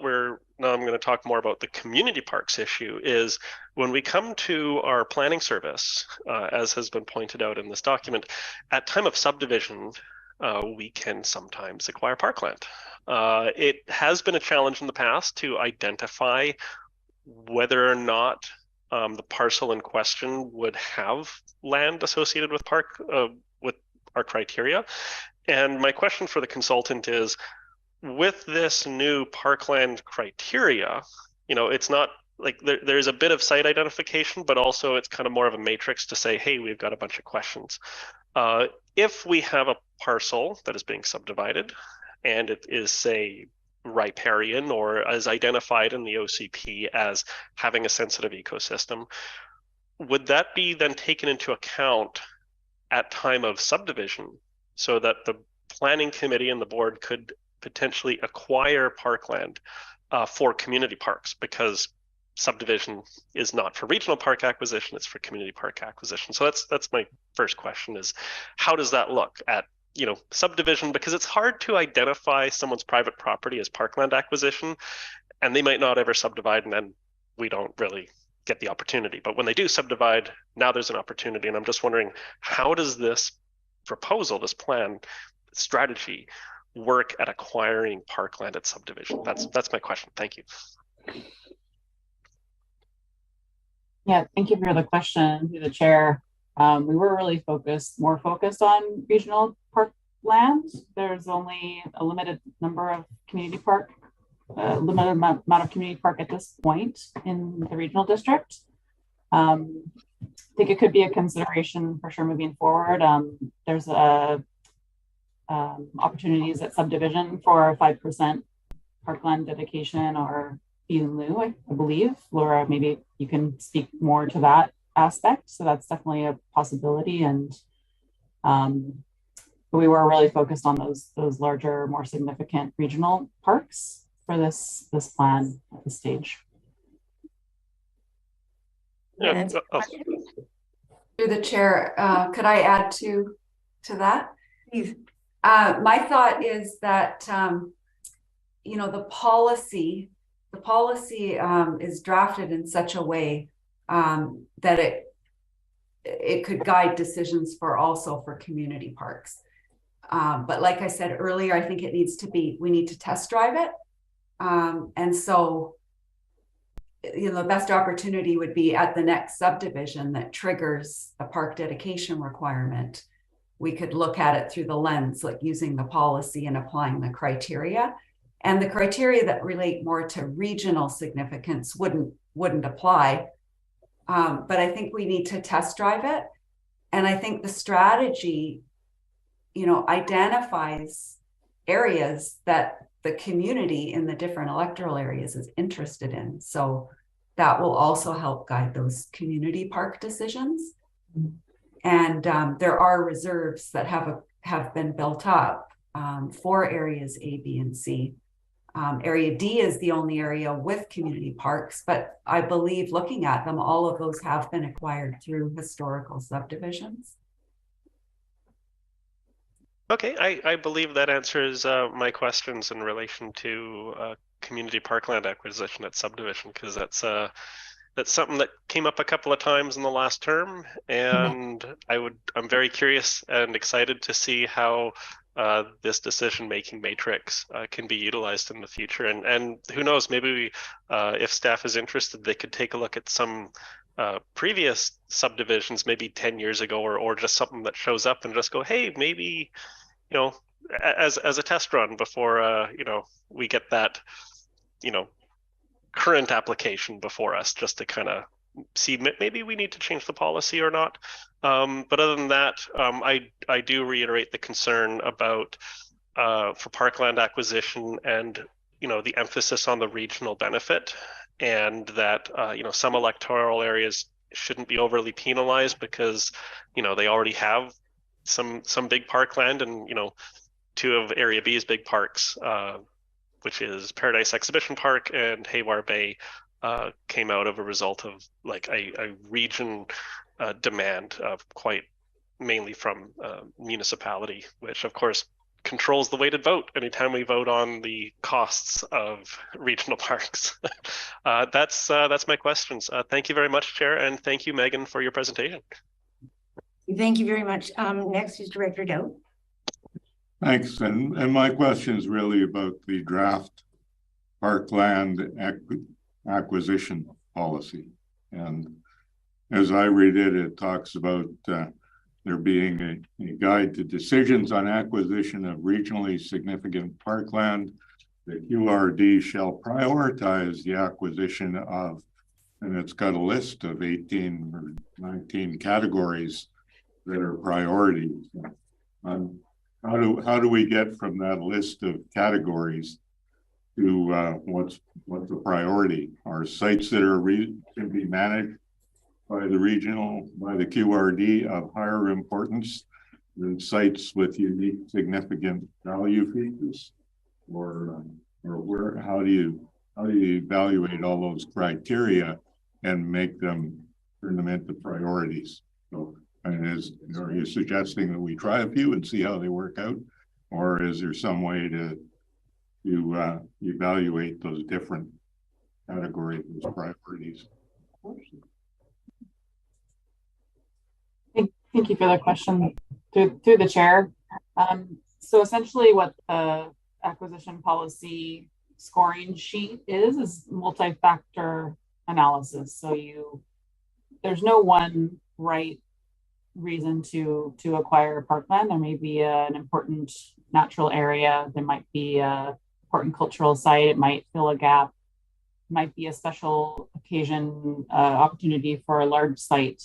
going to talk more about the community parks issue, is when we come to our planning service, as has been pointed out in this document, at time of subdivision, we can sometimes acquire parkland. It has been a challenge in the past to identify whether or not the parcel in question would have land associated with with our criteria. And my question for the consultant is, with this new parkland criteria, you know, it's not like there's a bit of site identification, but also it's kind of more of a matrix to say, hey, we've got a bunch of questions. If we have a parcel that is being subdivided and it is, say, riparian or as identified in the OCP as having a sensitive ecosystem, would that be then taken into account at time of subdivision so that the planning committee and the board could potentially acquire parkland for community parks? Because subdivision is not for regional park acquisition, it's for community park acquisition. So that's my first question, is how does that look at, you know, subdivision? Because it's hard to identify someone's private property as parkland acquisition, and they might not ever subdivide, and then we don't really get the opportunity. But when they do subdivide, now there's an opportunity. And I'm just wondering, how does this proposal, this plan strategy work at acquiring parkland at subdivision? That's my question. Thank you. Yeah, thank you for the question to the chair. We were really more focused on regional park land. There's only a limited number of community park, limited amount of community park at this point in the regional district. I think it could be a consideration for sure moving forward. There's opportunities at subdivision for 5% parkland dedication or fee in lieu, I believe. Laura, maybe you can speak more to that aspect. So that's definitely a possibility. And we were really focused on those larger, more significant regional parks for this plan at this stage. Yeah. Through the chair, could I add to that? Please. My thought is that you know, the policy is drafted in such a way that it could guide decisions for community parks. But like I said earlier, I think we need to test drive it. And so, you know, the best opportunity would be at the next subdivision that triggers a park dedication requirement. We could look at it through the lens, like using the policy and applying the criteria. And the criteria that relate more to regional significance wouldn't apply. But I think we need to test drive it. And I think the strategy, you know, identifies areas that the community in the different electoral areas is interested in. So that will also help guide those community park decisions. And there are reserves that have been built up for areas A, B, and C. Area D is the only area with community parks, but I believe looking at them, all of those have been acquired through historical subdivisions. Okay, I believe that answers my questions in relation to community parkland acquisition at subdivision, because that's something that came up a couple of times in the last term, and I'm very curious and excited to see how this decision-making matrix can be utilized in the future. And who knows, maybe if staff is interested, they could take a look at some previous subdivisions, maybe 10 years ago, or just something that shows up and just go, hey, maybe, you know, as a test run before, you know, we get that, you know, current application before us, just to kind of see maybe we need to change the policy or not. But other than that, I do reiterate the concern about for parkland acquisition and, you know, the emphasis on the regional benefit, and that you know, some electoral areas shouldn't be overly penalized because, you know, they already have some big parkland, and, you know, two of Area B's big parks, which is Paradise Exhibition Park and Haywire Bay, came out of a result of like a region demand quite mainly from municipality, which of course controls the weighted vote anytime we vote on the costs of regional parks. That's my questions. Thank you very much, Chair, and thank you, Megan, for your presentation. Thank you very much. Next is Director Dow. Thanks. And my question is really about the draft parkland acquisition policy. And as I read it, it talks about there being a guide to decisions on acquisition of regionally significant parkland. The QRD shall prioritize the acquisition of, and it's got a list of 18 or 19 categories that are priorities. How do we get from that list of categories to what's a priority? Are sites that are can be managed by the QRD of higher importance than sites with unique significant value features, or where? How do you evaluate all those criteria and turn them into priorities? So, are you suggesting that we try a few and see how they work out, or is there some way to evaluate those different categories as priorities? Thank you for the question through the chair. So essentially what the acquisition policy scoring sheet is multi-factor analysis. So there's no one right reason to acquire parkland. There may be an important natural area. There might be an important cultural site. It might fill a gap. It might be a special occasion opportunity for a large site.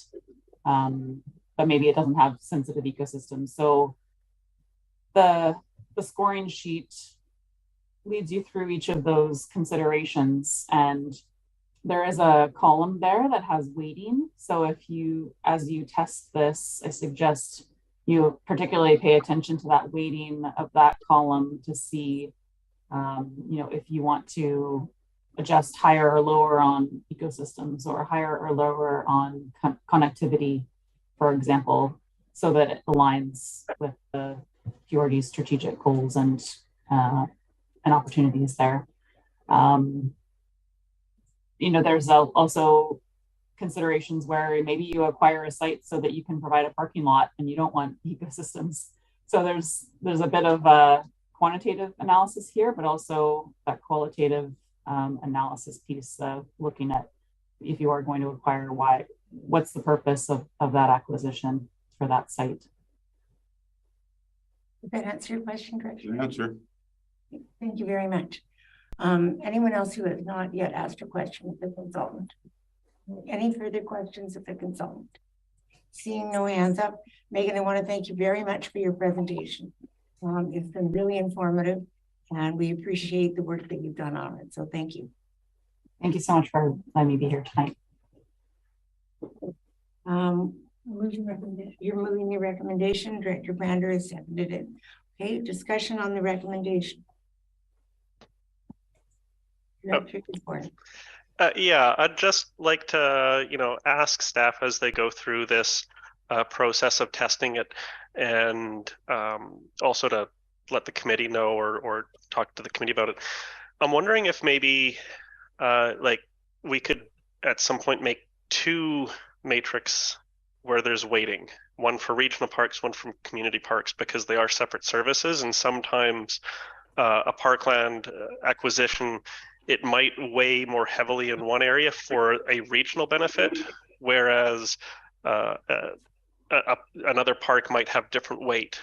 But maybe it doesn't have sensitive ecosystems. So the scoring sheet leads you through each of those considerations, and there is a column there that has weighting. So as you test this, I suggest you particularly pay attention to that weighting of that column to see, if you want to adjust higher or lower on ecosystems, or higher or lower on connectivity, for example, so that it aligns with the QRD's strategic goals and opportunities there. There's also considerations where maybe you acquire a site so that you can provide a parking lot and you don't want ecosystems. So there's a bit of a quantitative analysis here, but also that qualitative analysis piece of looking at, if you are going to acquire, what's the purpose of that acquisition for that site. Did that answer your question, Greg? Good answer. Thank you very much. Anyone else who has not yet asked a question of the consultant? Any further questions of the consultant? Seeing no hands up, Megan, I want to thank you very much for your presentation. It's been really informative, And we appreciate the work that you've done on it. So thank you. Thank you so much for letting me be here tonight. You're moving the recommendation. Director Brander has seconded it. Okay, discussion on the recommendation. Yeah, I'd just like to, ask staff as they go through this process of testing it, and also to let the committee know or talk to the committee about it. I'm wondering if maybe we could at some point make 2 matrix where there's weighting, one for regional parks, one from community parks, because they are separate services, and sometimes a parkland acquisition, it might weigh more heavily in one area for a regional benefit, whereas another park might have different weight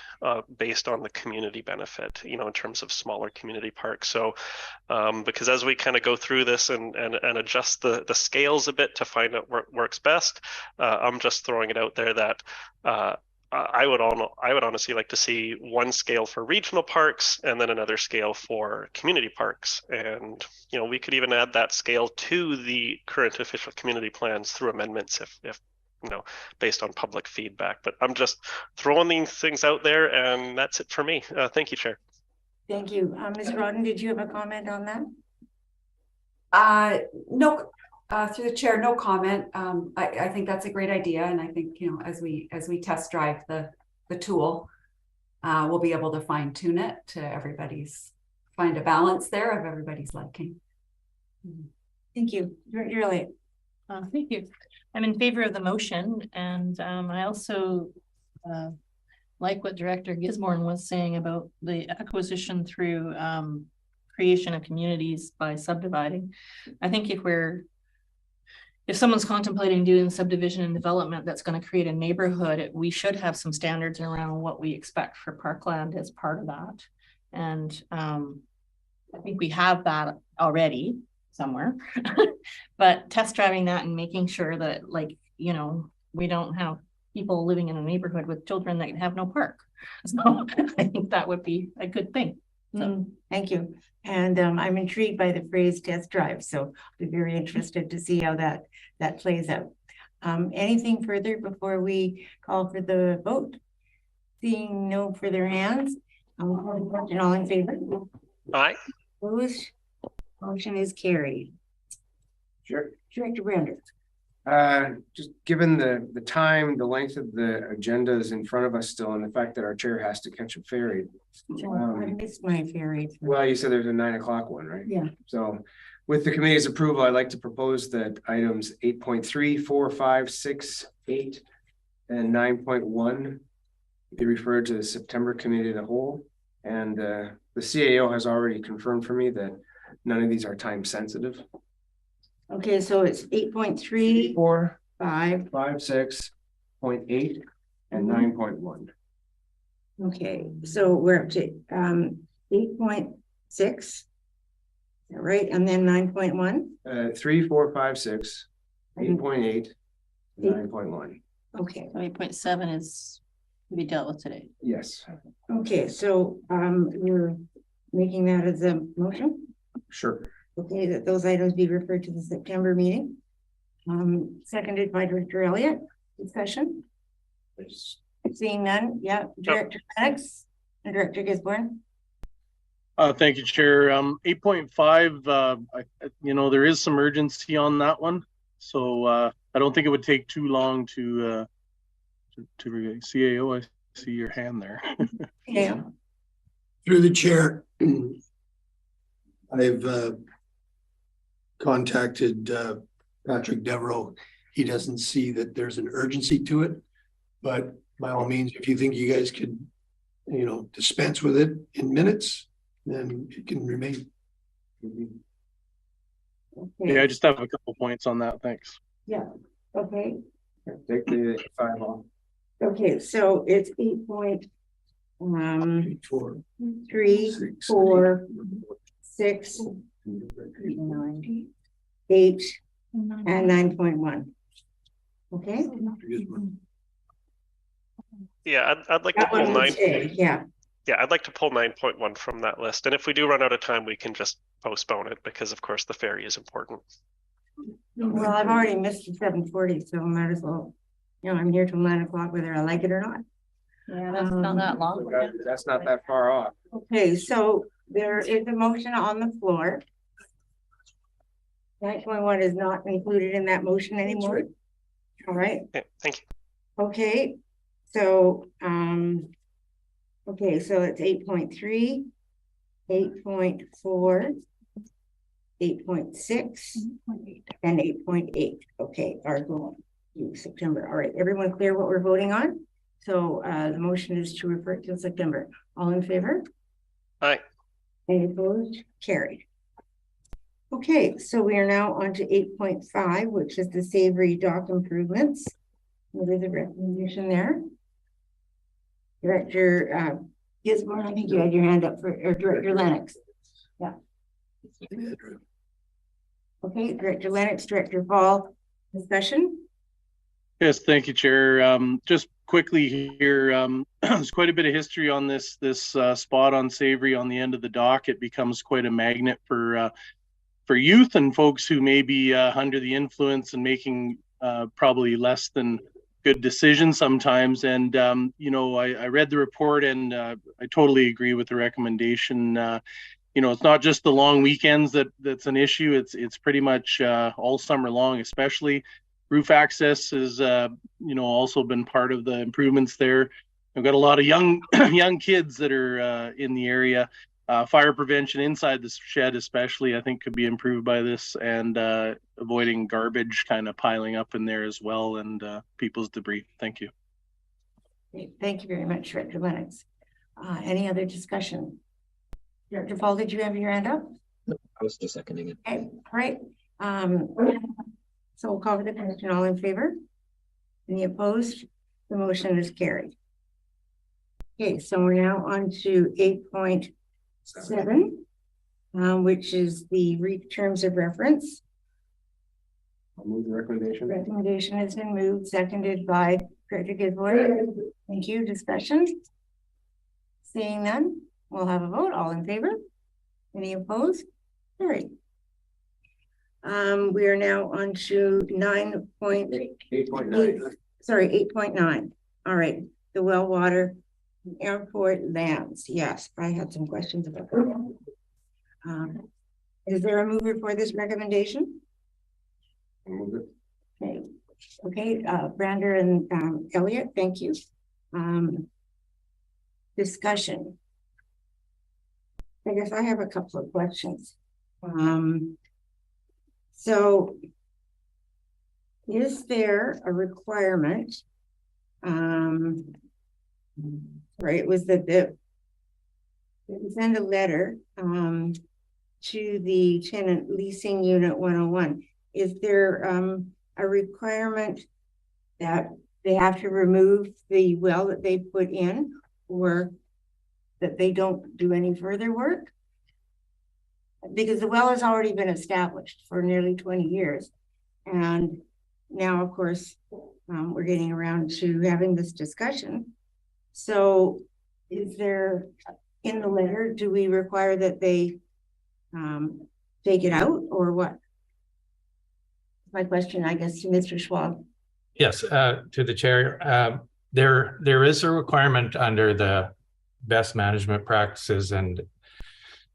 based on the community benefit, in terms of smaller community parks. So because as we kind of go through this and adjust the scales a bit to find out what works best, I'm just throwing it out there that I would honestly like to see one scale for regional parks and then another scale for community parks. And, we could even add that scale to the current official community plans through amendments if based on public feedback. But I'm just throwing these things out there, and that's it for me. Thank you, Chair. Thank you. Ms. Rodden, did you have a comment on that? No. Through the chair, no comment. I think that's a great idea, and I think as we test drive the tool, we'll be able to fine tune it to find a balance there of everybody's liking. Thank you. You're late. Thank you. I'm in favor of the motion, and I also like what Director Gisborne was saying about the acquisition through creation of communities by subdividing. I think if someone's contemplating doing subdivision and development that's going to create a neighborhood, we should have some standards around what we expect for parkland as part of that. And I think we have that already somewhere, but test driving that and making sure that we don't have people living in a neighborhood with children that have no park. So I think that would be a good thing. So thank you. And I'm intrigued by the phrase test drive. So I'll be very interested to see how that plays out. Anything further before we call for the vote? Seeing no further hands, all in favor? Aye. Opposed? Motion is carried. Sure. Director Brander. Just given the time, the length of the agendas in front of us still, and the fact that our chair has to catch a ferry. I missed my ferry. Well, you said there's a 9 o'clock one, right? Yeah. So with the committee's approval, I'd like to propose that items 8.3, 4, 5, 6, 8, and 9.1 be referred to the September committee of the whole. And the CAO has already confirmed for me that none of these are time sensitive. Okay, so it's 8.3, 4, 5, 5, 6.8, and 9.1. Okay, so we're up to 8.6, right? And then 9.1? 3, 4, 5, 6, 8.8, 9.1. Okay. 8.7 is to be dealt with today. Yes. Okay, so you're making that as a motion? Sure. Okay, that those items be referred to the September meeting. Seconded by Director Elliott. Discussion? Seeing none, yeah. Director Lennox and Director Gisborne. Thank you, Chair. 8.5, there is some urgency on that one. So I don't think it would take too long to CAO, I see your hand there. Yeah. Through the chair, I've contacted Patrick Devereaux. He doesn't see that there's an urgency to it, but by all means, if you think you guys could, dispense with it in minutes, then it can remain. Okay. Yeah, I just have a couple points on that. Thanks. Yeah. Okay. Take the 5 off. Okay, so it's 8.3, 4, 6, 9, 8, and 9.1. Okay. Yeah, I'd like to pull 9. Yeah. yeah, I'd like to pull 9.1 from that list. And if we do run out of time, we can just postpone it because of course the ferry is important. Well, I've already missed the 7:40, so I might as well, I'm here till 9 o'clock whether I like it or not. Yeah, that's not that long. That's not that far off. Okay, so there is a motion on the floor. 9.1 is not included in that motion anymore. All right. Okay, thank you. Okay, so it's 8.3, 8.4, 8.6, and 8.8. Okay, are going to September. All right, everyone clear what we're voting on? So the motion is to refer to September. All in favor? Aye. Any opposed? Carried. Okay, so we are now on to 8.5, which is the savory dock improvements. What is the recommendation there? Director Gisborne, I think you had your hand up for, or Director Lennox. Yeah. Okay, Director Lennox, Director Paul, discussion? Yes, thank you, Chair. Just quickly here, there's quite a bit of history on this spot on Savory on the end of the dock. It becomes quite a magnet for youth and folks who may be under the influence and making probably less than good decisions sometimes. And I read the report and I totally agree with the recommendation. It's not just the long weekends that's an issue. It's pretty much all summer long, especially. Roof access has also been part of the improvements there. I've got a lot of young kids that are in the area. Fire prevention inside the shed especially, I think, could be improved by this, and avoiding garbage kind of piling up in there as well, and people's debris. Thank you. Thank you very much, Director Lennox. Any other discussion? Director Paul, did you have your hand up? No, I was just seconding it. Okay, all right. So we'll call for the question. All in favor? Any opposed? The motion is carried. Okay, so we're now on to 8.7, which is the terms of reference. I'll move the recommendation. Recommendation has been moved, seconded by Director Gisborne. Thank you. Discussion? Seeing none, we'll have a vote. All in favor? Any opposed? Carried. We are now on to 8.9. Sorry, 8.9. All right, the well water airport lands. Yes, I had some questions about that. Is there a mover for this recommendation? I'll move it. Okay, Brander and Elliott, thank you. Discussion. I guess I have a couple of questions. So is there a requirement, right, was that they send a letter to the tenant leasing unit 101. Is there a requirement that they have to remove the well that they put in, or that they don't do any further work? Because the well has already been established for nearly 20 years. And now, of course, we're getting around to having this discussion. So is there, in the letter, do we require that they take it out, or what? My question, I guess, to Mr. Schwab. Yes, to the chair. There is a requirement under the best management practices and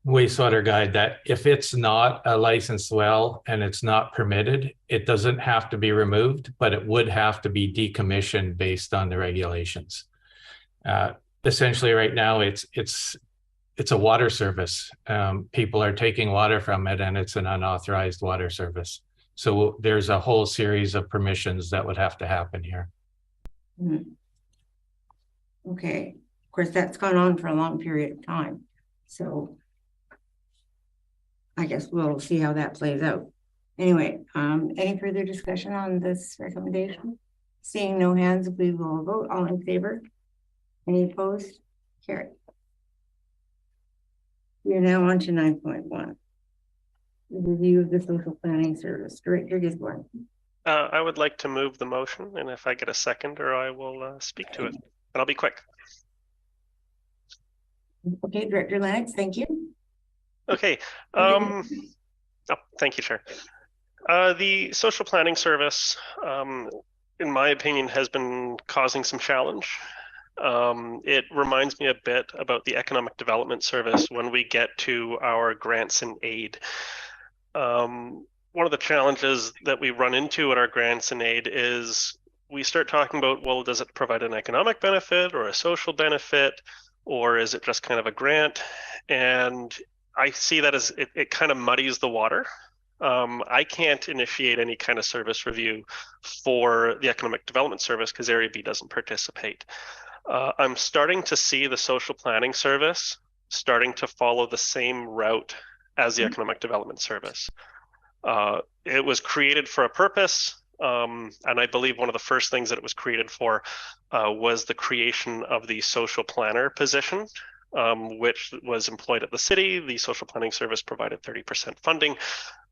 wastewater guide that if it's not a licensed well and it's not permitted, it doesn't have to be removed, but it would have to be decommissioned based on the regulations. Essentially, right now, it's a water service. People are taking water from it, and it's an unauthorized water service. So there's a whole series of permissions that would have to happen here. Okay, of course, that's gone on for a long period of time. So I guess we'll see how that plays out. Anyway, any further discussion on this recommendation? Seeing no hands, we will vote. All in favor? Any opposed? Carried. We are now on to 9.1. Review of the social planning service. Director Gisborne. I would like to move the motion, and if I get a second, or I will speak to it. And I'll be quick. Okay, Director Lennox, thank you. Okay. Thank you, Chair. The social planning service, in my opinion, has been causing some challenge. It reminds me a bit about the economic development service when we get to our grants and aid. One of the challenges that we run into at our grants and aid is we start talking about, well, does it provide an economic benefit or a social benefit, or is it just kind of a grant? And I see that as it kind of muddies the water. I can't initiate any kind of service review for the economic development service because Area B doesn't participate. I'm starting to see the social planning service starting to follow the same route as the economic development service. It was created for a purpose, and I believe one of the first things that it was created for was the creation of the social planner position, which was employed at the city. The social planning service provided 30% funding,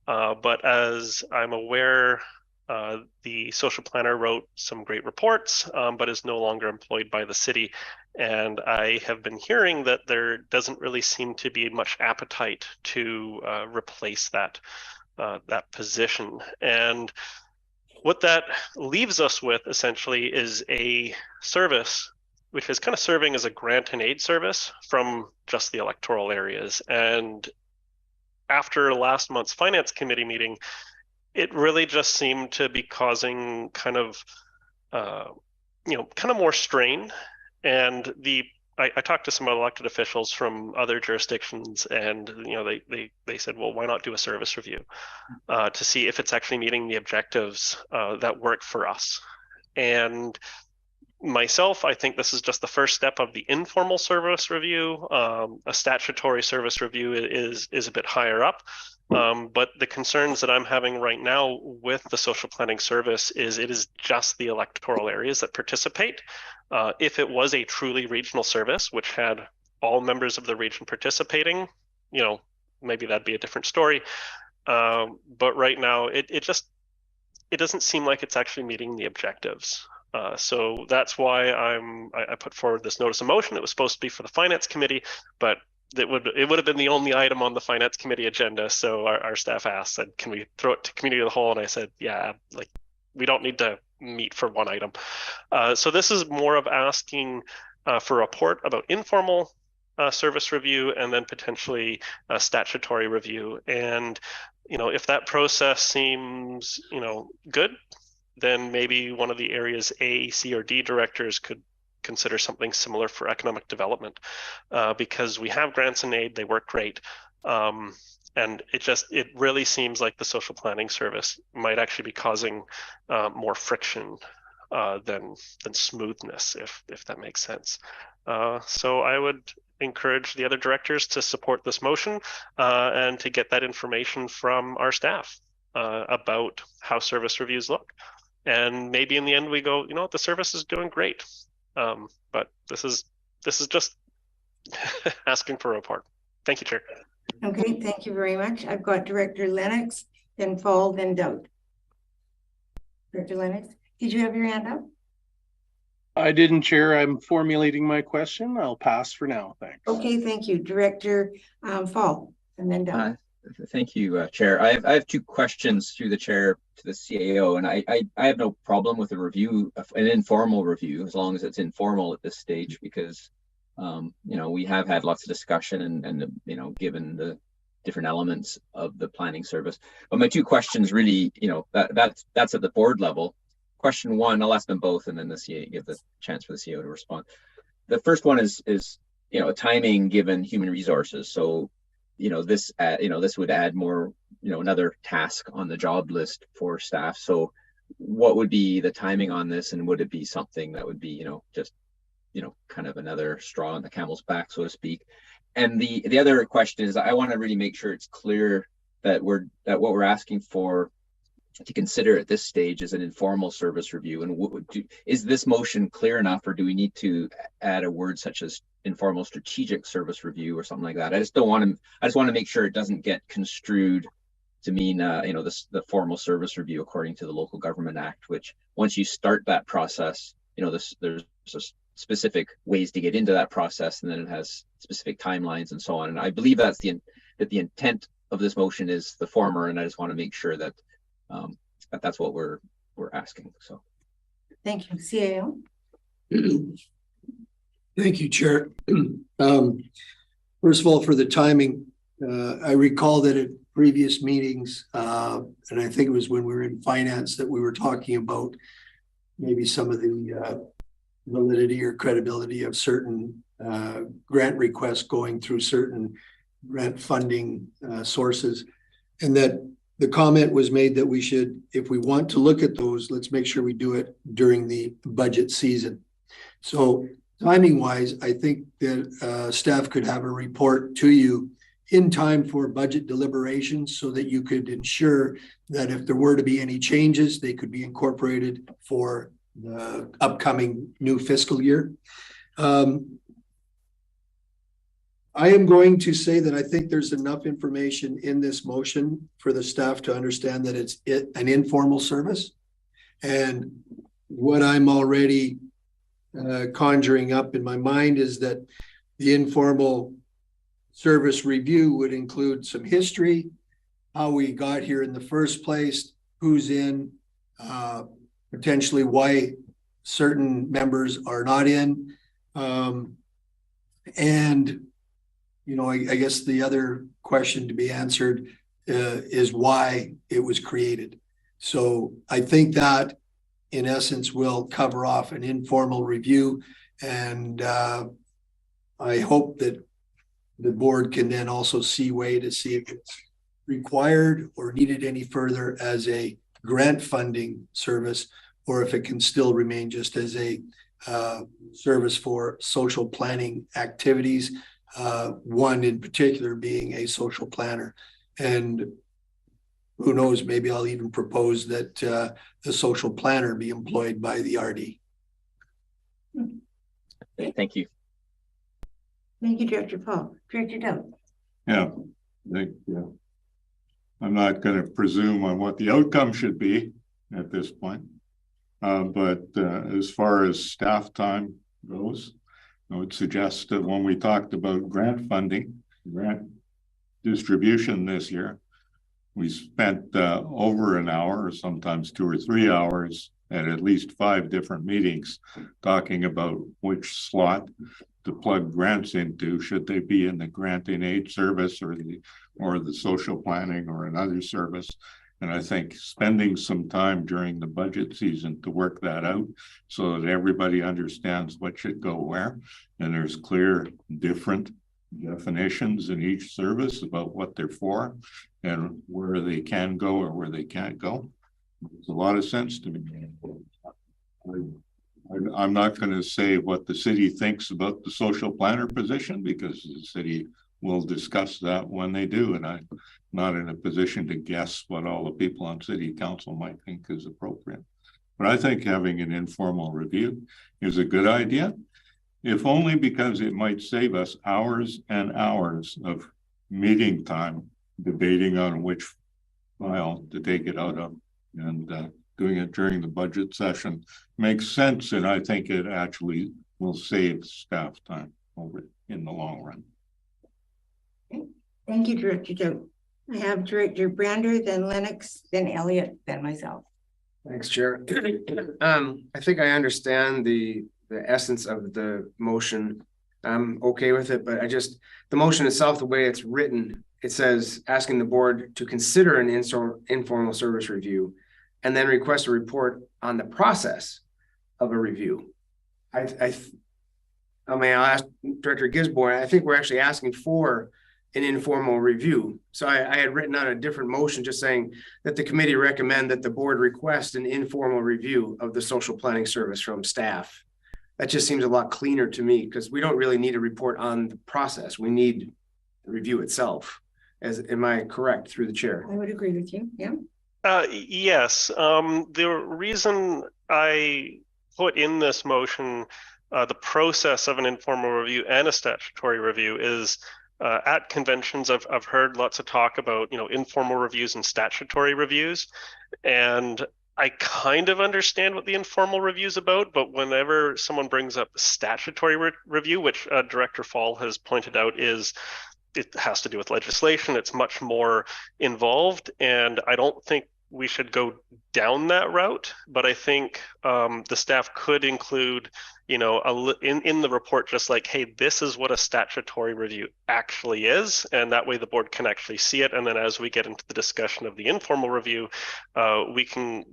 but as I'm aware, the social planner wrote some great reports, but is no longer employed by the city. And I have been hearing that there doesn't really seem to be much appetite to replace that position. And what that leaves us with essentially is a service which is kind of serving as a grant and aid service from just the electoral areas. And after last month's finance committee meeting, it really just seemed to be causing kind of more strain. And I talked to some elected officials from other jurisdictions, and they said, well, why not do a service review to see if it's actually meeting the objectives that work for us? And myself, I think this is just the first step of the informal service review. A statutory service review is a bit higher up. But the concerns that I'm having right now with the social planning service is it is just the electoral areas that participate. If it was a truly regional service, which had all members of the region participating, maybe that'd be a different story. But right now, it doesn't seem like it's actually meeting the objectives. So that's why I put forward this notice of motion. It was supposed to be for the finance committee, but it would have been the only item on the finance committee agenda. So our staff asked, said, can we throw it to committee of the whole? And I said, yeah, we don't need to meet for one item. So this is more of asking for a report about informal service review and then potentially a statutory review. And, if that process seems, good, then maybe one of the areas A, C, or D directors could consider something similar for economic development, because we have grants and aid, they work great. And it really seems like the social planning service might actually be causing more friction than smoothness, if that makes sense. So I would encourage the other directors to support this motion and to get that information from our staff about how service reviews look. And maybe in the end we go, the service is doing great. But this is just asking for a report. Thank you, Chair. Okay, thank you very much. I've got Director Lennox, then Paul, then Doug. Director Lennox, did you have your hand up? I didn't, Chair. I'm formulating my question. I'll pass for now. Thanks. Okay, thank you. Director Paul, and then Doug. Thank you, Chair. I have two questions through the Chair to the CAO, and I have no problem with a review, an informal review, as long as it's informal at this stage, because we have had lots of discussion and given the different elements of the planning service. But my two questions really, that's at the board level. Question one, I'll ask them both, and then the CAO, give the chance for the CAO to respond. The first one is timing given human resources. So this would add more, another task on the job list for staff. So what would be the timing on this, and would it be something that would be, just, kind of another straw on the camel's back, so to speak? And the other question is, I want to really make sure it's clear that what we're asking for to consider at this stage is an informal service review. And is this motion clear enough, or do we need to add a word such as informal strategic service review or something like that? I just want to make sure it doesn't get construed to mean the formal service review according to the Local Government Act, which once you start that process, there's specific ways to get into that process, and then it has specific timelines and so on. And I believe that's the intent of this motion is the former, and I just want to make sure that that's what we're asking. So Thank you. CAO. Thank you, Chair. First of all, for the timing, I recall that at previous meetings, and I think it was when we were in finance that we were talking about maybe some of the validity or credibility of certain grant requests going through certain grant funding sources, and that the comment was made that we should, if we want to look at those, let's make sure we do it during the budget season. So timing wise, I think that staff could have a report to you in time for budget deliberations so that you could ensure that if there were to be any changes, they could be incorporated for the upcoming new fiscal year. I am going to say that I think there's enough information in this motion for the staff to understand that it's an informal service. And what I'm already conjuring up in my mind is that the informal service review would include some history, how we got here in the first place, who's in, potentially why certain members are not in. And, you know, I guess the other question to be answered is why it was created. So I think that in essence will cover off an informal review, and I hope that the board can then also see to see if it's required or needed any further as a grant funding service, or if it can still remain just as a service for social planning activities, one in particular being a social planner. And who knows, maybe I'll even propose that the social planner be employed by the RD. Thank you. Thank you, Director Paul. Director Dowd. Yeah, I'm not going to presume on what the outcome should be at this point. But as far as staff time goes, I would suggest that when we talked about grant funding, grant distribution this year, we spent over an hour, or sometimes 2 or 3 hours, at least 5 different meetings talking about which slot to plug grants into. Should they be in the granting aid service or the social planning or another service? And I think spending some time during the budget season to work that out so that everybody understands what should go where, and there's clear different definitions in each service about what they're for and where they can go or where they can't go. Makes a lot of sense to me. I'm not going to say what the city thinks about the social planner position, because the city will discuss that when they do, and I'm not in a position to guess what all the people on city council might think is appropriate. But I think having an informal review is a good idea, if only because it might save us hours and hours of meeting time debating on which file to take it out of, and doing it during the budget session makes sense, and I think it actually will save staff time over in the long run. Okay. Thank you, Director Joe. I have Director Brander, then Lennox, then Elliott, then myself. Thanks, Chair. I think I understand the essence of the motion. I'm okay with it, but the motion itself, the way it's written, it says asking the board to consider an informal service review and then request a report on the process of a review. I mean, I'll ask Director Gisborne, I think we're actually asking for an informal review. So I had written on a different motion just saying that the committee recommend that the board request an informal review of the social planning service from staff. That just seems a lot cleaner to me, because we don't really need a report on the process. We need the review itself. Am I correct through the chair? I would agree with you. Yeah. Yes. The reason I put in this motion the process of an informal review and a statutory review is at conventions I've heard lots of talk about, informal reviews and statutory reviews, and I kind of understand what the informal review is about, but whenever someone brings up statutory review, which Director Fall has pointed out it has to do with legislation, it's much more involved, and I don't think we should go down that route, but I think the staff could include, in the report, just like, hey, this is what a statutory review actually is, and that way the board can actually see it. And then as we get into the discussion of the informal review, we can,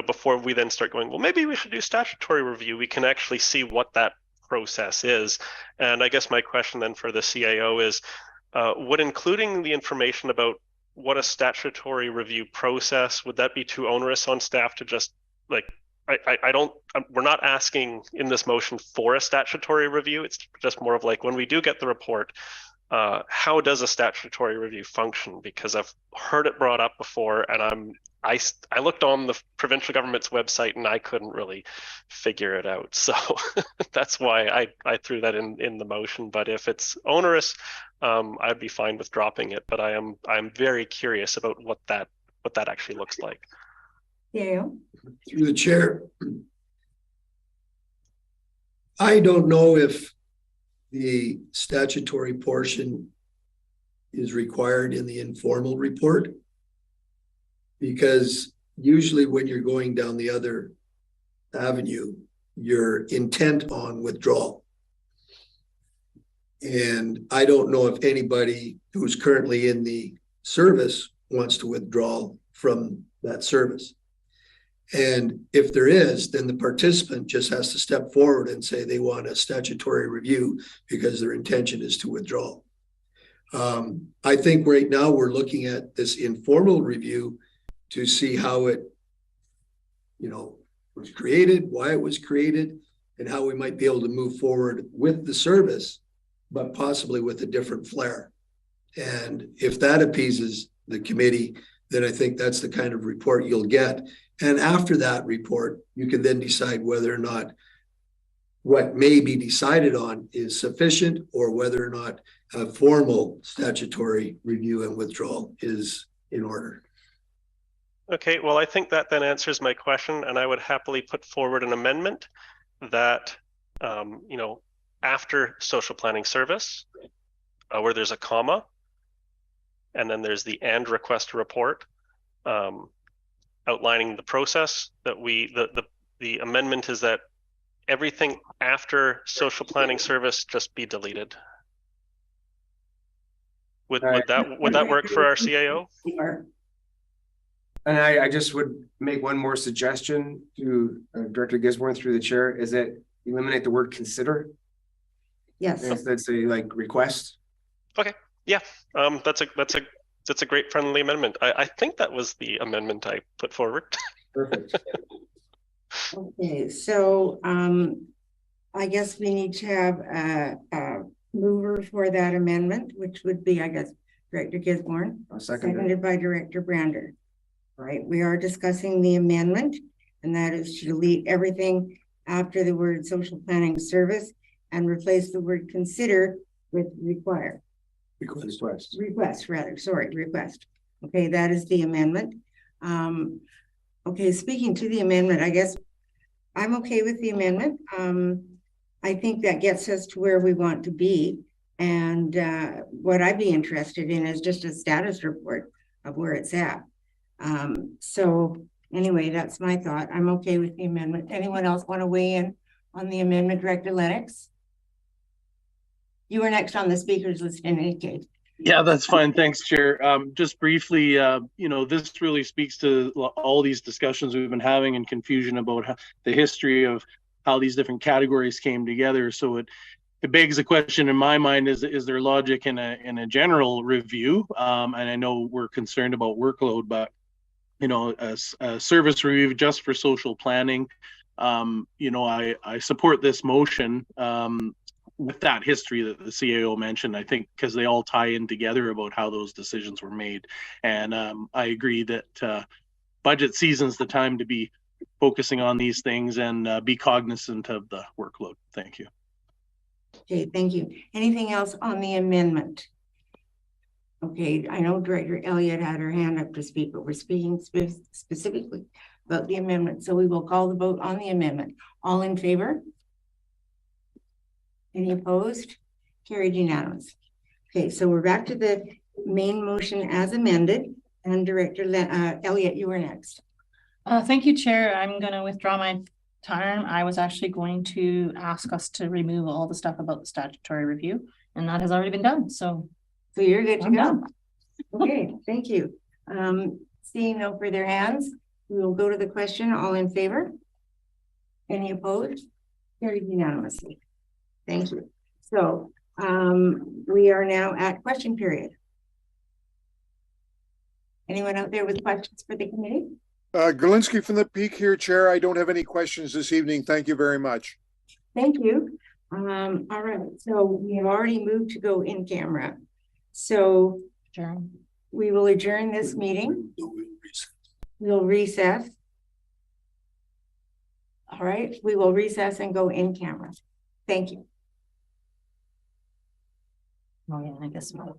before we then start going, well, maybe we should do statutory review, we can actually see what that process is. And I guess my question then for the CAO is, would including the information about what a statutory review process, would that be too onerous on staff to just like, we're not asking in this motion for a statutory review. It's just more of like, when we do get the report, how does a statutory review function? Because I've heard it brought up before, and I looked on the provincial government's website and I couldn't really figure it out. So that's why I threw that in the motion. But if it's onerous, I'd be fine with dropping it. But I'm very curious about what that actually looks like. Yeah. Through the chair, I don't know if the statutory portion is required in the informal report, because usually when you're going down the other avenue, you're intent on withdrawal. And I don't know if anybody who's currently in the service wants to withdraw from that service. And if there is, then the participant just has to step forward and say they want a statutory review because their intention is to withdraw. I think right now we're looking at this informal review to see how it, was created, why it was created, and how we might be able to move forward with the service, but possibly with a different flair. And if that appeases the committee, then I think that's the kind of report you'll get. And after that report, you can then decide whether or not what may be decided on is sufficient, or whether or not a formal statutory review and withdrawal is in order. Okay, well, I think that then answers my question, and I would happily put forward an amendment that, after social planning service, where there's a comma, and then there's the and request a report, outlining the process that the amendment is that everything after social planning service just be deleted. Would that work for our CAO? And I just would make one more suggestion to Director Gisborne through the chair, is that eliminate the word consider. Yes. Instead say like request. Okay. Yeah. That's a great friendly amendment. I think that was the amendment I put forward. Perfect. Okay, so I guess we need to have a mover for that amendment, which would be, I guess, Director Gisborne, seconded by Director Brander. Right, we are discussing the amendment, and that is to delete everything after the word social planning service and replace the word consider with require. Request. Request. Okay, that is the amendment. Okay, speaking to the amendment, I guess I'm okay with the amendment. I think that gets us to where we want to be. And what I'd be interested in is just a status report of where it's at. So anyway, that's my thought. I'm okay with the amendment. Anyone else want to weigh in on the amendment, Director Lennox? You were next on the speakers list in any case. Yeah, that's fine. Thanks, Chair. Just briefly, this really speaks to all these discussions we've been having and confusion about the history of how these different categories came together. So it begs a question in my mind: is there logic in a general review? And I know we're concerned about workload, but a service review just for social planning. I support this motion. With that history that the CAO mentioned, I think, because they all tie in together about how those decisions were made. And I agree that budget season's the time to be focusing on these things and be cognizant of the workload. Thank you. Okay, thank you. Anything else on the amendment? Okay, I know Director Elliott had her hand up to speak, but we're speaking specifically about the amendment. So we will call the vote on the amendment. All in favor? Any opposed? Carried unanimous. Okay, so we're back to the main motion as amended, and Director Elliott, you are next. Thank you, Chair. I'm going to withdraw my time. I was actually going to ask us to remove all the stuff about the statutory review, and that has already been done. So you're good to I'm go. done. Okay, thank you. Seeing no further hands, we will go to the question. All in favor? Any opposed? Carried unanimously. Thank you. So we are now at question period. Anyone out there with questions for the committee? Galinsky from the Peak here, Chair. I don't have any questions this evening. Thank you very much. Thank you. All right, so we have already moved to go in camera. So we will adjourn this meeting. We'll recess. All right, we will recess and go in camera. Thank you. Oh yeah, I guess so.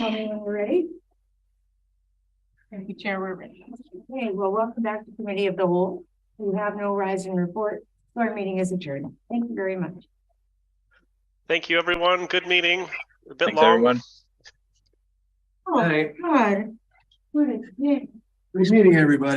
tell me when you're ready. Thank you, Chair, we're ready. Okay, well, welcome back to Committee of the Whole. We have no rise and report. So our meeting is adjourned. Thank you very much. Thank you, everyone. Good meeting. A bit Thanks, long. everyone. Oh, God. What a day. Good meeting, everybody.